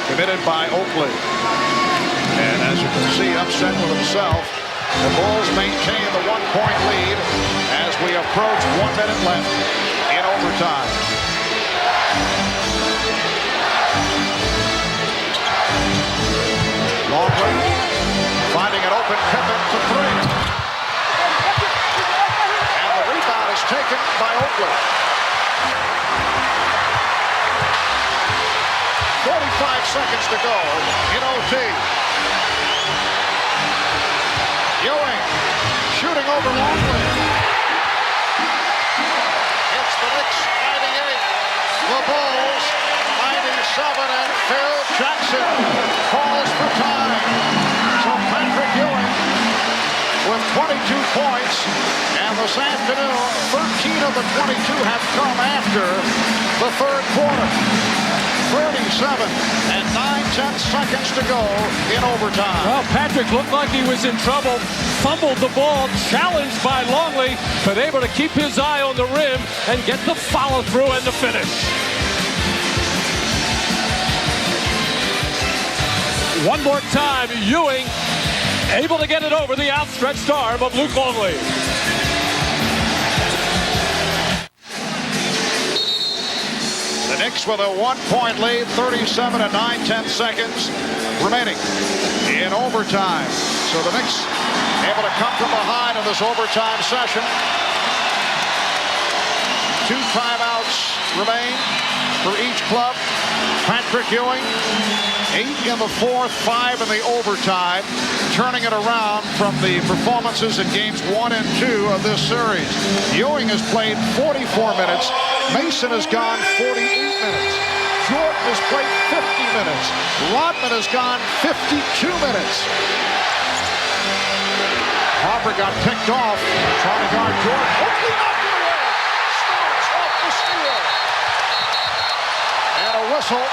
committed by Oakley. And as you can see, upset with himself, the Bulls maintain the 1-point lead as we approach 1 minute left in overtime. Longley finding an open Pippen to 3. And the rebound is taken by Oakley. 45 seconds to go in OT. Ewing shooting over Longley. It's the Knicks 98. The Bulls 97, and Phil Jackson calls for time. So Patrick Ewing with 22 points, and this afternoon 13 of the 22 have come after the third quarter. 37 and 9/10 seconds to go in overtime.
Well, Patrick looked like he was in trouble, fumbled the ball, challenged by Longley, but able to keep his eye on the rim and get the follow through and the finish. One more time, Ewing able to get it over the outstretched arm of Luke Longley.
The Knicks with a 1-point lead, 37 and 9/10 seconds remaining in overtime. So the Knicks able to come from behind in this overtime session. 2 timeouts remain for each club. Patrick Ewing, 8 in the fourth, 5 in the overtime, turning it around from the performances in games 1 and 2 of this series. Ewing has played 44 minutes. Mason has gone 48 minutes. Jordan has played 50 minutes. Rodman has gone 52 minutes. Harper got picked off, trying to guard Jordan. Oakley knocked it away. Starks off the steal. And a whistle.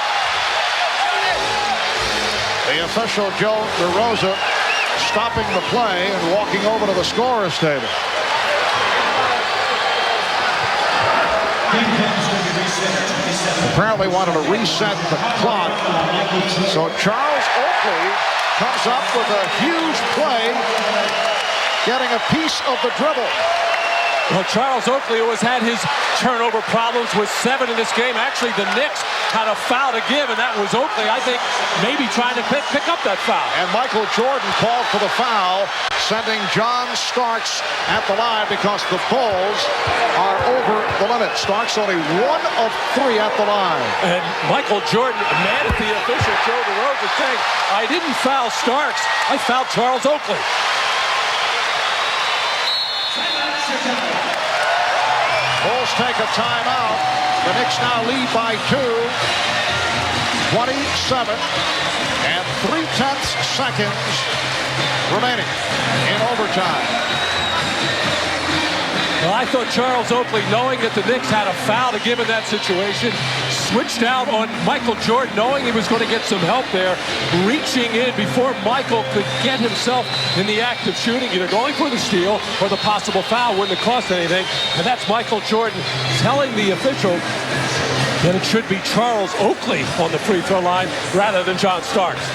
The official, Joe DeRosa, stopping the play and walking over to the scorer's table. Apparently wanted to reset the clock. So Charles Oakley comes up with a huge play, getting a piece of the dribble.
Well, Charles Oakley, who has had his turnover problems, with 7 in this game. Actually, the Knicks had a foul to give, and that was Oakley, I think, maybe trying to pick up that foul.
And Michael Jordan called for the foul, sending John Starks at the line because the Bulls are over the limit. Starks only 1 of 3 at the line.
And Michael Jordan, mad at the official, Joe DeRosa, saying, I didn't foul Starks, I fouled Charles Oakley.
Bulls take a timeout. The Knicks now lead by 2. 27 and 3/10 seconds remaining in overtime.
Well, I thought Charles Oakley, knowing that the Knicks had a foul to give in that situation, switched out on Michael Jordan, knowing he was going to get some help there, reaching in before Michael could get himself in the act of shooting, either going for the steal or the possible foul. Wouldn't have cost anything. And that's Michael Jordan telling the official that it should be Charles Oakley on the free throw line rather than John Starks.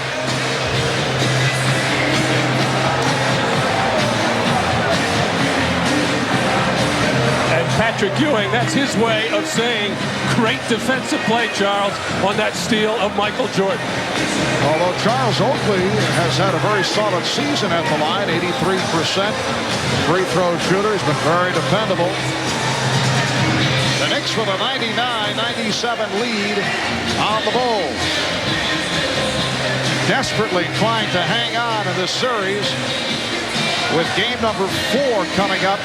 Patrick Ewing, that's his way of saying great defensive play, Charles, on that steal of Michael Jordan.
Although Charles Oakley has had a very solid season at the line, 83% free throw shooter. He's been very dependable. The Knicks with a 99-97 lead on the Bulls. Desperately trying to hang on in this series, with game number 4 coming up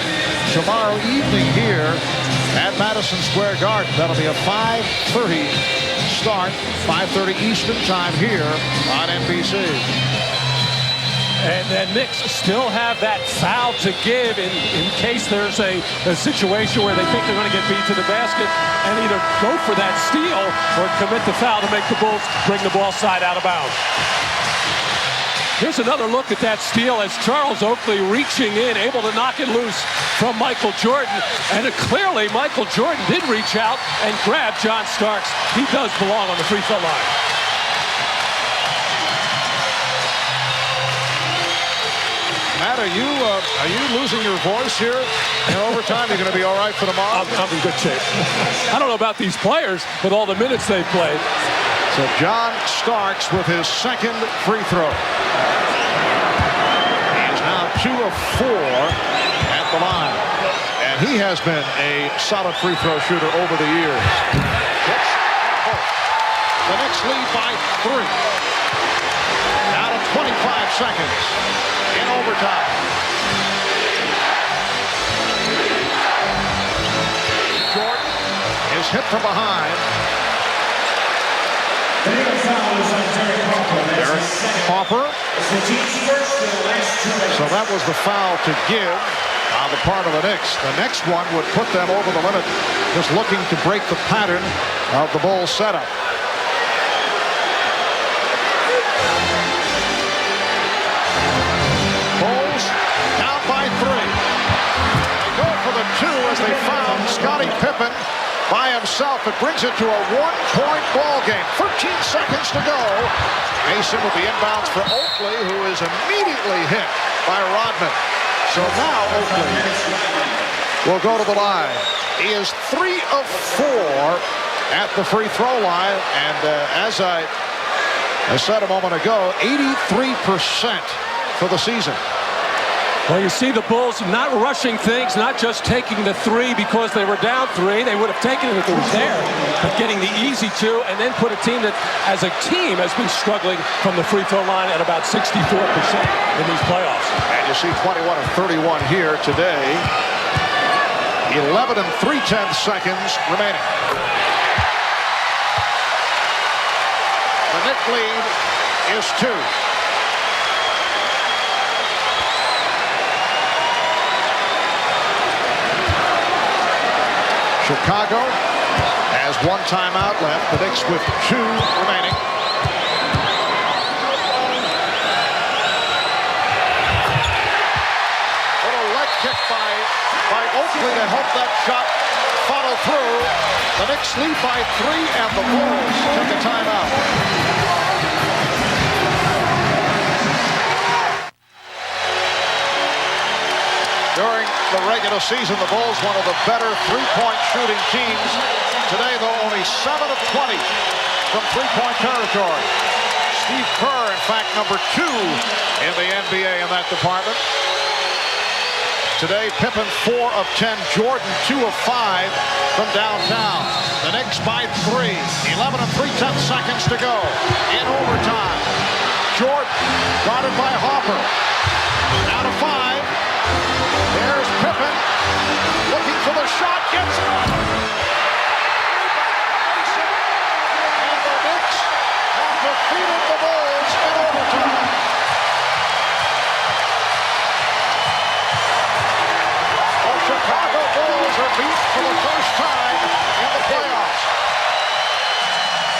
tomorrow evening here at Madison Square Garden. That'll be a 5:30 start, 5:30 Eastern time here on NBC.
And the Knicks still have that foul to give in case there's a situation where they think they're going to get beat to the basket and either go for that steal or commit the foul to make the Bulls bring the ball side out of bounds. Here's another look at that steal as Charles Oakley reaching in, able to knock it loose from Michael Jordan. And clearly, Michael Jordan did reach out and grab John Starks. He does belong on the free throw line.
Matt, are you losing your voice here in overtime? You're going to be all right for tomorrow?
I'm in good shape. I don't know about these players with all the minutes they've played.
So John Starks with his second free throw. He is now 2 of 4 at the line. And he has been a solid free throw shooter over the years. The Knicks lead by 3. Now to 25 seconds in overtime. Jordan is hit from behind. Derek Harper. So that was the foul to give on the part of the Knicks. The next one would put them over the limit, just looking to break the pattern of the Bulls setup. Bulls down by 3. They go for the 2 as they found Scottie Pippen by himself. It brings it to a 1-point ball game. 13 seconds to go. Mason with the inbounds for Oakley, who is immediately hit by Rodman. So now Oakley will go to the line. He is 3 of 4 at the free throw line. And as I said a moment ago, 83% for the season.
Well, you see the Bulls not rushing things, not just taking the 3 because they were down 3. They would have taken it if it was there, but getting the easy 2 and then put a team that, as a team, has been struggling from the free throw line at about 64% in these playoffs.
And you see 21 of 31 here today. 11 and 3/10 seconds remaining. The Knicks lead is 2. Chicago has 1 timeout left. The Knicks with 2 remaining. Little leg kick by Oakley to help that shot follow through. The Knicks lead by 3 and the Bulls take a timeout. During the regular season, the Bulls one of the better three-point shooting teams. Today, though, only 7 of 20 from three-point territory. Steve Kerr, in fact, number 2 in the NBA in that department. Today, Pippen 4 of 10, Jordan 2 of 5 from downtown. The Knicks by 3, 11 and 3/10 seconds to go in overtime. Jordan guarded by Harper. Down to 5. There's Pippen, looking for the shot, gets it. And the Knicks have defeated the Bulls in overtime. The Chicago Bulls are beat for the first time in the playoffs.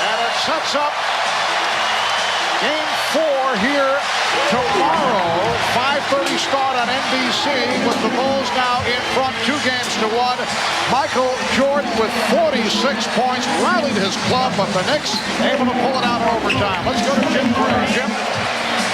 And it sets up Game 4 here tomorrow. 5:30 start on NBC with the Bulls now in front 2-1. Michael Jordan with 46 points rallied his club, but the Knicks able to pull it out in overtime. Let's go to Jim Gray. Jim.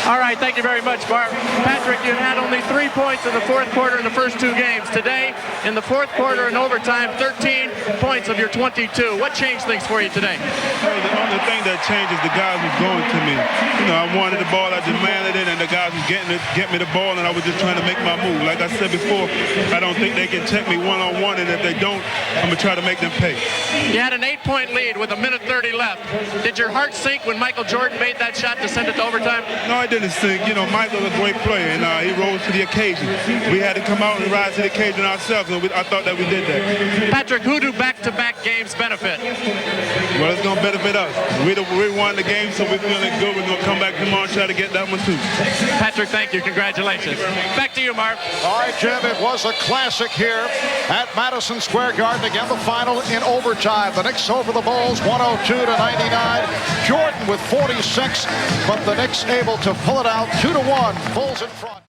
All right, thank you very much, Bart. Patrick, you had only 3 points in the fourth quarter in the first 2 games. Today, in the fourth quarter in overtime, 13 points of your 22. What changed things for you today?
Well, the only thing that changed is the guys was going to me. You know, I wanted the ball, I demanded it, and the guys was get me the ball, and I was just trying to make my move. Like I said before, I don't think they can check me one-on-one, and if they don't, I'm going to try to make them pay.
You had an 8-point lead with 1:30 left. Did your heart sink when Michael Jordan made that shot to send it to overtime?
No, I didn't sink. You know, Michael's a great player, and he rose to the occasion. We had to come out and rise to the occasion ourselves, and I thought that we did that.
Patrick, who do back-to-back games benefit?
Well, it's going to benefit us. We won the game, so we're feeling good. We're going to come back tomorrow and try to get that one, too.
Patrick, thank you. Congratulations. Back to you, Marv.
All right, Jim, it was a classic here at Madison Square Garden. Again, the final in overtime. The Knicks over the Bulls, 102-99. Jordan with 46, but the Knicks able to pull it out 2-1. Bulls in front.